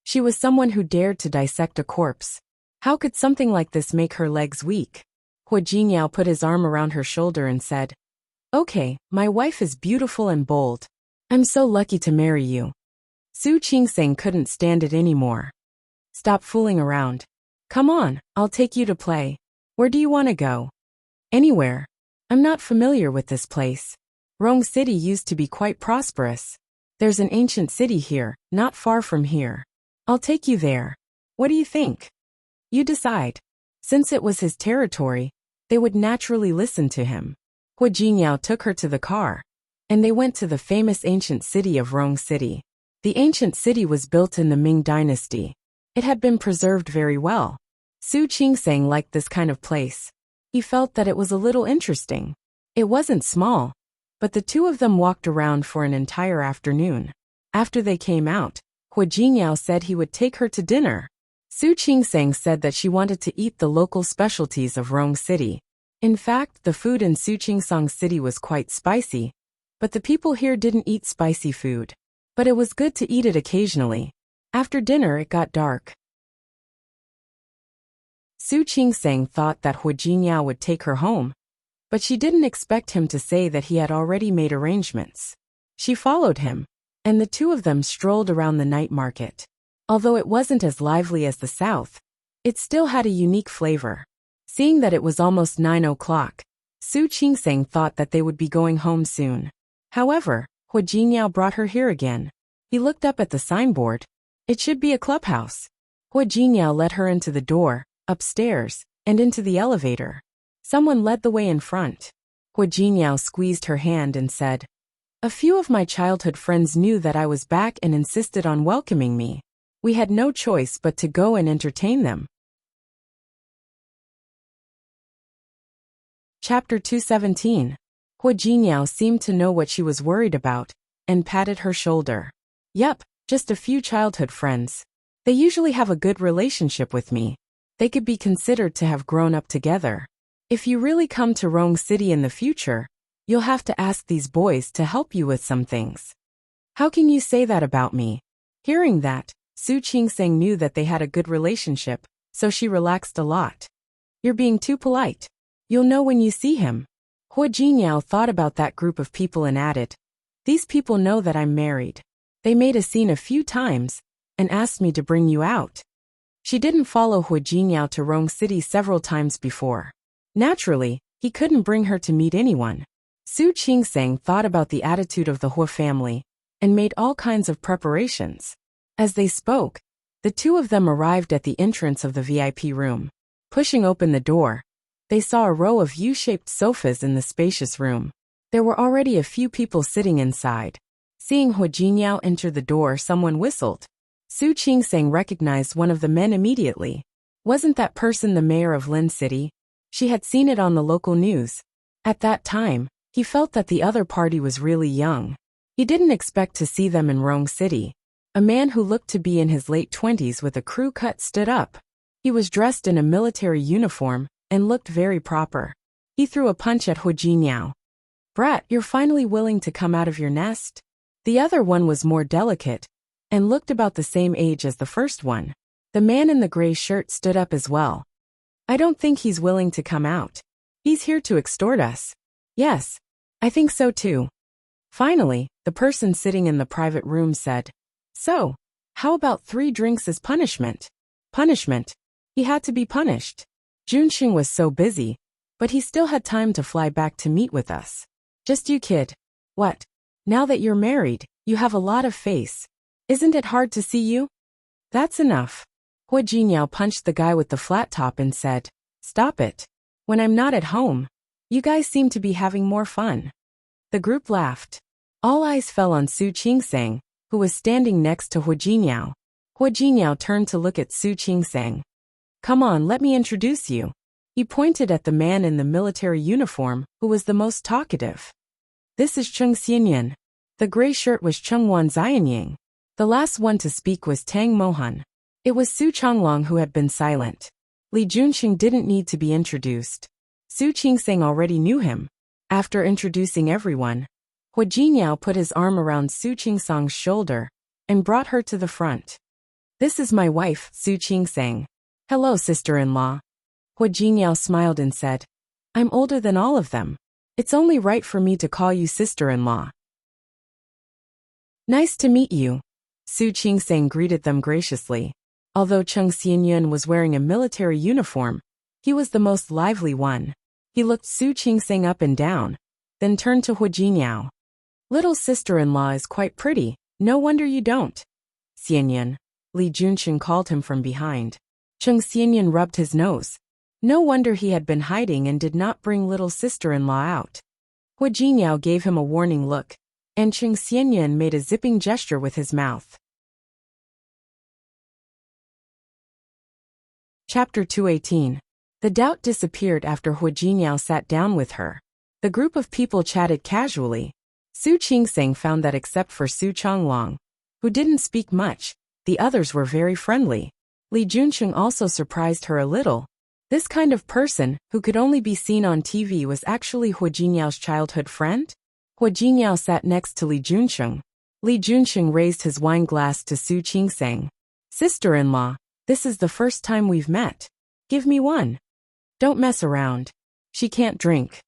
She was someone who dared to dissect a corpse. How could something like this make her legs weak? Hua Jingyao put his arm around her shoulder and said, Okay, my wife is beautiful and bold. I'm so lucky to marry you. Su Qingsang couldn't stand it anymore. Stop fooling around. Come on, I'll take you to play. Where do you want to go? Anywhere. I'm not familiar with this place. Rong City used to be quite prosperous. There's an ancient city here, not far from here. I'll take you there. What do you think? You decide. Since it was his territory, they would naturally listen to him. Hua Jingyao took her to the car, and they went to the famous ancient city of Rong City. The ancient city was built in the Ming dynasty. It had been preserved very well. Su Qingsang liked this kind of place. He felt that it was a little interesting. It wasn't small, but the two of them walked around for an entire afternoon. After they came out, Hua Jingyao said he would take her to dinner. Su Qingsang said that she wanted to eat the local specialties of Rong City. In fact, the food in Su Qingsang City was quite spicy, but the people here didn't eat spicy food. But it was good to eat it occasionally. After dinner it got dark. Su Qingsang thought that Hua Jingyao would take her home, but she didn't expect him to say that he had already made arrangements. She followed him, and the two of them strolled around the night market. Although it wasn't as lively as the south, it still had a unique flavor. Seeing that it was almost 9 o'clock, Su Qingsang thought that they would be going home soon. However, Hua Jingyao brought her here again. He looked up at the signboard. It should be a clubhouse. Hua Jingyao led her into the door, upstairs, and into the elevator. Someone led the way in front. Hua Jingyao squeezed her hand and said, A few of my childhood friends knew that I was back and insisted on welcoming me. We had no choice but to go and entertain them. Chapter 217. Hua Jingyao seemed to know what she was worried about, and patted her shoulder. Yep, just a few childhood friends. They usually have a good relationship with me. They could be considered to have grown up together. If you really come to Rong City in the future, you'll have to ask these boys to help you with some things. How can you say that about me? Hearing that, Su Qingsang knew that they had a good relationship, so she relaxed a lot. You're being too polite. You'll know when you see him. Hua Jingyao thought about that group of people and added, These people know that I'm married. They made a scene a few times, and asked me to bring you out. She didn't follow Hua Jingyao to Rong City several times before. Naturally, he couldn't bring her to meet anyone. Su Qingsang thought about the attitude of the Hua family, and made all kinds of preparations. As they spoke, the two of them arrived at the entrance of the VIP room. Pushing open the door, they saw a row of U-shaped sofas in the spacious room. There were already a few people sitting inside. Seeing Hua Jingyao enter the door, someone whistled. Su Qingsang recognized one of the men immediately. Wasn't that person the mayor of Lin City? She had seen it on the local news. At that time, he felt that the other party was really young. He didn't expect to see them in Rong City. A man who looked to be in his late 20s with a crew cut stood up. He was dressed in a military uniform and looked very proper. He threw a punch at Hua Jingyao. Brat, you're finally willing to come out of your nest? The other one was more delicate, and looked about the same age as the first one. The man in the gray shirt stood up as well. I don't think he's willing to come out. He's here to extort us. Yes, I think so too. Finally, the person sitting in the private room said, So, How about 3 drinks as punishment? Punishment. He had to be punished. Junxing was so busy, but he still had time to fly back to meet with us. Just you kid. What? Now that you're married, you have a lot of face. Isn't it hard to see you? That's enough. Hua Jinyao punched the guy with the flat top and said, Stop it. When I'm not at home, you guys seem to be having more fun. The group laughed. All eyes fell on Su Qingsang, who was standing next to Hua Jinyao. Hua Jinyao turned to look at Su Qingsang. Come on, let me introduce you. He pointed at the man in the military uniform, who was the most talkative. This is Cheng Xianyan. The gray shirt was Cheng Wanziyanying. The last one to speak was Tang Mohan. It was Su Changlong who had been silent. Li Junxing didn't need to be introduced. Su Qingsang already knew him. After introducing everyone, Hua Jinyao put his arm around Su Qingsang's shoulder and brought her to the front. This is my wife, Su Qingsang. Hello, sister-in-law. Hua Jinyao smiled and said, I'm older than all of them. It's only right for me to call you sister-in-law. Nice to meet you. Su Qingsang greeted them graciously. Although Cheng Xianyun was wearing a military uniform, he was the most lively one. He looked Su Qingsang up and down, then turned to Hua Jinyao. Little sister-in-law is quite pretty, no wonder you don't. Xianyun, Li Junxing called him from behind. Cheng Xianyun rubbed his nose. No wonder he had been hiding and did not bring little sister-in-law out. Hua Jinyao gave him a warning look, and Cheng Xianyun made a zipping gesture with his mouth. Chapter 218. The doubt disappeared after Hua Jinyao sat down with her. The group of people chatted casually. Su Qingsang found that except for Su Changlong, who didn't speak much, the others were very friendly. Li Junxing also surprised her a little. This kind of person, who could only be seen on TV, was actually Hua Jinyao's childhood friend? Hua Jinyao sat next to Li Junxing. Li Junxing raised his wine glass to Su Qingsang. Sister-in-law, this is the first time we've met. Give me one. Don't mess around. She can't drink.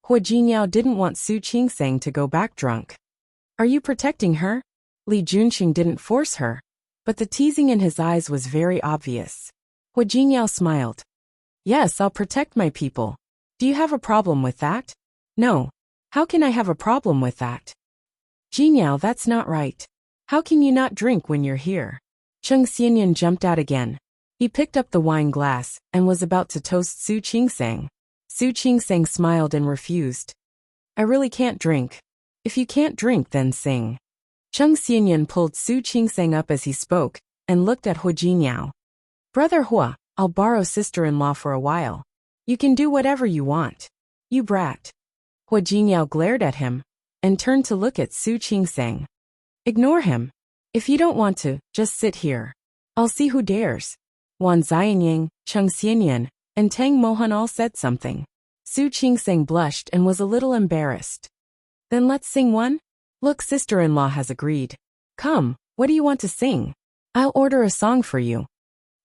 Hua Jinyao didn't want Su Qingsang to go back drunk. Are you protecting her? Li Junxing didn't force her, but the teasing in his eyes was very obvious. Hua Jinyao smiled. Yes, I'll protect my people. Do you have a problem with that? No. How can I have a problem with that? Jinyao, that's not right. How can you not drink when you're here? Cheng Xianyun jumped out again. He picked up the wine glass and was about to toast Su Qingsang. Su Qingsang smiled and refused. I really can't drink. If you can't drink, then sing. Cheng Xianyun pulled Su Qingsang up as he spoke and looked at Hua Jinyao. Brother Hua, I'll borrow sister-in-law for a while. You can do whatever you want. You brat. Hua Jinyao glared at him and turned to look at Su Qingsang. Ignore him. If you don't want to, just sit here. I'll see who dares. Wan Ziyanying, Cheng Xianyun, and Tang Mohan all said something. Su Qingsang blushed and was a little embarrassed. Then let's sing one? Look, sister-in-law has agreed. Come, what do you want to sing? I'll order a song for you.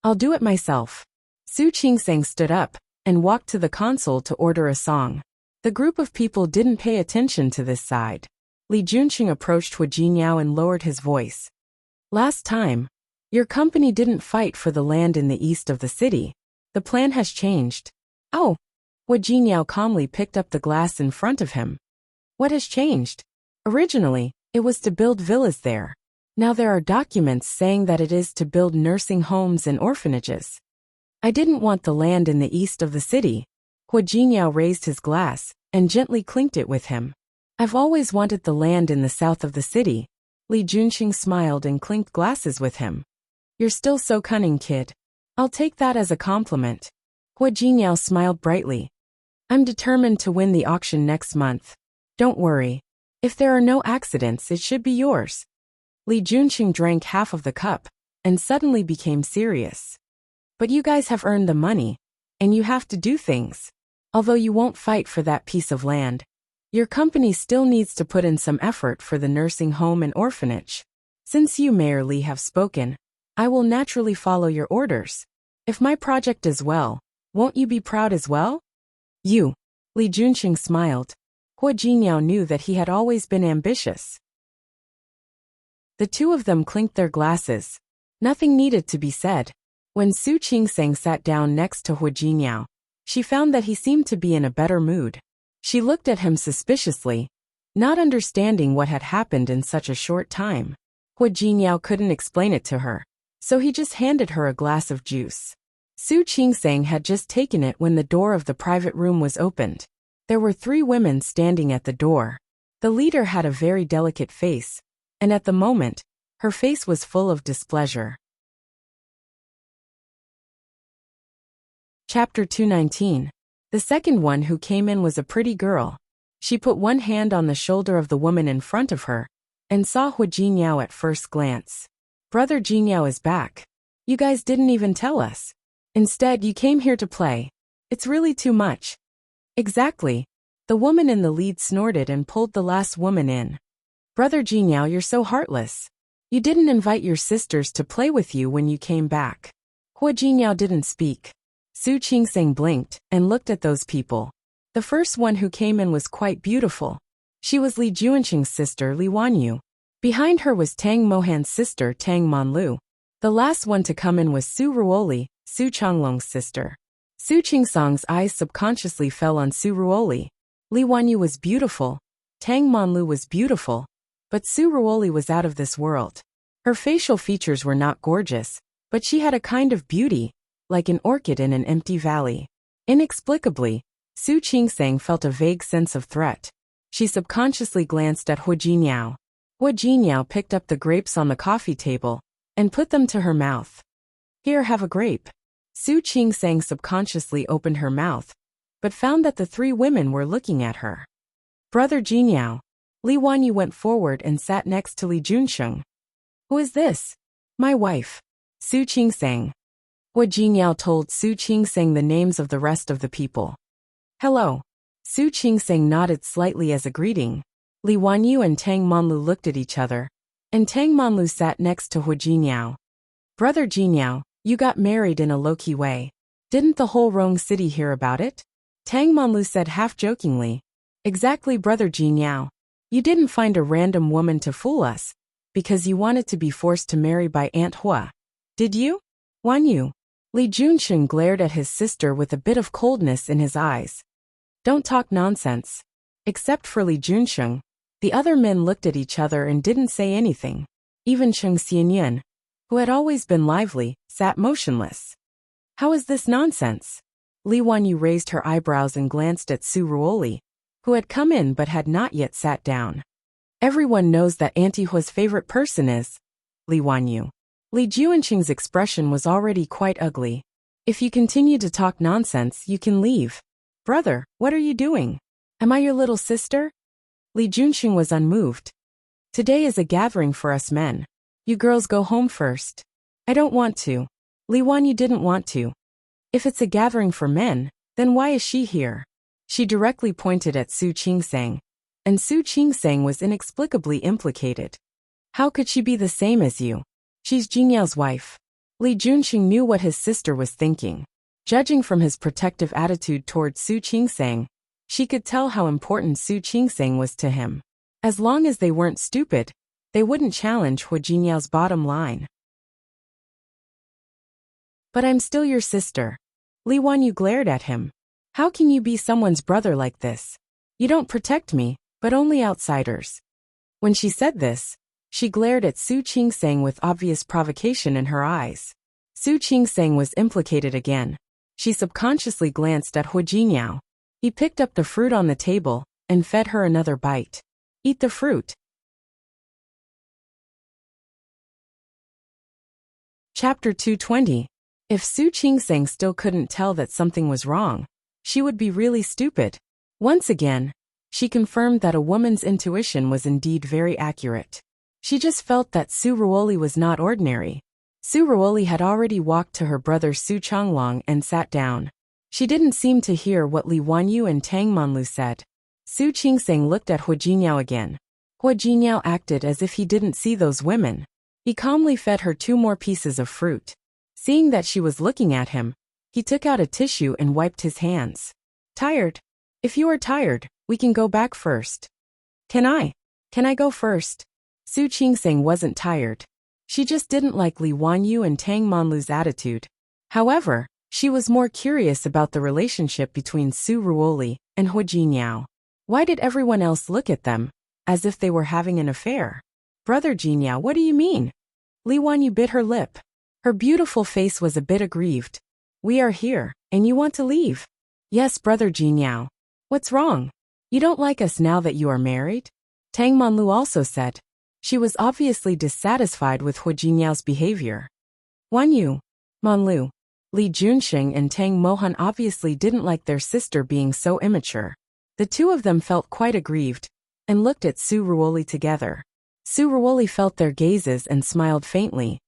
I'll do it myself. Su Qingsang stood up and walked to the console to order a song. The group of people didn't pay attention to this side. Li Junxing approached Hua Jinyao and lowered his voice. Last time, your company didn't fight for the land in the east of the city. The plan has changed. Oh! Hua Jinyao calmly picked up the glass in front of him. What has changed? Originally, it was to build villas there. Now there are documents saying that it is to build nursing homes and orphanages. I didn't want the land in the east of the city. Hua Jinyao raised his glass and gently clinked it with him. I've always wanted the land in the south of the city. Li Junxing smiled and clinked glasses with him. You're still so cunning, kid. I'll take that as a compliment. Hua Jinyao smiled brightly. I'm determined to win the auction next month. Don't worry. If there are no accidents, it should be yours. Li Junxing drank half of the cup and suddenly became serious. But you guys have earned the money, and you have to do things. Although you won't fight for that piece of land, your company still needs to put in some effort for the nursing home and orphanage. Since you, Mayor Li, have spoken, I will naturally follow your orders. If my project does well, won't you be proud as well? You. Li Junxing smiled. Hua Jinyao knew that he had always been ambitious. The two of them clinked their glasses, Nothing needed to be said. When Su Qingsang sat down next to Hu Jingyao, she found that he seemed to be in a better mood. She looked at him suspiciously, not understanding what had happened in such a short time. Hu Jingyao couldn't explain it to her, so he just handed her a glass of juice. Su Qingsang had just taken it when the door of the private room was opened. There were 3 women standing at the door. The leader had a very delicate face, and at the moment, her face was full of displeasure. Chapter 219. The second one who came in was a pretty girl. She put one hand on the shoulder of the woman in front of her, and saw Hu Jingyao at first glance. Brother Jingyao is back. You guys didn't even tell us. Instead, you came here to play. It's really too much. Exactly. The woman in the lead snorted and pulled the last woman in. Brother Jingyao, you're so heartless. You didn't invite your sisters to play with you when you came back. Hu Jingyao didn't speak. Su Qingsang blinked and looked at those people. The first one who came in was quite beautiful. She was Li Juanqing's sister, Li Wanyu. Behind her was Tang Mohan's sister, Tang Monlu. The last one to come in was Su Ruoli, Su Changlong's sister. Su Qingsang's eyes subconsciously fell on Su Ruoli. Li Wanyu was beautiful. Tang Monlu was beautiful. But Su Ruoli was out of this world. Her facial features were not gorgeous, but she had a kind of beauty, like an orchid in an empty valley. Inexplicably, Su Qingsang felt a vague sense of threat. She subconsciously glanced at Hu Jingyao. Hu Jingyao picked up the grapes on the coffee table and put them to her mouth. Here, have a grape. Su Qingsang subconsciously opened her mouth, but found that the 3 women were looking at her. Brother Jingyao. Li Wanyu went forward and sat next to Li Junsheng. Who is this? My wife. Su Qingsang. Hu Jingyao told Su Qingsang the names of the rest of the people. Hello. Su Qingsang nodded slightly as a greeting. Li Wanyu and Tang Monlu looked at each other, and Tang Monlu sat next to Hu Jingyao. Brother Jingyao, you got married in a low-key way. Didn't the whole Rong city hear about it? Tang Monlu said half-jokingly. Exactly, Brother Jingyao. You didn't find a random woman to fool us, because you wanted to be forced to marry by Aunt Hua. Did you? Wanyu. Li Junsheng glared at his sister with a bit of coldness in his eyes. Don't talk nonsense. Except for Li Junsheng, the other men looked at each other and didn't say anything. Even Cheng Xianyun, who had always been lively, sat motionless. How is this nonsense? Li Wanyu raised her eyebrows and glanced at Su Ruoli, who had come in but had not yet sat down. Everyone knows that Auntie Hua's favorite person is Li Wanyu. Li Juanqing's expression was already quite ugly. If you continue to talk nonsense, you can leave. Brother, what are you doing? Am I your little sister? Li Junqing was unmoved. Today is a gathering for us men. You girls go home first. I don't want to. Li Wanyu didn't want to. If it's a gathering for men, then why is she here? She directly pointed at Su Qingsang, and Su Qingsang was inexplicably implicated. How could she be the same as you? She's Jingyao's wife. Li Junqing knew what his sister was thinking. Judging from his protective attitude toward Su Qingsang, she could tell how important Su Qingsang was to him. As long as they weren't stupid, they wouldn't challenge Hu Jinyao's bottom line. But I'm still your sister. Li Wanyu glared at him. How can you be someone's brother like this? You don't protect me, but only outsiders. When she said this, she glared at Su Qingsang with obvious provocation in her eyes. Su Qingsang was implicated again. She subconsciously glanced at Hu Jingyao. He picked up the fruit on the table and fed her another bite. Eat the fruit. Chapter 220. If Su Qingsang still couldn't tell that something was wrong, she would be really stupid. Once again, she confirmed that a woman's intuition was indeed very accurate. She just felt that Su Ruoli was not ordinary. Su Ruoli had already walked to her brother Su Changlong and sat down. She didn't seem to hear what Li Wanyu and Tang Monlu said. Su Qingsang looked at Hu Jingyao again. Hu Jingyao acted as if he didn't see those women. He calmly fed her 2 more pieces of fruit. Seeing that she was looking at him, he took out a tissue and wiped his hands. Tired? If you are tired, we can go back first. Can I go first? Su Qingsang wasn't tired. She just didn't like Li Wanyu and Tang Monlu's attitude. However, she was more curious about the relationship between Su Ruoli and Hu Jingyao. Why did everyone else look at them, as if they were having an affair? Brother Jingyao, what do you mean? Li Wanyu bit her lip. Her beautiful face was a bit aggrieved. We are here, and you want to leave? Yes, Brother Jingyao. What's wrong? You don't like us now that you are married? Tang Monlu also said. She was obviously dissatisfied with Hu Jingyao's behavior. Wanyu, Monlu, Li Junxing and Tang Mohan obviously didn't like their sister being so immature. The two of them felt quite aggrieved, and looked at Su Ruoli together. Su Ruoli felt their gazes and smiled faintly.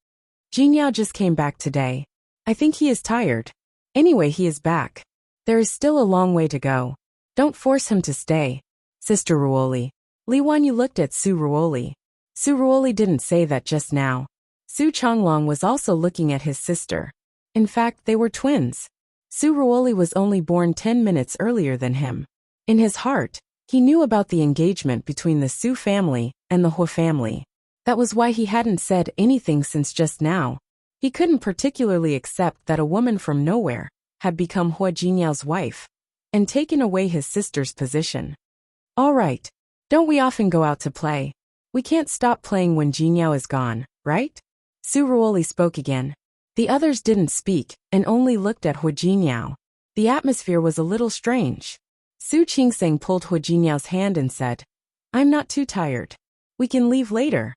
Jingyao just came back today. I think he is tired. Anyway, he is back. There is still a long way to go. Don't force him to stay. Sister Ruoli. Li Wanyu looked at Su Ruoli. Su Ruoli didn't say that just now. Su Chonglong was also looking at his sister. In fact, they were twins. Su Ruoli was only born 10 minutes earlier than him. In his heart, he knew about the engagement between the Su family and the Hu family. That was why he hadn't said anything since just now. He couldn't particularly accept that a woman from nowhere had become Hu Jingyao's wife and taken away his sister's position. All right. Don't we often go out to play? We can't stop playing when Jingyao is gone, right? Su Ruoli spoke again. The others didn't speak and only looked at Hu Jingyao. The atmosphere was a little strange. Su Qingseng pulled Hu Jingyao's hand and said, I'm not too tired. We can leave later.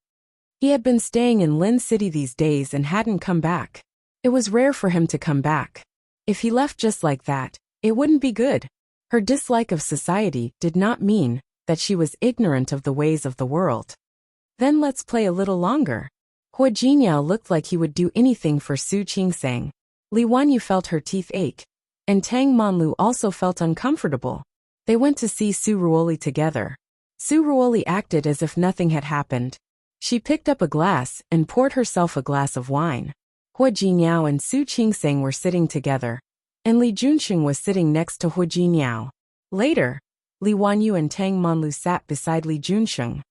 He had been staying in Lin City these days and hadn't come back. It was rare for him to come back. If he left just like that, it wouldn't be good. Her dislike of society did not mean that she was ignorant of the ways of the world. Then let's play a little longer. Hu Jingyao looked like he would do anything for Su Qingseng. Li Wanyu felt her teeth ache, and Tang Monlu also felt uncomfortable. They went to see Su Ruoli together. Su Ruoli acted as if nothing had happened. She picked up a glass and poured herself a glass of wine. Hu Jingyao and Su Qingseng were sitting together, and Li Junxing was sitting next to Hu Jingyao. Later, Li Wanyu and Tang Monlu sat beside Li Junxing.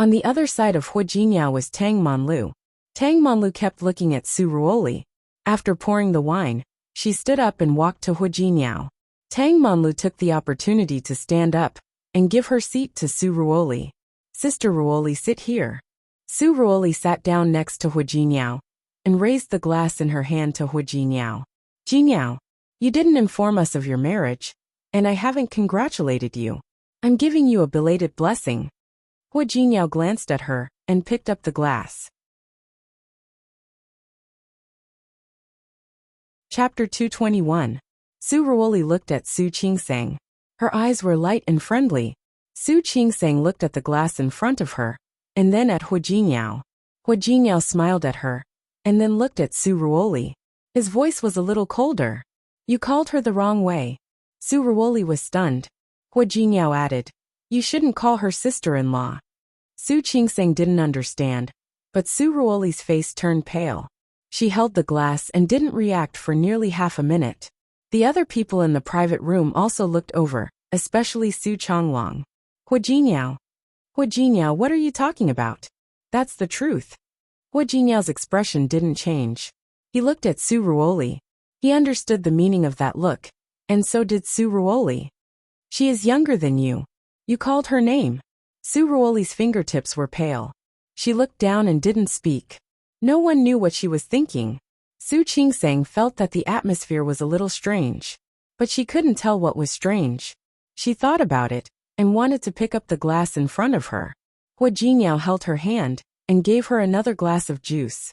On the other side of Hu Jingyao was Tang Monlu. Tang Monlu kept looking at Su Ruoli. After pouring the wine, she stood up and walked to Hu Jingyao. Tang Monlu took the opportunity to stand up and give her seat to Su Ruoli. Sister Ruoli, sit here. Su Ruoli sat down next to Hu Jingyao and raised the glass in her hand to Hu Jingyao. Jingyao, you didn't inform us of your marriage, and I haven't congratulated you. I'm giving you a belated blessing. Hu Jingyao glanced at her and picked up the glass. Chapter 221. Su Ruoli looked at Su Qingseng. Her eyes were light and friendly. Su Qingseng looked at the glass in front of her, and then at Hu Jingyao. Hu Jingyao smiled at her, and then looked at Su Ruoli. His voice was a little colder. You called her the wrong way. Su Ruoli was stunned. Hu Jingyao added, you shouldn't call her sister-in-law. Su Qingseng didn't understand, but Su Ruoli's face turned pale. She held the glass and didn't react for nearly half a minute. The other people in the private room also looked over, especially Su Chonglong. Hu Jingyao, what are you talking about? That's the truth. Hu Jingyao's expression didn't change. He looked at Su Ruoli. He understood the meaning of that look, and so did Su Ruoli. She is younger than you. You called her name. Su Ruoli's fingertips were pale. She looked down and didn't speak. No one knew what she was thinking. Su Qingseng felt that the atmosphere was a little strange, but she couldn't tell what was strange. She thought about it and wanted to pick up the glass in front of her. Hu Jingyao held her hand and gave her another glass of juice.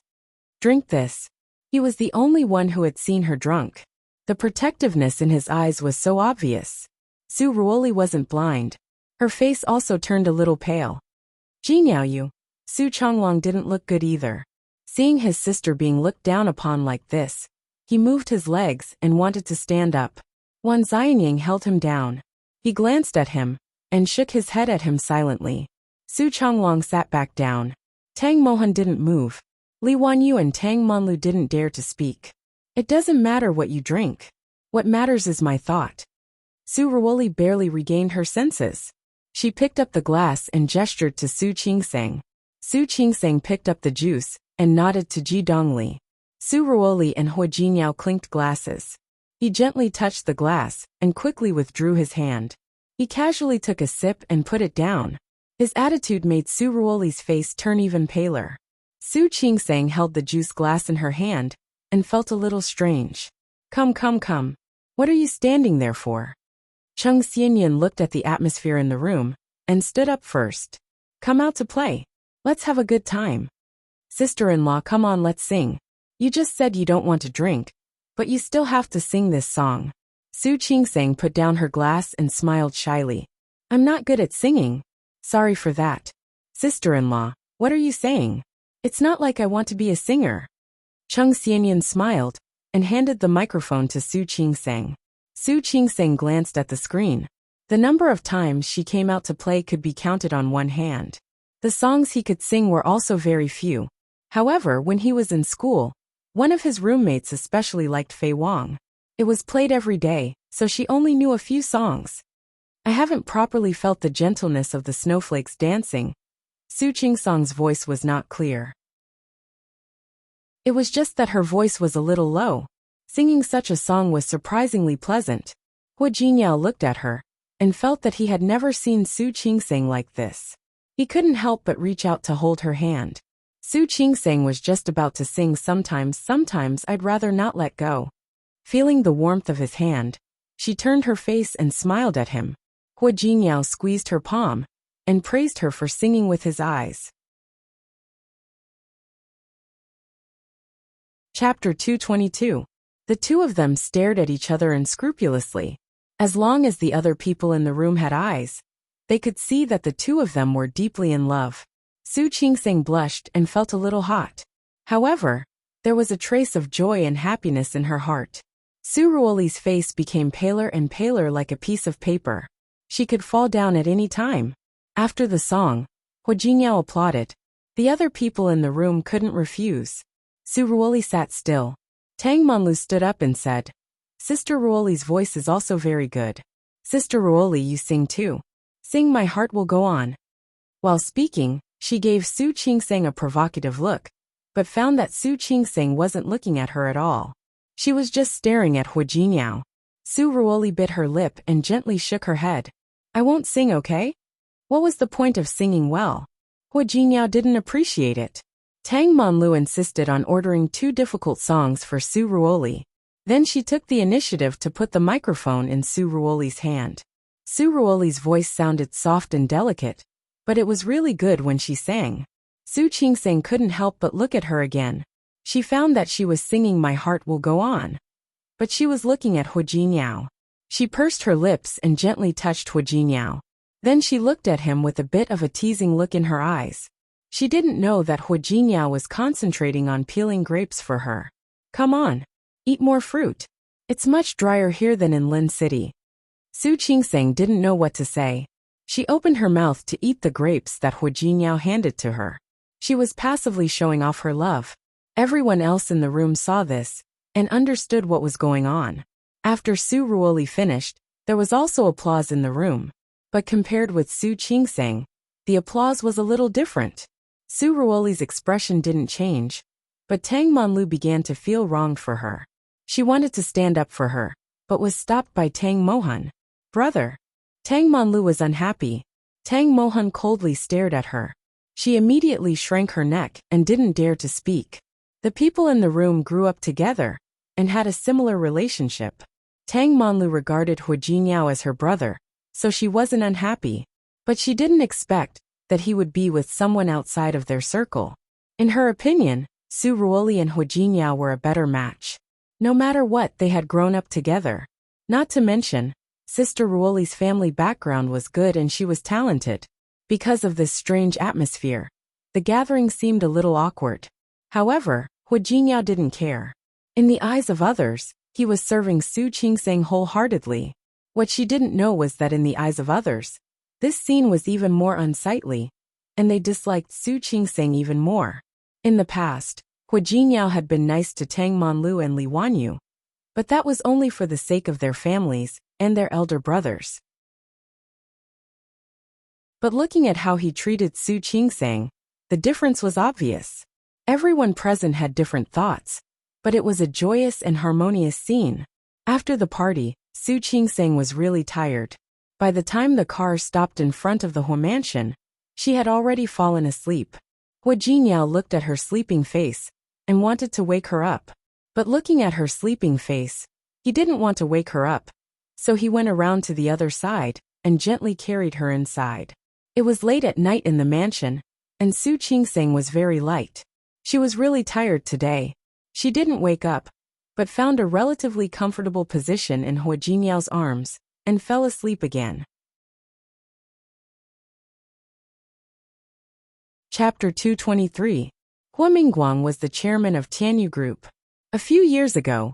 Drink this. He was the only one who had seen her drunk. The protectiveness in his eyes was so obvious. Su Ruoli wasn't blind. Her face also turned a little pale. Jingyao, you. Su Chonglong didn't look good either. Seeing his sister being looked down upon like this, he moved his legs and wanted to stand up. Wan Xianying held him down. He glanced at him and shook his head at him silently. Su Chonglong sat back down. Tang Mohan didn't move. Li Wanyu and Tang Monlu didn't dare to speak. It doesn't matter what you drink. What matters is my thought. Su Ruoli barely regained her senses. She picked up the glass and gestured to Su Qingseng. Su Qingsang picked up the juice and nodded to Ji Dongli. Su Ruoli and Hua Jinyao clinked glasses. He gently touched the glass and quickly withdrew his hand. He casually took a sip and put it down. His attitude made Su Ruoli's face turn even paler. Su Qingsang held the juice glass in her hand and felt a little strange. Come. What are you standing there for? Chung Xianyan looked at the atmosphere in the room and stood up first. Come out to play. Let's have a good time. Sister-in-law, come on, let's sing. You just said you don't want to drink, but you still have to sing this song. Su Qingsang put down her glass and smiled shyly. I'm not good at singing. Sorry for that. Sister-in-law, what are you saying? It's not like I want to be a singer. Chung Xianyan smiled and handed the microphone to Su Qingsang. Su Qingsang glanced at the screen. The number of times she came out to play could be counted on one hand. The songs he could sing were also very few. However, when he was in school, one of his roommates especially liked Fei Wang. It was played every day, so she only knew a few songs. I haven't properly felt the gentleness of the snowflakes dancing. Su Qingsang's voice was not clear. It was just that her voice was a little low. Singing such a song was surprisingly pleasant. Hua Jinyao looked at her and felt that he had never seen Su Qingsang like this. He couldn't help but reach out to hold her hand. Su Qingsang was just about to sing sometimes I'd rather not let go. Feeling the warmth of his hand, she turned her face and smiled at him. Hua Jinyao squeezed her palm and praised her for singing with his eyes. Chapter 222. The two of them stared at each other unscrupulously. As long as the other people in the room had eyes, they could see that the two of them were deeply in love. Su Qingsang blushed and felt a little hot. However, there was a trace of joy and happiness in her heart. Su Ruoli's face became paler and paler like a piece of paper. She could fall down at any time. After the song, Hua Jinyao applauded. The other people in the room couldn't refuse. Su Ruoli sat still. Tang Monlu stood up and said, Sister Ruoli's voice is also very good. Sister Ruoli, you sing too. Sing My Heart Will Go On. While speaking, she gave Su Qingsang a provocative look, but found that Su Qingsang wasn't looking at her at all. She was just staring at Hua Jinyao. Su Ruoli bit her lip and gently shook her head. I won't sing, okay? What was the point of singing well? Hua Jinyao didn't appreciate it. Tang Monlu insisted on ordering 2 difficult songs for Su Ruoli. Then she took the initiative to put the microphone in Su Ruoli's hand. Su Ruoli's voice sounded soft and delicate, but it was really good when she sang. Su Qingsang couldn't help but look at her again. She found that she was singing My Heart Will Go On. But she was looking at Hua Jinyao. She pursed her lips and gently touched Hua Jinyao. Then she looked at him with a bit of a teasing look in her eyes. She didn't know that Hua Jinyao was concentrating on peeling grapes for her. Come on, eat more fruit. It's much drier here than in Lin City. Su Qingsang didn't know what to say. She opened her mouth to eat the grapes that Hua Jinyao handed to her. She was passively showing off her love. Everyone else in the room saw this and understood what was going on. After Su Ruoli finished, there was also applause in the room. But compared with Su Qingsang, the applause was a little different. Su Ruoli's expression didn't change, but Tang Monlu began to feel wronged for her. She wanted to stand up for her, but was stopped by Tang Mohan. Brother. Tang Monlu was unhappy. Tang Mohan coldly stared at her. She immediately shrank her neck and didn't dare to speak. The people in the room grew up together and had a similar relationship. Tang Monlu regarded Hua Jinyao as her brother, so she wasn't unhappy. But she didn't expect that he would be with someone outside of their circle. In her opinion, Su Ruoli and Hua Jinyao were a better match. No matter what, they had grown up together. Not to mention, Sister Ruoli's family background was good and she was talented. Because of this strange atmosphere, the gathering seemed a little awkward. However, Hua Jinyao didn't care. In the eyes of others, he was serving Su Qingsang wholeheartedly. What she didn't know was that in the eyes of others, this scene was even more unsightly, and they disliked Su Qingsang even more. In the past, Hua Jinyao had been nice to Tang Monlu and Li Wanyu, but that was only for the sake of their families and their elder brothers. But looking at how he treated Su Qingsang, The difference was obvious. Everyone present had different thoughts, but it was a joyous and harmonious scene. After the party, Su Qingseng was really tired. By the time the car stopped in front of the Hua mansion, she had already fallen asleep. Hua Jinyao looked at her sleeping face and wanted to wake her up. But looking at her sleeping face, he didn't want to wake her up, so he went around to the other side and gently carried her inside. It was late at night in the mansion, and Su Qingseng was very light. She was really tired today. She didn't wake up, but found a relatively comfortable position in Hua Jinyao's arms and fell asleep again. Chapter 223. Hua Mingguang was the chairman of Tianyu Group. A few years ago,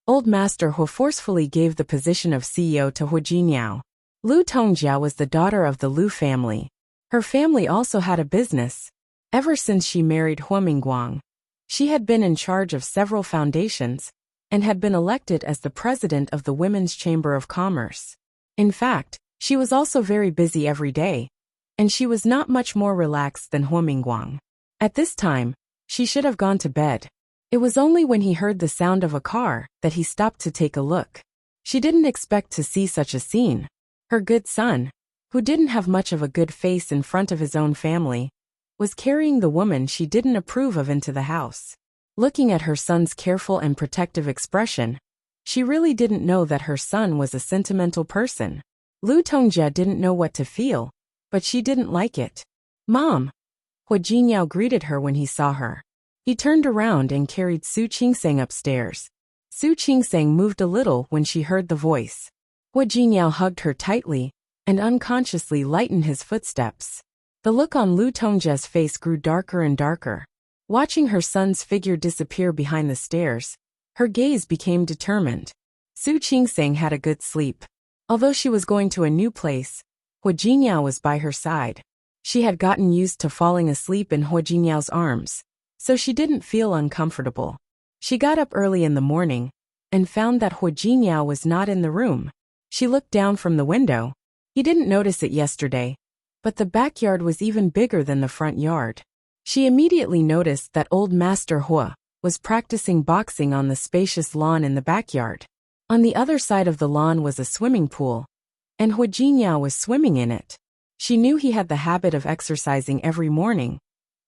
Old Master Hua forcefully gave the position of CEO to Hua Jinyao. Lu Tongjia was the daughter of the Lu family. Her family also had a business. Ever since she married Hua Mingguang, she had been in charge of several foundations and had been elected as the president of the Women's Chamber of Commerce. In fact, she was also very busy every day, and she was not much more relaxed than Hua Mingguang. At this time, she should have gone to bed. It was only when he heard the sound of a car that he stopped to take a look. She didn't expect to see such a scene. Her good son, who didn't have much of a good face in front of his own family, was carrying the woman she didn't approve of into the house. Looking at her son's careful and protective expression, she really didn't know that her son was a sentimental person. Lu Tongjia didn't know what to feel, but she didn't like it. "Mom!" Hua Jinyao greeted her when he saw her. He turned around and carried Su Qingseng upstairs. Su Qingseng moved a little when she heard the voice. Hua Jinyao hugged her tightly and unconsciously lightened his footsteps. The look on Lu Tongjia's face grew darker and darker. Watching her son's figure disappear behind the stairs, her gaze became determined. Su Qingseng had a good sleep. Although she was going to a new place, Hua Jinyao was by her side. She had gotten used to falling asleep in Hua Jinyao's arms, so she didn't feel uncomfortable. She got up early in the morning and found that Hua Jinyao was not in the room. She looked down from the window. He didn't notice it yesterday, but the backyard was even bigger than the front yard. She immediately noticed that Old Master Hua was practicing boxing on the spacious lawn in the backyard. On the other side of the lawn was a swimming pool, and Hua Jinyao was swimming in it. She knew he had the habit of exercising every morning,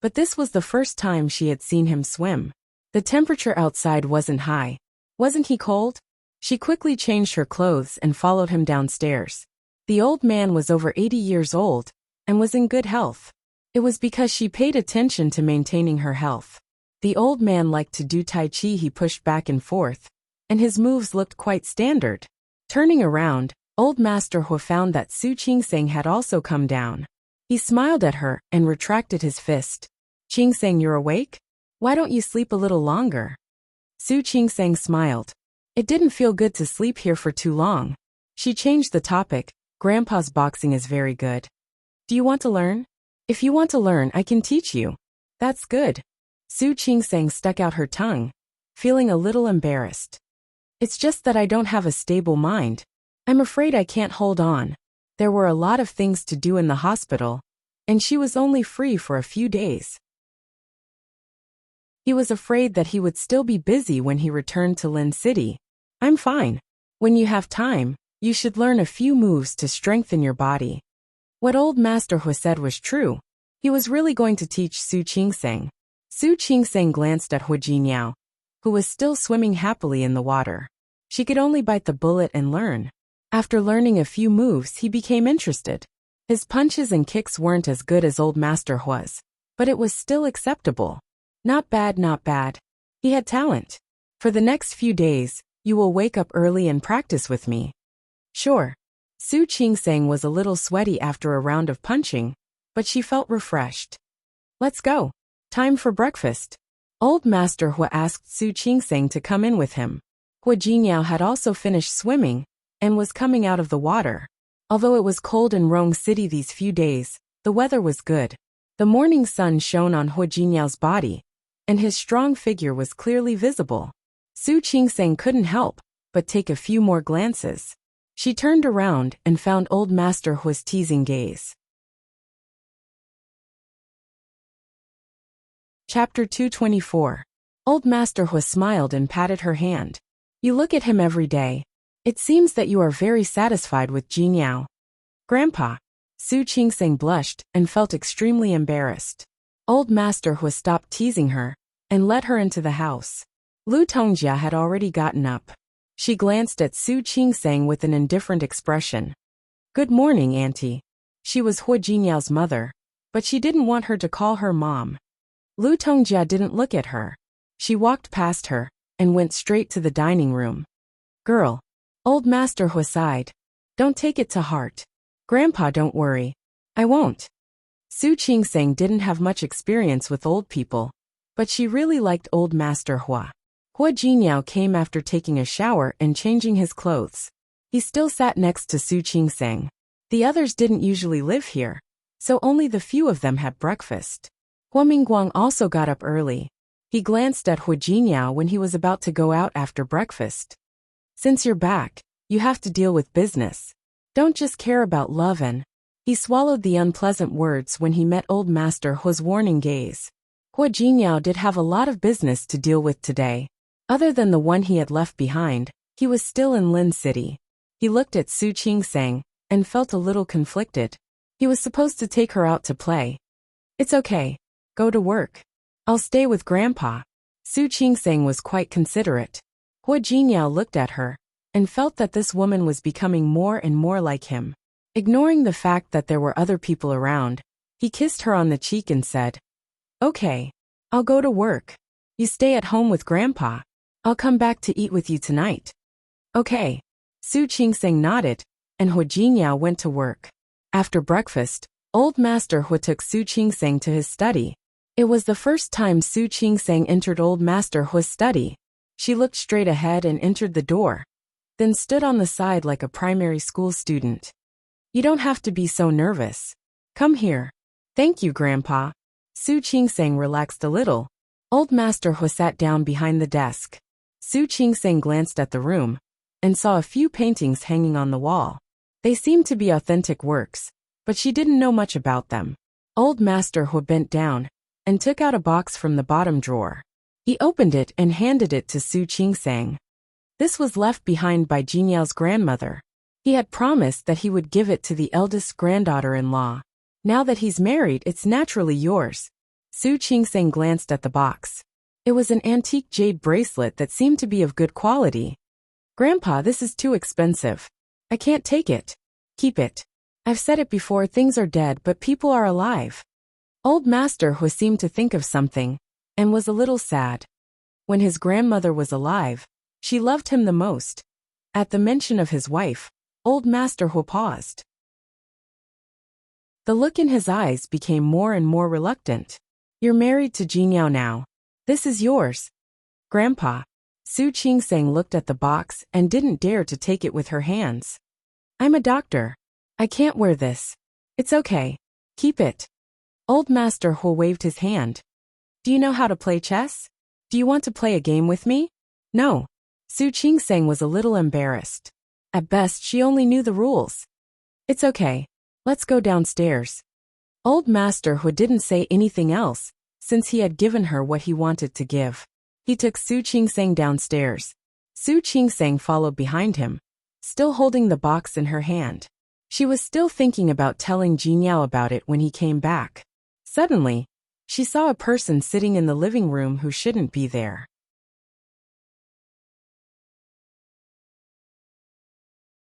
but this was the first time she had seen him swim. The temperature outside wasn't high. Wasn't he cold? She quickly changed her clothes and followed him downstairs. The old man was over 80 years old and was in good health. It was because she paid attention to maintaining her health. The old man liked to do Tai Chi. He pushed back and forth, and his moves looked quite standard. Turning around, Old Master Hua found that Su Qingseng had also come down. He smiled at her and retracted his fist. "Qingseng, you're awake? Why don't you sleep a little longer?" Su Qingseng smiled. It didn't feel good to sleep here for too long. She changed the topic. "Grandpa's boxing is very good. Do you want to learn? If you want to learn, I can teach you." "That's good." Su Qingseng stuck out her tongue, feeling a little embarrassed. "It's just that I don't have a stable mind. I'm afraid I can't hold on." There were a lot of things to do in the hospital, and she was only free for a few days. He was afraid that he would still be busy when he returned to Lin City. "I'm fine. When you have time, you should learn a few moves to strengthen your body." What Old Master Hua said was true. He was really going to teach Su Qingseng. Su Qingseng glanced at Hua Jinyao, who was still swimming happily in the water. She could only bite the bullet and learn. After learning a few moves, he became interested. His punches and kicks weren't as good as Old Master Hua's, but it was still acceptable. Not bad, not bad. He had talent. "For the next few days, you will wake up early and practice with me." "Sure." Su Qingseng was a little sweaty after a round of punching, but she felt refreshed. "Let's go. Time for breakfast." Old Master Hua asked Su Qingseng to come in with him. Hua Jinyao had also finished swimming and was coming out of the water. Although it was cold in Rong City these few days, the weather was good. The morning sun shone on Hua Jinyao's body, and his strong figure was clearly visible. Su Qingseng couldn't help but take a few more glances. She turned around and found Old Master Hua's teasing gaze. Chapter 224. Old Master Hua smiled and patted her hand. You look at him every day. It seems that you are very satisfied with Jinyao. Grandpa. Su Qingseng blushed and felt extremely embarrassed. Old Master Hua stopped teasing her and led her into the house. Lu Tongjia had already gotten up. She glanced at Su Qingseng with an indifferent expression. Good morning, Auntie. She was Hua Jinyao's mother, but she didn't want her to call her mom. Lu Tongjia didn't look at her. She walked past her and went straight to the dining room. Girl. Old Master Hua sighed. Don't take it to heart. Grandpa, don't worry. I won't. Su Qingseng didn't have much experience with old people, but she really liked Old Master Hua. Hua Jinyao came after taking a shower and changing his clothes. He still sat next to Su Qingseng. The others didn't usually live here, so only the few of them had breakfast. Hua Mingguang also got up early. He glanced at Hua Jinyao when he was about to go out after breakfast. Since you're back, you have to deal with business. Don't just care about love and... He swallowed the unpleasant words when he met Old Master Hua's warning gaze. Hua Jinyao did have a lot of business to deal with today. Other than the one he had left behind, he was still in Lin City. He looked at Su Qingseng and felt a little conflicted. He was supposed to take her out to play. It's okay. Go to work. I'll stay with Grandpa. Su Qingseng was quite considerate. Hua Jinyao looked at her and felt that this woman was becoming more and more like him. Ignoring the fact that there were other people around, he kissed her on the cheek and said, Okay. I'll go to work. You stay at home with Grandpa. I'll come back to eat with you tonight. Okay. Su Qingseng nodded, and Hua Jinyao went to work. After breakfast, Old Master Hua took Su Qingseng to his study. It was the first time Su Qingseng entered Old Master Hua's study. She looked straight ahead and entered the door, then stood on the side like a primary school student. You don't have to be so nervous. Come here. Thank you, Grandpa. Su Qingseng relaxed a little. Old Master Hua sat down behind the desk. Su Qingseng glanced at the room and saw a few paintings hanging on the wall. They seemed to be authentic works, but she didn't know much about them. Old Master Hua bent down and took out a box from the bottom drawer. He opened it and handed it to Su Qingseng. This was left behind by Jinyao's grandmother. He had promised that he would give it to the eldest granddaughter-in-law. Now that he's married, it's naturally yours. Su Qingseng glanced at the box. It was an antique jade bracelet that seemed to be of good quality. Grandpa, this is too expensive. I can't take it. Keep it. I've said it before, things are dead but people are alive. Old Master Hua seemed to think of something and was a little sad. When his grandmother was alive, she loved him the most. At the mention of his wife, Old Master Hua paused. The look in his eyes became more and more reluctant. You're married to Jinyao now. This is yours. Grandpa. Su Qingseng looked at the box and didn't dare to take it with her hands. I'm a doctor. I can't wear this. It's okay. Keep it. Old Master Hua waved his hand. Do you know how to play chess? Do you want to play a game with me? No. Su Qingseng was a little embarrassed. At best, she only knew the rules. It's okay. Let's go downstairs. Old Master Hua didn't say anything else, since he had given her what he wanted to give. He took Su Qingseng downstairs. Su Qingseng followed behind him, still holding the box in her hand. She was still thinking about telling Jinyao about it when he came back. Suddenly, she saw a person sitting in the living room who shouldn't be there.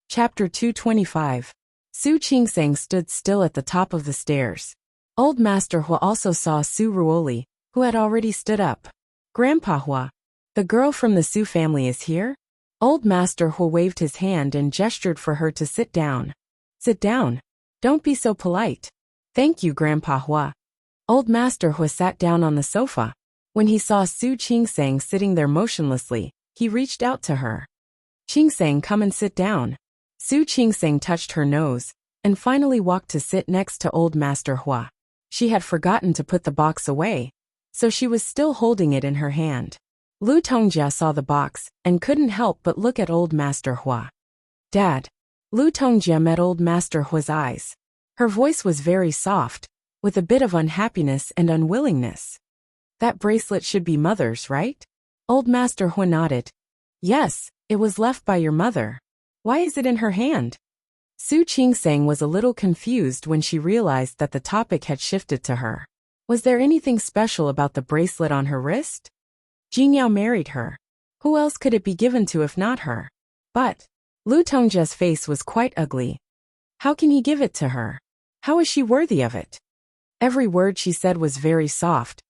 Chapter 225. Su Qingseng stood still at the top of the stairs. Old Master Hua also saw Su Ruoli, who had already stood up. Grandpa Hua, the girl from the Su family is here? Old Master Hua waved his hand and gestured for her to sit down. Sit down. Don't be so polite. Thank you, Grandpa Hua. Old Master Hua sat down on the sofa. When he saw Su Qingseng sitting there motionlessly, he reached out to her. Qingseng, come and sit down. Su Qingseng touched her nose and finally walked to sit next to Old Master Hua. She had forgotten to put the box away, so she was still holding it in her hand. Lu Tongjia saw the box and couldn't help but look at Old Master Hua. Dad. Lu Tongjia met Old Master Hua's eyes. Her voice was very soft, with a bit of unhappiness and unwillingness. That bracelet should be mother's, right? Old Master Hua nodded. Yes, it was left by your mother. Why is it in her hand? Su Qingsang was a little confused when she realized that the topic had shifted to her. Was there anything special about the bracelet on her wrist? Jingyao married her. Who else could it be given to if not her? But Lu Tongjia's face was quite ugly. How can he give it to her? How is she worthy of it? Every word she said was very soft,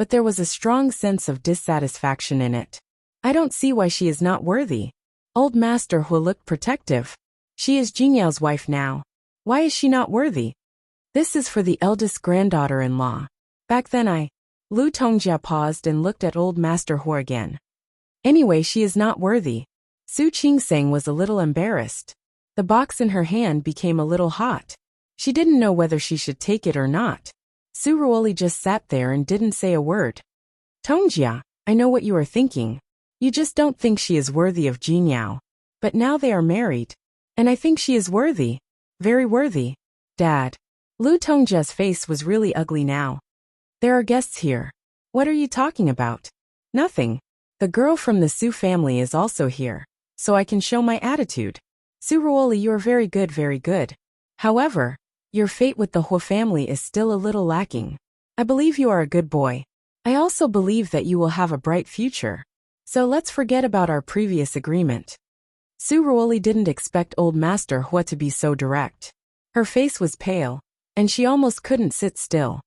but there was a strong sense of dissatisfaction in it. I don't see why she is not worthy. Old Master Hua looked protective. She is Jingyao's wife now. Why is she not worthy? This is for the eldest granddaughter-in-law. Back then Lu Tongjia paused and looked at Old Master Hua again. Anyway, she is not worthy. Su Qingsang was a little embarrassed. The box in her hand became a little hot. She didn't know whether she should take it or not. Su Ruoli just sat there and didn't say a word. Tongjia, I know what you are thinking. You just don't think she is worthy of Jingyao. But now they are married. And I think she is worthy. Very worthy. Dad. Lu Tongjia's face was really ugly now. There are guests here. What are you talking about? Nothing. The girl from the Su family is also here, so I can show my attitude. Su Ruoli, you are very good, very good. However, your fate with the Hua family is still a little lacking. I believe you are a good boy. I also believe that you will have a bright future. So let's forget about our previous agreement. Su Ruoli didn't expect Old Master Hua to be so direct. Her face was pale, and she almost couldn't sit still.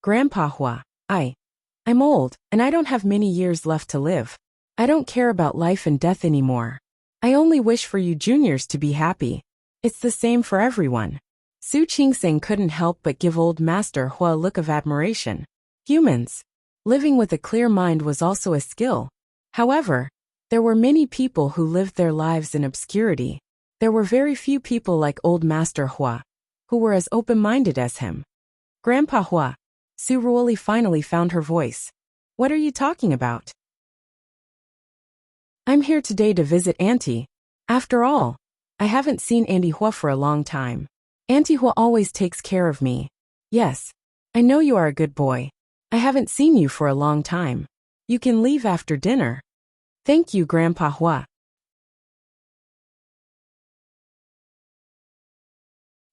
Grandpa Hua, I'm old, and I don't have many years left to live. I don't care about life and death anymore. I only wish for you juniors to be happy. It's the same for everyone. Su Qingsang couldn't help but give Old Master Hua a look of admiration. Humans. Living with a clear mind was also a skill. However, there were many people who lived their lives in obscurity. There were very few people like Old Master Hua, who were as open-minded as him. Grandpa Hua. Su Ruoli finally found her voice. What are you talking about? I'm here today to visit Auntie. After all, I haven't seen Auntie Hua for a long time. Auntie Hua always takes care of me. Yes, I know you are a good boy. I haven't seen you for a long time. You can leave after dinner. Thank you, Grandpa Hua.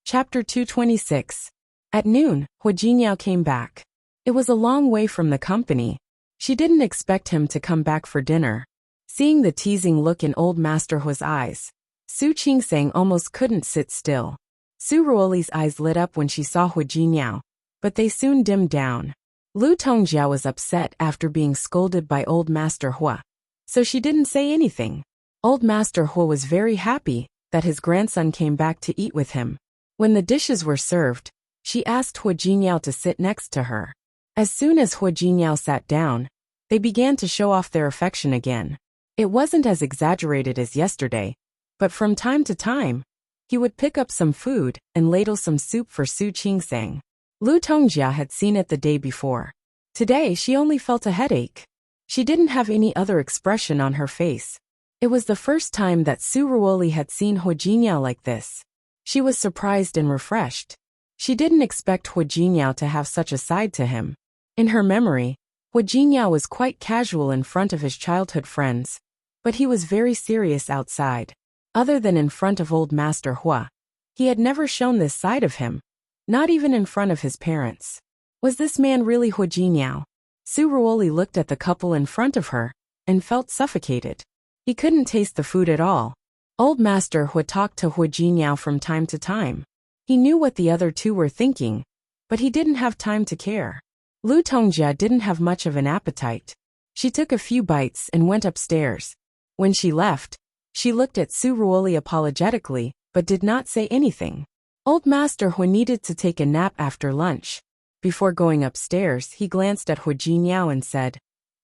Chapter 226. At noon, Hua Jingyao came back. It was a long way from the company. She didn't expect him to come back for dinner. Seeing the teasing look in Old Master Hua's eyes, Su Qingsang almost couldn't sit still. Su Ruoli's eyes lit up when she saw Hua Jingyao, but they soon dimmed down. Lu Tongjia was upset after being scolded by Old Master Hua, so she didn't say anything. Old Master Hua was very happy that his grandson came back to eat with him. When the dishes were served, she asked Hua Jingyao to sit next to her. As soon as Hua Jingyao sat down, they began to show off their affection again. It wasn't as exaggerated as yesterday, but from time to time, he would pick up some food and ladle some soup for Su Qingsang. Lu Tongjia had seen it the day before. Today she only felt a headache. She didn't have any other expression on her face. It was the first time that Su Ruoli had seen Hua Jingyao like this. She was surprised and refreshed. She didn't expect Hua Jingyao to have such a side to him. In her memory, Hua Jingyao was quite casual in front of his childhood friends, but he was very serious outside. Other than in front of Old Master Hua, he had never shown this side of him, not even in front of his parents. Was this man really Hua Jingyao? Su Ruoli looked at the couple in front of her and felt suffocated. He couldn't taste the food at all. Old Master Hua talked to Hua Jingyao from time to time. He knew what the other two were thinking, but he didn't have time to care. Lu Tongjia didn't have much of an appetite. She took a few bites and went upstairs. When she left, she looked at Su Ruoli apologetically, but did not say anything. Old Master Hua needed to take a nap after lunch. Before going upstairs, he glanced at Hua Jingyao and said,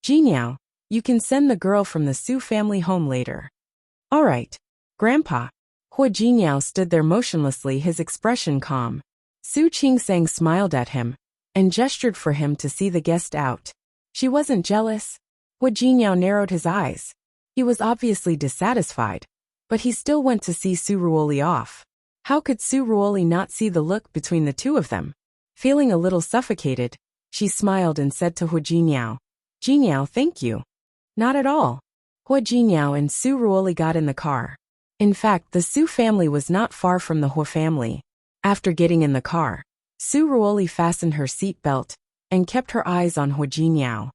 Jingyao, you can send the girl from the Su family home later. All right, Grandpa. Hua Jingyao stood there motionlessly, his expression calm. Su Qingsang smiled at him and gestured for him to see the guest out. She wasn't jealous. Hua Jingyao narrowed his eyes. He was obviously dissatisfied, but he still went to see Su Ruoli off. How could Su Ruoli not see the look between the two of them? Feeling a little suffocated, She smiled and said to Hua Jinyao, Jinyao, thank you. Not at all. Hua Jinyao and Su Ruoli got in the car. In fact, the Su family was not far from the Hua family. After getting in the car, Su Ruoli fastened her seatbelt and kept her eyes on Hua Jinyao.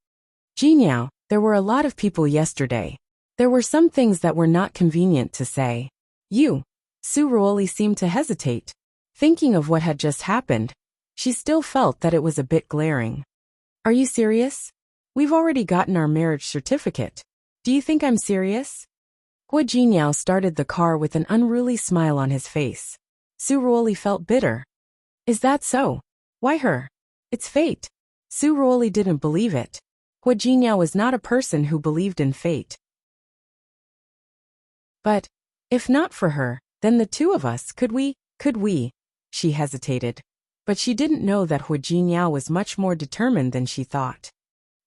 Jinyao, there were a lot of people yesterday. There were some things that were not convenient to say. Su Ruoli seemed to hesitate. Thinking of what had just happened, she still felt that it was a bit glaring. Are you serious? We've already gotten our marriage certificate. Do you think I'm serious? Hua Jinyao started the car with an unruly smile on his face. Su Ruoli felt bitter. Is that so? Why her? It's fate. Su Ruoli didn't believe it. Hua Jinyao was not a person who believed in fate. But, if not for her, then the two of us, could we? She hesitated. But she didn't know that Hua Jinyao was much more determined than she thought.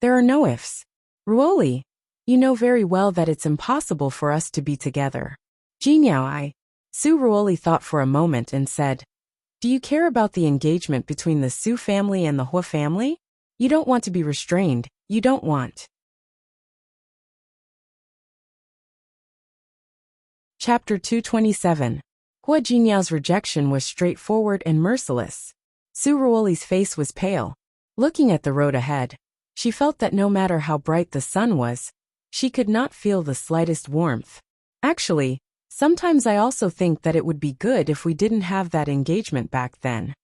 There are no ifs. Ruoli, you know very well that it's impossible for us to be together. Jinyao, Su Ruoli thought for a moment and said, do you care about the engagement between the Su family and the Hua family? You don't want to be restrained, you don't want. Chapter 227. Hua Jinyao's rejection was straightforward and merciless. Su Ruoli's face was pale. Looking at the road ahead, she felt that no matter how bright the sun was, she could not feel the slightest warmth. Actually, sometimes I also think that it would be good if we didn't have that engagement back then.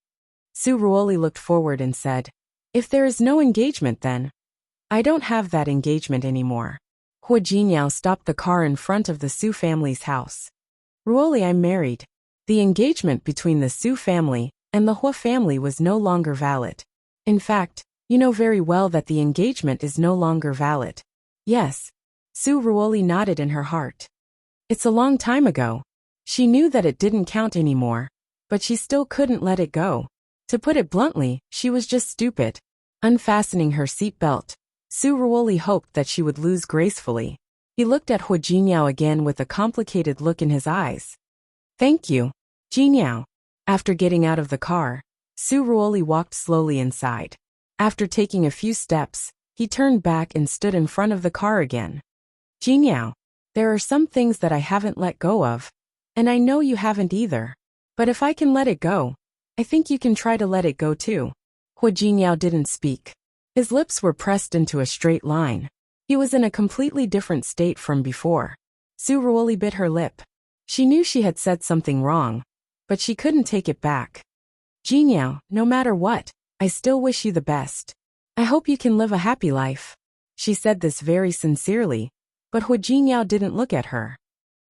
Su Ruoli looked forward and said, if there is no engagement then, I don't have that engagement anymore. Hua Jinyao stopped the car in front of the Su family's house. Ruoli, I'm married. The engagement between the Su family and the Hua family was no longer valid. In fact, you know very well that the engagement is no longer valid. Yes. Su Ruoli nodded in her heart. It's a long time ago. She knew that it didn't count anymore, but she still couldn't let it go. To put it bluntly, she was just stupid. Unfastening her seatbelt, Su Ruoli hoped that she would lose gracefully. He looked at Hua Jinyao again with a complicated look in his eyes. Thank you, Jinyao. After getting out of the car, Su Ruoli walked slowly inside. After taking a few steps, he turned back and stood in front of the car again. Jinyao, there are some things that I haven't let go of, and I know you haven't either. But if I can let it go, I think you can try to let it go too. Hua Jinyao didn't speak. His lips were pressed into a straight line. He was in a completely different state from before. Su Ruoli bit her lip. She knew she had said something wrong, but she couldn't take it back. Jinyao, no matter what, I still wish you the best. I hope you can live a happy life. She said this very sincerely, but Hua Jinyao didn't look at her.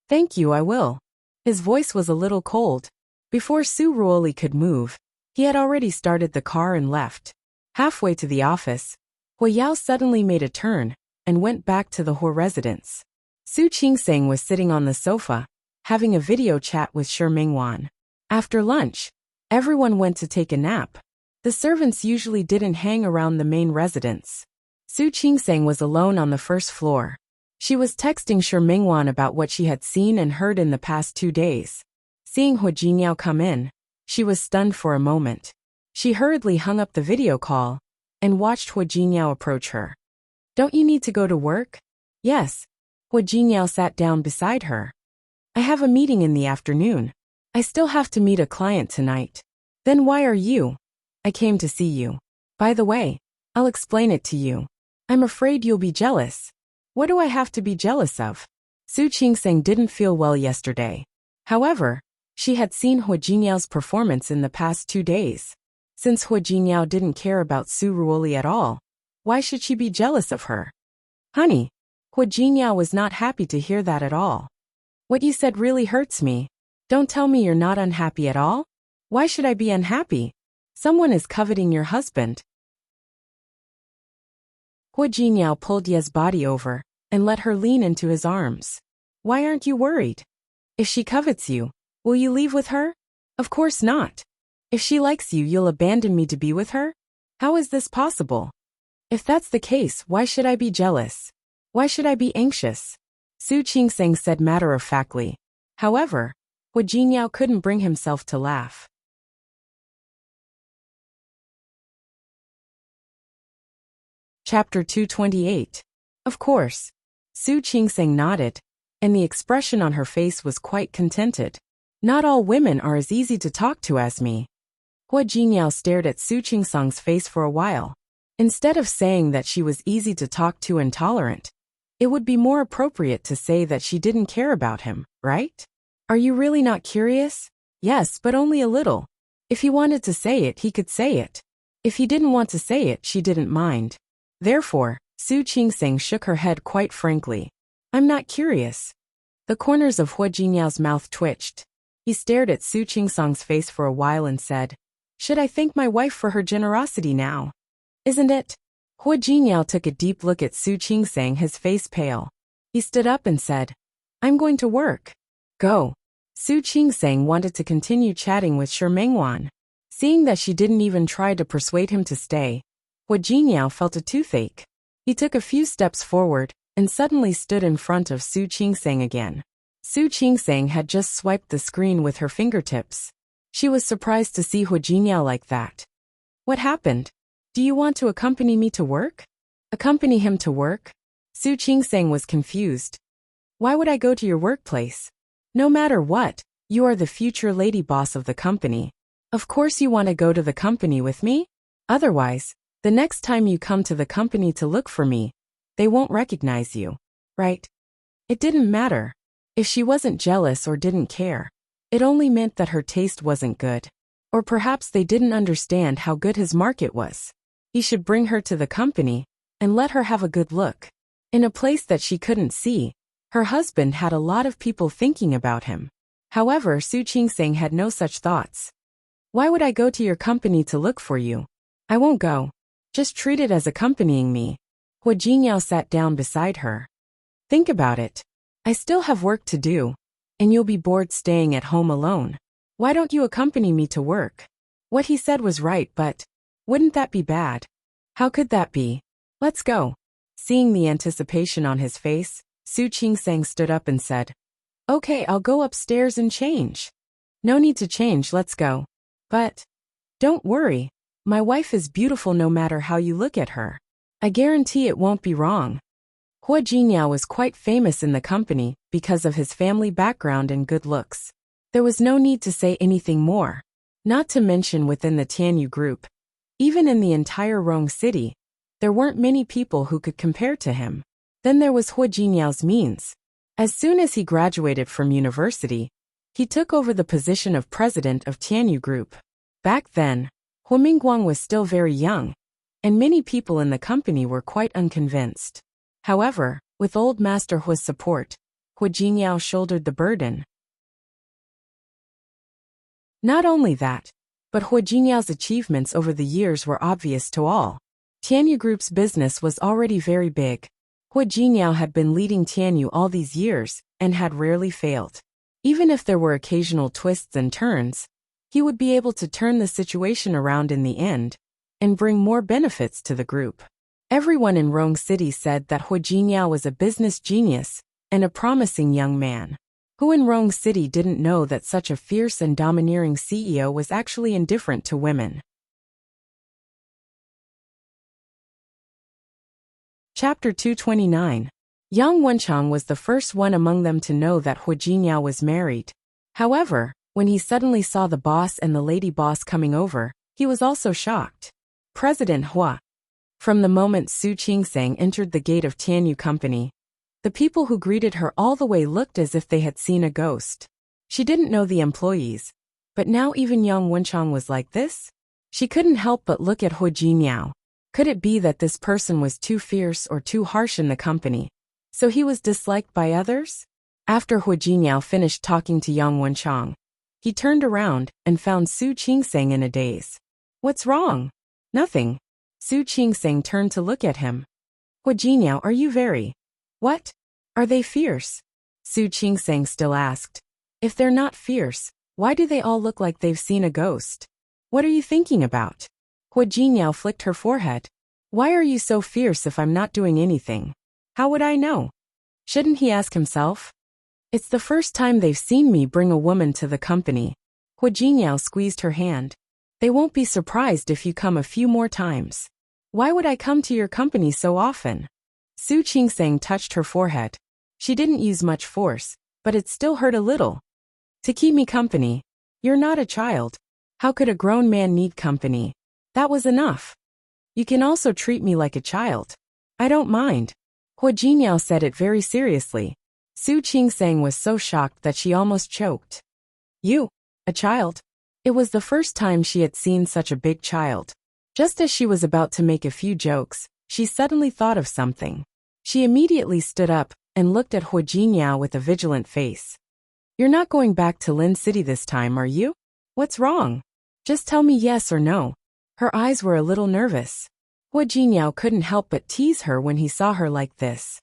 Thank you, I will. His voice was a little cold. Before Su Ruoli could move, he had already started the car and left. Halfway to the office, Hua Yao suddenly made a turn and went back to the Hua residence. Su Qingseng was sitting on the sofa, having a video chat with Shi Mingwan. After lunch, everyone went to take a nap. The servants usually didn't hang around the main residence. Su Qingseng was alone on the first floor. She was texting Shi Mingwan about what she had seen and heard in the past 2 days. Seeing Hua Jinyao come in, she was stunned for a moment. She hurriedly hung up the video call and watched Hua Jinyao approach her. Don't you need to go to work? Yes. Hua Jinyao sat down beside her. I have a meeting in the afternoon. I still have to meet a client tonight. Then why are you? I came to see you. By the way, I'll explain it to you. I'm afraid you'll be jealous. What do I have to be jealous of? Su Qingseng didn't feel well yesterday. However, she had seen Hua Jinyao's performance in the past 2 days. Since Hua Jinyao didn't care about Su Ruoli at all, why should she be jealous of her? Honey, Hua Jinyao was not happy to hear that at all. What you said really hurts me. Don't tell me you're not unhappy at all? Why should I be unhappy? Someone is coveting your husband. Hua Jinyao pulled Ye's body over and let her lean into his arms. Why aren't you worried? If she covets you, will you leave with her? Of course not. If she likes you, you'll abandon me to be with her? How is this possible? If that's the case, why should I be jealous? Why should I be anxious? Su Qingseng said matter-of-factly. However, Hua Jinyao couldn't bring himself to laugh. Chapter 228. Of course. Su Qingseng nodded, and the expression on her face was quite contented. Not all women are as easy to talk to as me. Hua Jingyao stared at Su Qingseng's face for a while. Instead of saying that she was easy to talk to and tolerant, it would be more appropriate to say that she didn't care about him, right? Are you really not curious? Yes, but only a little. If he wanted to say it, he could say it. If he didn't want to say it, she didn't mind. Therefore, Su Qingseng shook her head quite frankly. I'm not curious. The corners of Hua Jinyao's mouth twitched. He stared at Su Qingseng's face for a while and said, Should I thank my wife for her generosity now? Isn't it? Hua Jinyao took a deep look at Su Qingseng, his face pale. He stood up and said, I'm going to work. Go. Su Qingseng wanted to continue chatting with Shi Mengwan. Seeing that she didn't even try to persuade him to stay, Hua Jinyao felt a toothache. He took a few steps forward and suddenly stood in front of Su Qingseng again. Su Qingseng had just swiped the screen with her fingertips. She was surprised to see Hua Jinyao like that. What happened? Do you want to accompany me to work? Accompany him to work? Su Qingseng was confused. Why would I go to your workplace? No matter what, you are the future lady boss of the company. Of course you want to go to the company with me? Otherwise, the next time you come to the company to look for me, they won't recognize you, right? It didn't matter. If she wasn't jealous or didn't care, it only meant that her taste wasn't good. Or perhaps they didn't understand how good his market was. He should bring her to the company and let her have a good look. In a place that she couldn't see, her husband had a lot of people thinking about him. However, Su Qingseng had no such thoughts. Why would I go to your company to look for you? I won't go. Just treat it as accompanying me. Hua Jinyao sat down beside her. Think about it. I still have work to do, and you'll be bored staying at home alone. Why don't you accompany me to work? What he said was right, but wouldn't that be bad? How could that be? Let's go. Seeing the anticipation on his face, Su Qingseng stood up and said, Okay, I'll go upstairs and change. No need to change, let's go. But don't worry, my wife is beautiful no matter how you look at her. I guarantee it won't be wrong. Hua Jinyao was quite famous in the company because of his family background and good looks. There was no need to say anything more. Not to mention within the Tianyu group, even in the entire Rong City, there weren't many people who could compare to him. Then there was Hua Jinyao's means. As soon as he graduated from university, he took over the position of president of Tianyu Group. Back then, Hua Mingguang was still very young, and many people in the company were quite unconvinced. However, with old Master Hua's support, Hua Jinyao shouldered the burden. Not only that, but Hua Jinyao's achievements over the years were obvious to all. Tianyu Group's business was already very big. Hua Jinyao had been leading Tianyu all these years and had rarely failed. Even if there were occasional twists and turns, he would be able to turn the situation around in the end and bring more benefits to the group. Everyone in Rong City said that Hua Jinyao was a business genius and a promising young man. Who in Rong City didn't know that such a fierce and domineering CEO was actually indifferent to women? Chapter 229. Yang Wenchang was the first one among them to know that Hua Jinyao was married. However, when he suddenly saw the boss and the lady boss coming over, he was also shocked. President Hua. From the moment Su Qingseng entered the gate of Tianyu Company, the people who greeted her all the way looked as if they had seen a ghost. She didn't know the employees, but now even Yang Wenchang was like this? She couldn't help but look at Hua Jinyao. Could it be that this person was too fierce or too harsh in the company, so he was disliked by others? After Hua Jinyao finished talking to Yang Wenchang, he turned around and found Su Qingseng in a daze. What's wrong? Nothing. Su Qingseng turned to look at him. Hua Jinyao, are you very... What? Are they fierce? Su Qingseng still asked. If they're not fierce, why do they all look like they've seen a ghost? What are you thinking about? Hua Jinyao flicked her forehead. Why are you so fierce if I'm not doing anything? How would I know? Shouldn't he ask himself? It's the first time they've seen me bring a woman to the company. Hua Jinyao squeezed her hand. They won't be surprised if you come a few more times. Why would I come to your company so often? Su Qingsang touched her forehead. She didn't use much force, but it still hurt a little. To keep me company. You're not a child. How could a grown man need company? That was enough. You can also treat me like a child. I don't mind. Hua Jinyao said it very seriously. Su Qingsang was so shocked that she almost choked. You? A child? It was the first time she had seen such a big child. Just as she was about to make a few jokes, she suddenly thought of something. She immediately stood up and looked at Hua Jinyao with a vigilant face. You're not going back to Lin City this time, are you? What's wrong? Just tell me yes or no. Her eyes were a little nervous. Hua Jinyao couldn't help but tease her when he saw her like this.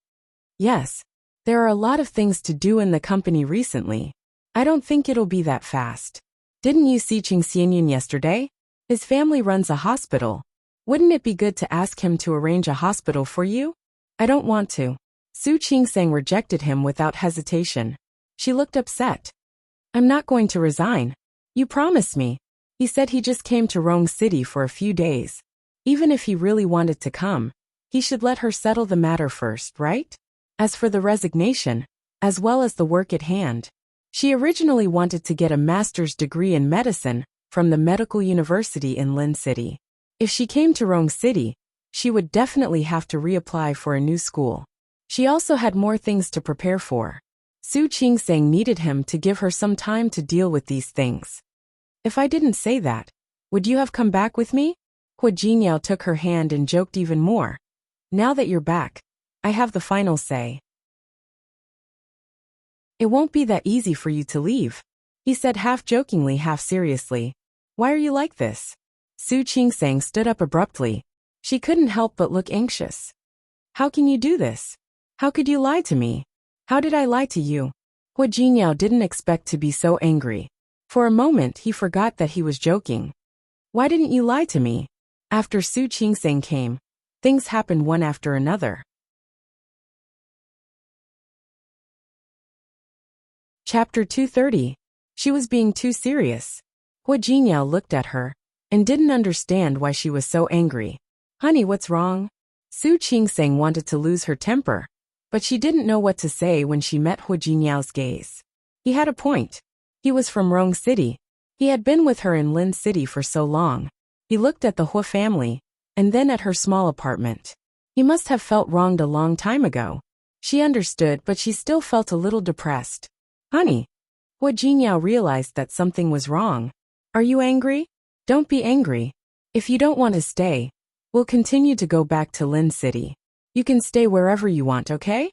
Yes. There are a lot of things to do in the company recently. I don't think it'll be that fast. Didn't you see Qing Xianyun yesterday? His family runs a hospital. Wouldn't it be good to ask him to arrange a hospital for you? I don't want to. Su Qingsang rejected him without hesitation. She looked upset. I'm not going to resign. You promised me. He said he just came to Rong City for a few days. Even if he really wanted to come, he should let her settle the matter first, right? As for the resignation, as well as the work at hand, she originally wanted to get a master's degree in medicine from the medical university in Lin City. If she came to Rong City, she would definitely have to reapply for a new school. She also had more things to prepare for. Su Qingsang needed him to give her some time to deal with these things. If I didn't say that, would you have come back with me? Hua Jinyao took her hand and joked even more. Now that you're back, I have the final say. It won't be that easy for you to leave, he said half jokingly, half seriously. Why are you like this? Su Qingsang stood up abruptly. She couldn't help but look anxious. How can you do this? How could you lie to me? How did I lie to you? Hua Jinyao didn't expect to be so angry. For a moment he forgot that he was joking. Why didn't you lie to me? After Su Qingsang came, things happened one after another. Chapter 230. She was being too serious. Hua Jinyao looked at her and didn't understand why she was so angry. Honey, what's wrong? Su Qingsang wanted to lose her temper, but she didn't know what to say when she met Hua Jinyao's gaze. He had a point. He was from Rong City. He had been with her in Lin City for so long. He looked at the Hua family, and then at her small apartment. He must have felt wronged a long time ago. She understood, but she still felt a little depressed. Honey. Hua Jinyao realized that something was wrong. Are you angry? Don't be angry. If you don't want to stay, we'll continue to go back to Lin City. You can stay wherever you want, okay?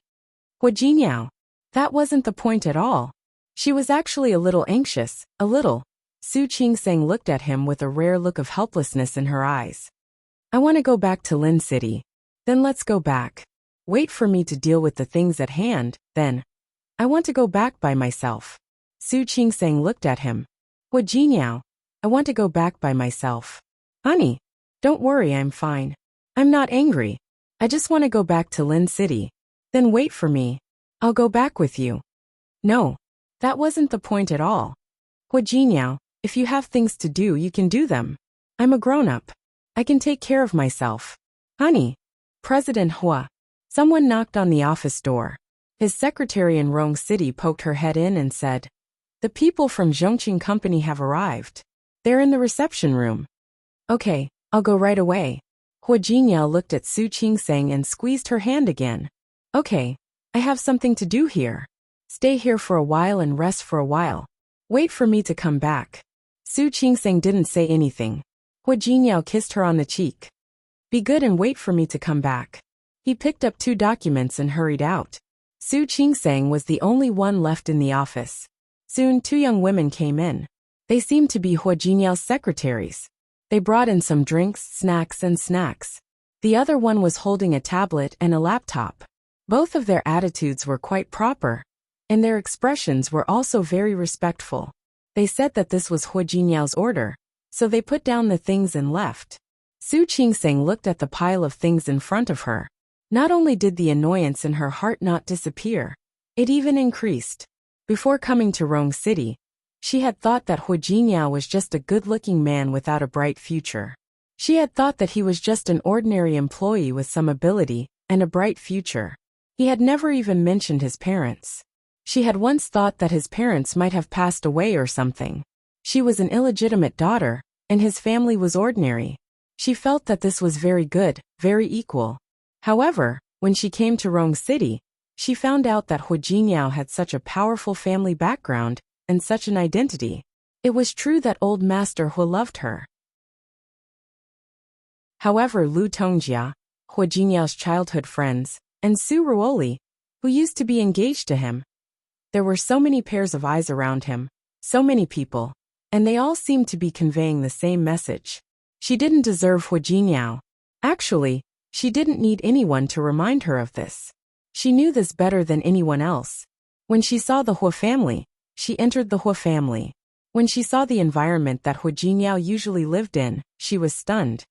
Hua Jinyao. That wasn't the point at all. She was actually a little anxious, a little. Su Qingsang looked at him with a rare look of helplessness in her eyes. I want to go back to Lin City. Then let's go back. Wait for me to deal with the things at hand, then. I want to go back by myself. Su Qingsang looked at him. Hua Jinyao. I want to go back by myself. Honey. Don't worry, I'm fine. I'm not angry. I just want to go back to Lin City. Then wait for me. I'll go back with you. No. That wasn't the point at all. Hua Jinyao, if you have things to do, you can do them. I'm a grown-up. I can take care of myself. Honey. President Hua. Someone knocked on the office door. His secretary in Rong City poked her head in and said, The people from Zhongqing Company have arrived. They're in the reception room. Okay, I'll go right away. Hua Jinyao looked at Su Qingsang and squeezed her hand again. Okay, I have something to do here. Stay here for a while and rest for a while. Wait for me to come back. Su Qingsang didn't say anything. Hua Jinyao kissed her on the cheek. Be good and wait for me to come back. He picked up 2 documents and hurried out. Su Qingsang was the only one left in the office. Soon 2 young women came in. They seemed to be Hua Jinyao's secretaries. They brought in some drinks, snacks. The other one was holding a tablet and a laptop. Both of their attitudes were quite proper, and their expressions were also very respectful. They said that this was Hua Jinyao's order, so they put down the things and left. Su Qingsang looked at the pile of things in front of her. Not only did the annoyance in her heart not disappear, it even increased. Before coming to Rong City, she had thought that Hua Jinyao was just a good-looking man without a bright future. She had thought that he was just an ordinary employee with some ability and a bright future. He had never even mentioned his parents. She had once thought that his parents might have passed away or something. She was an illegitimate daughter, and his family was ordinary. She felt that this was very good, very equal. However, when she came to Rong City, she found out that Hu Jiniao had such a powerful family background and such an identity. It was true that old Master Hu loved her. However, Lu Tongjia, Hu Jiniao's childhood friends, and Su Ruoli, who used to be engaged to him. There were so many pairs of eyes around him, so many people, and they all seemed to be conveying the same message. She didn't deserve Hu Jiniao. Actually, she didn't need anyone to remind her of this. She knew this better than anyone else. When she saw the Hu family, she entered the Hu family. When she saw the environment that Hu Jiniao usually lived in, she was stunned.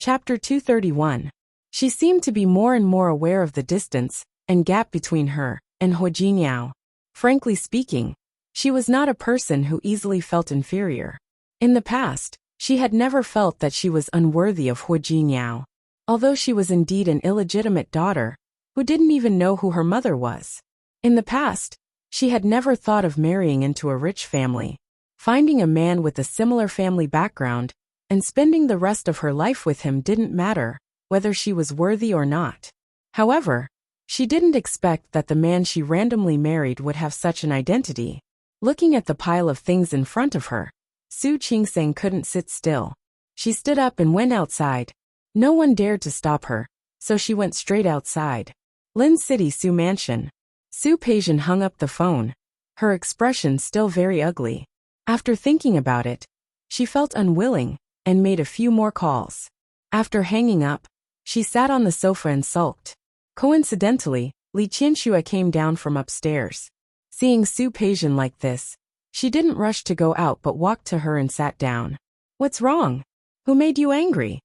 Chapter 231. She seemed to be more and more aware of the distance and gap between her and Hu Jiniao. Frankly speaking, she was not a person who easily felt inferior. In the past, she had never felt that she was unworthy of Hu Jiniao. Although she was indeed an illegitimate daughter, who didn't even know who her mother was. In the past, she had never thought of marrying into a rich family. Finding a man with a similar family background and spending the rest of her life with him didn't matter, whether she was worthy or not. However, she didn't expect that the man she randomly married would have such an identity. Looking at the pile of things in front of her, Su Qingseng couldn't sit still. She stood up and went outside. No one dared to stop her, so she went straight outside. Lin City Su Mansion. Su Peijian hung up the phone, her expression still very ugly. After thinking about it, she felt unwilling and made a few more calls. After hanging up, she sat on the sofa and sulked. Coincidentally, Li Qianxue came down from upstairs. Seeing Su Peijian like this, she didn't rush to go out but walked to her and sat down. What's wrong? Who made you angry?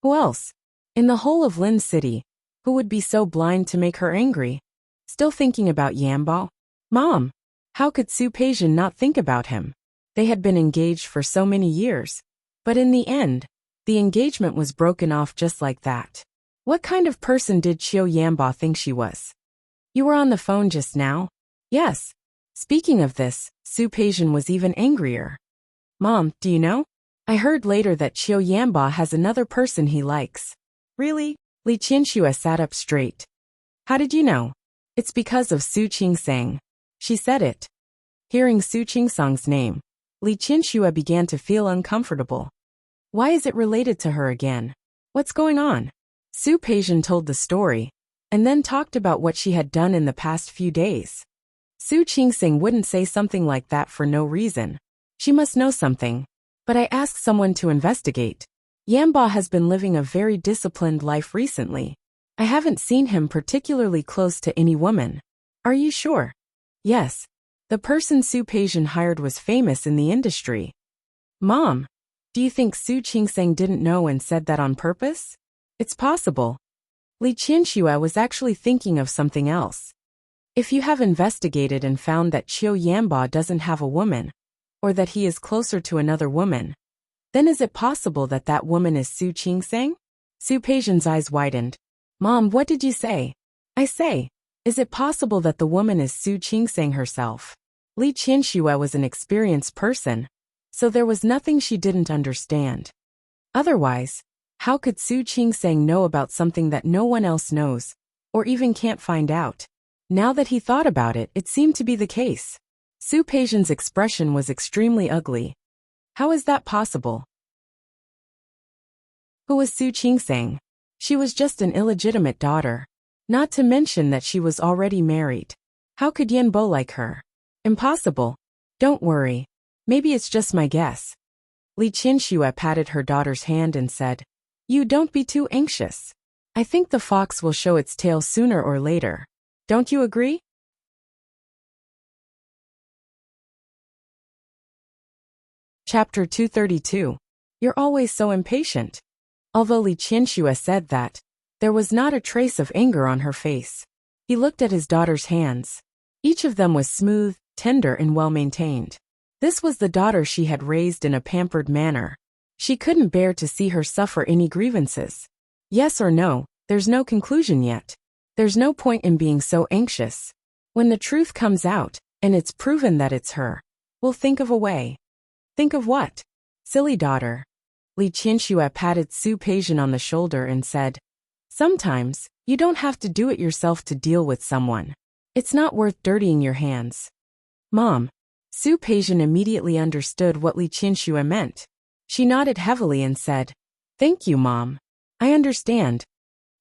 Who else? In the whole of Lin City, who would be so blind to make her angry? Still thinking about Yanbao? Mom! How could Su Peijian not think about him? They had been engaged for so many years. But in the end, the engagement was broken off just like that. What kind of person did Qiu Yanbao think she was? You were on the phone just now? Yes. Speaking of this, Su Peijian was even angrier. Mom, do you know? I heard later that Qiu Yanbao has another person he likes. Really? Li Qianxue sat up straight. How did you know? It's because of Su Qingseng. She said it. Hearing Su Qingseng's name, Li Qianxue began to feel uncomfortable. Why is it related to her again? What's going on? Su Peijian told the story, and then talked about what she had done in the past few days. Su Qingseng wouldn't say something like that for no reason. She must know something. But I asked someone to investigate. Yanbao has been living a very disciplined life recently. I haven't seen him particularly close to any woman. Are you sure? Yes. The person Su Peijian hired was famous in the industry. Mom, do you think Su Qingseng didn't know and said that on purpose? It's possible. Li Qianxue was actually thinking of something else. If you have investigated and found that Qiu Yanbao doesn't have a woman, or that he is closer to another woman, then is it possible that that woman is Su Qingseng? Su Peijian's eyes widened. Mom, what did you say? I say, is it possible that the woman is Su Qingseng herself? Li Qianxue was an experienced person, so there was nothing she didn't understand. Otherwise, how could Su Qingseng know about something that no one else knows, or even can't find out? Now that he thought about it, it seemed to be the case. Su Peijian's expression was extremely ugly. How is that possible? Who was Su Qingseng? She was just an illegitimate daughter. Not to mention that she was already married. How could Yanbo like her? Impossible. Don't worry. Maybe it's just my guess. Li Qianxue patted her daughter's hand and said, You don't be too anxious. I think the fox will show its tail sooner or later. Don't you agree? Chapter 232. You're always so impatient. Although Li Qianxue said that, there was not a trace of anger on her face. He looked at his daughter's hands. Each of them was smooth, tender and well-maintained. This was the daughter she had raised in a pampered manner. She couldn't bear to see her suffer any grievances. Yes or no, there's no conclusion yet. There's no point in being so anxious. When the truth comes out, and it's proven that it's her, we'll think of a way. Think of what? Silly daughter. Li Qianxue patted Su Peijian on the shoulder and said, sometimes, you don't have to do it yourself to deal with someone. It's not worth dirtying your hands. Mom. Su Peijian immediately understood what Li Qianxue meant. She nodded heavily and said, thank you, Mom. I understand.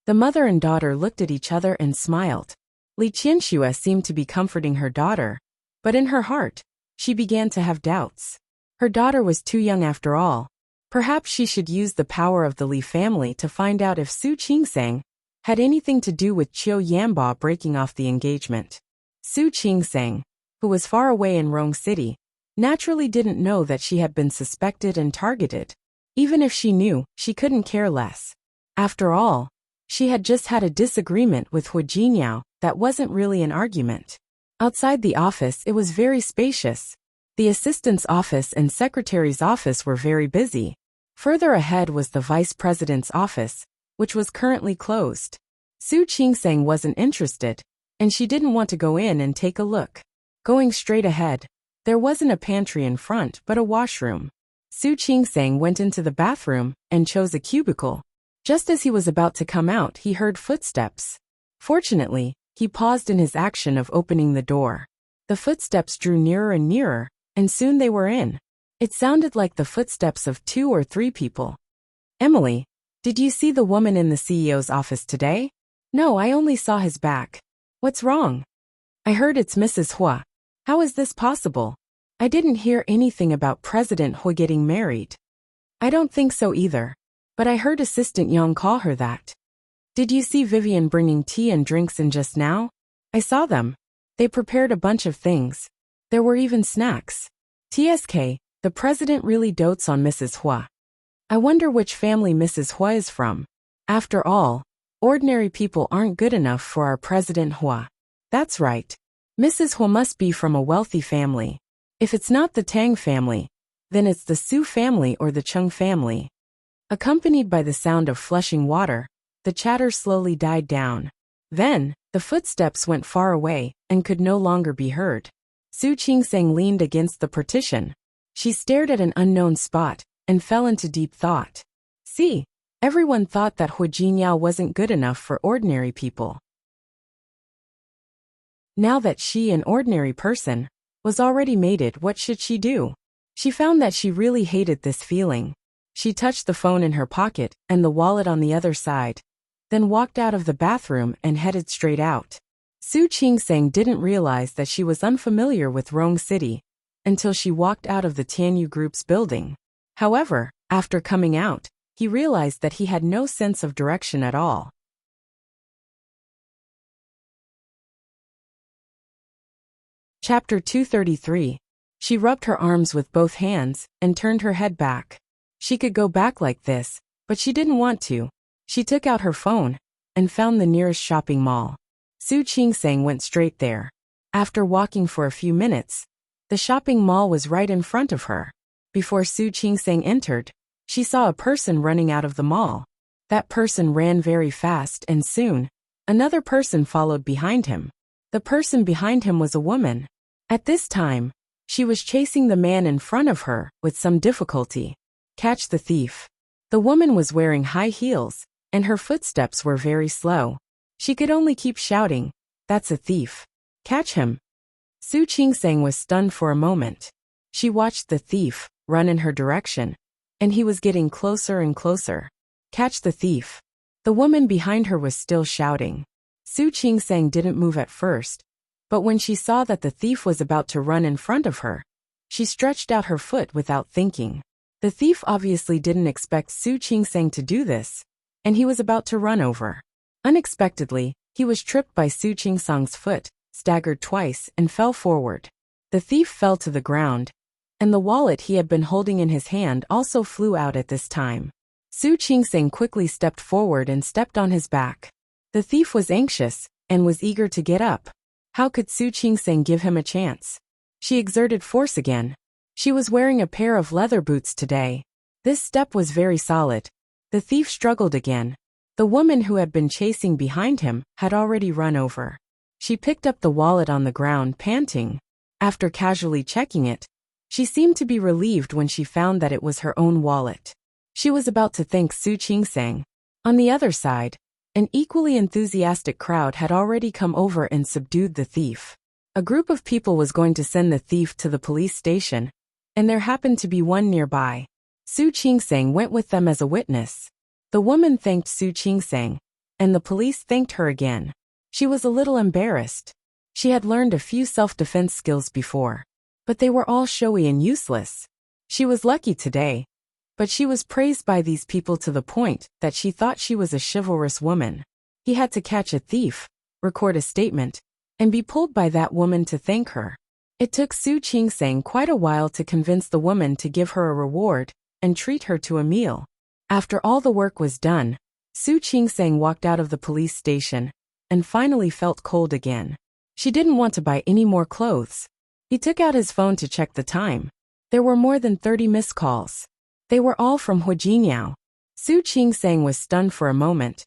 The mother and daughter looked at each other and smiled. Li Qianxue seemed to be comforting her daughter, but in her heart, she began to have doubts. Her daughter was too young after all. Perhaps she should use the power of the Li family to find out if Su Qingsang had anything to do with Qiu Yanba breaking off the engagement. Su Qingsang, who was far away in Rong City, naturally didn't know that she had been suspected and targeted. Even if she knew, she couldn't care less. After all, she had just had a disagreement with Hu Jinyao that wasn't really an argument. Outside the office it was very spacious. The assistant's office and secretary's office were very busy. Further ahead was the vice president's office, which was currently closed. Su Qingsang wasn't interested, and she didn't want to go in and take a look. Going straight ahead, there wasn't a pantry in front but a washroom. Su Qingsang went into the bathroom and chose a cubicle. Just as he was about to come out, he heard footsteps. Fortunately, he paused in his action of opening the door. The footsteps drew nearer and nearer, and soon they were in. It sounded like the footsteps of 2 or 3 people. Emily, did you see the woman in the CEO's office today? No, I only saw his back. What's wrong? I heard it's Mrs. Hua. How is this possible? I didn't hear anything about President Hua getting married. I don't think so either. But I heard Assistant Yang call her that. Did you see Vivian bringing tea and drinks in just now? I saw them. They prepared a bunch of things. There were even snacks. TSK, the president really dotes on Mrs. Hua. I wonder which family Mrs. Hua is from. After all, ordinary people aren't good enough for our President Hua. That's right. Mrs. Hua must be from a wealthy family. If it's not the Tang family, then it's the Su family or the Chung family. Accompanied by the sound of flushing water, the chatter slowly died down. Then, the footsteps went far away and could no longer be heard. Su Qingsang leaned against the partition. She stared at an unknown spot and fell into deep thought. See, everyone thought that Hu Jinyao wasn't good enough for ordinary people. Now that she, an ordinary person, was already mated, what should she do? She found that she really hated this feeling. She touched the phone in her pocket and the wallet on the other side, then walked out of the bathroom and headed straight out. Su Qingsang didn't realize that she was unfamiliar with Rong City until she walked out of the Tianyu Group's building. However, after coming out, he realized that he had no sense of direction at all. Chapter 233. She rubbed her arms with both hands and turned her head back. She could go back like this, but she didn't want to. She took out her phone and found the nearest shopping mall. Su Qingsang went straight there. After walking for a few minutes, the shopping mall was right in front of her. Before Su Qingsang entered, she saw a person running out of the mall. That person ran very fast and soon, another person followed behind him. The person behind him was a woman. At this time, she was chasing the man in front of her with some difficulty. Catch the thief. The woman was wearing high heels, and her footsteps were very slow. She could only keep shouting, "That's a thief. Catch him." Su Qingsang was stunned for a moment. She watched the thief run in her direction, and he was getting closer and closer. Catch the thief. The woman behind her was still shouting. Su Qingsang didn't move at first, but when she saw that the thief was about to run in front of her, she stretched out her foot without thinking. The thief obviously didn't expect Su Qingsang to do this, and he was about to run over. Unexpectedly, he was tripped by Su Qingsang's foot, staggered twice, and fell forward. The thief fell to the ground, and the wallet he had been holding in his hand also flew out at this time. Su Qingsang quickly stepped forward and stepped on his back. The thief was anxious and was eager to get up. How could Su Qingsang give him a chance? She exerted force again. She was wearing a pair of leather boots today. This step was very solid. The thief struggled again. The woman who had been chasing behind him had already run over. She picked up the wallet on the ground, panting. After casually checking it, she seemed to be relieved when she found that it was her own wallet. She was about to thank Su Qingsang. On the other side, an equally enthusiastic crowd had already come over and subdued the thief. A group of people was going to send the thief to the police station, and there happened to be one nearby. Su Qingsang went with them as a witness. The woman thanked Su Qingsang, and the police thanked her again. She was a little embarrassed. She had learned a few self-defense skills before, but they were all showy and useless. She was lucky today, but she was praised by these people to the point that she thought she was a chivalrous woman. He had to catch a thief, record a statement, and be pulled by that woman to thank her. It took Su Qingsang quite a while to convince the woman to give her a reward and treat her to a meal. After all the work was done, Su Qingsang walked out of the police station and finally felt cold again. She didn't want to buy any more clothes. He took out his phone to check the time. There were more than 30 missed calls. They were all from Huijiniao. Su Qingsang was stunned for a moment,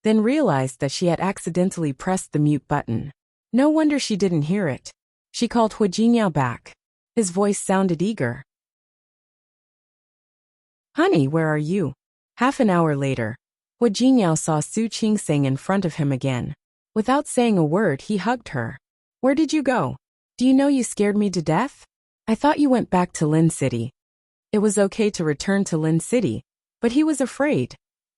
then realized that she had accidentally pressed the mute button. No wonder she didn't hear it. She called Huijiniao back. His voice sounded eager. "Honey, where are you?" Half an hour later, Huijiniao saw Su Qingsang in front of him again. Without saying a word, he hugged her. "Where did you go? Do you know you scared me to death? I thought you went back to Lin City." It was okay to return to Lin City, but he was afraid.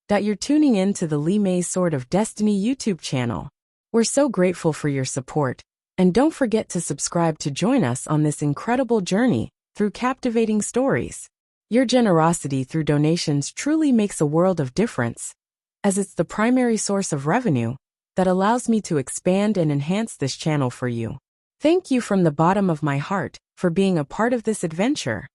You're tuning in to the Li Mei's Sword of Destiny YouTube channel. We're so grateful for your support, and don't forget to subscribe to join us on this incredible journey through captivating stories. Your generosity through donations truly makes a world of difference, as it's the primary source of revenue that allows me to expand and enhance this channel for you. Thank you from the bottom of my heart for being a part of this adventure.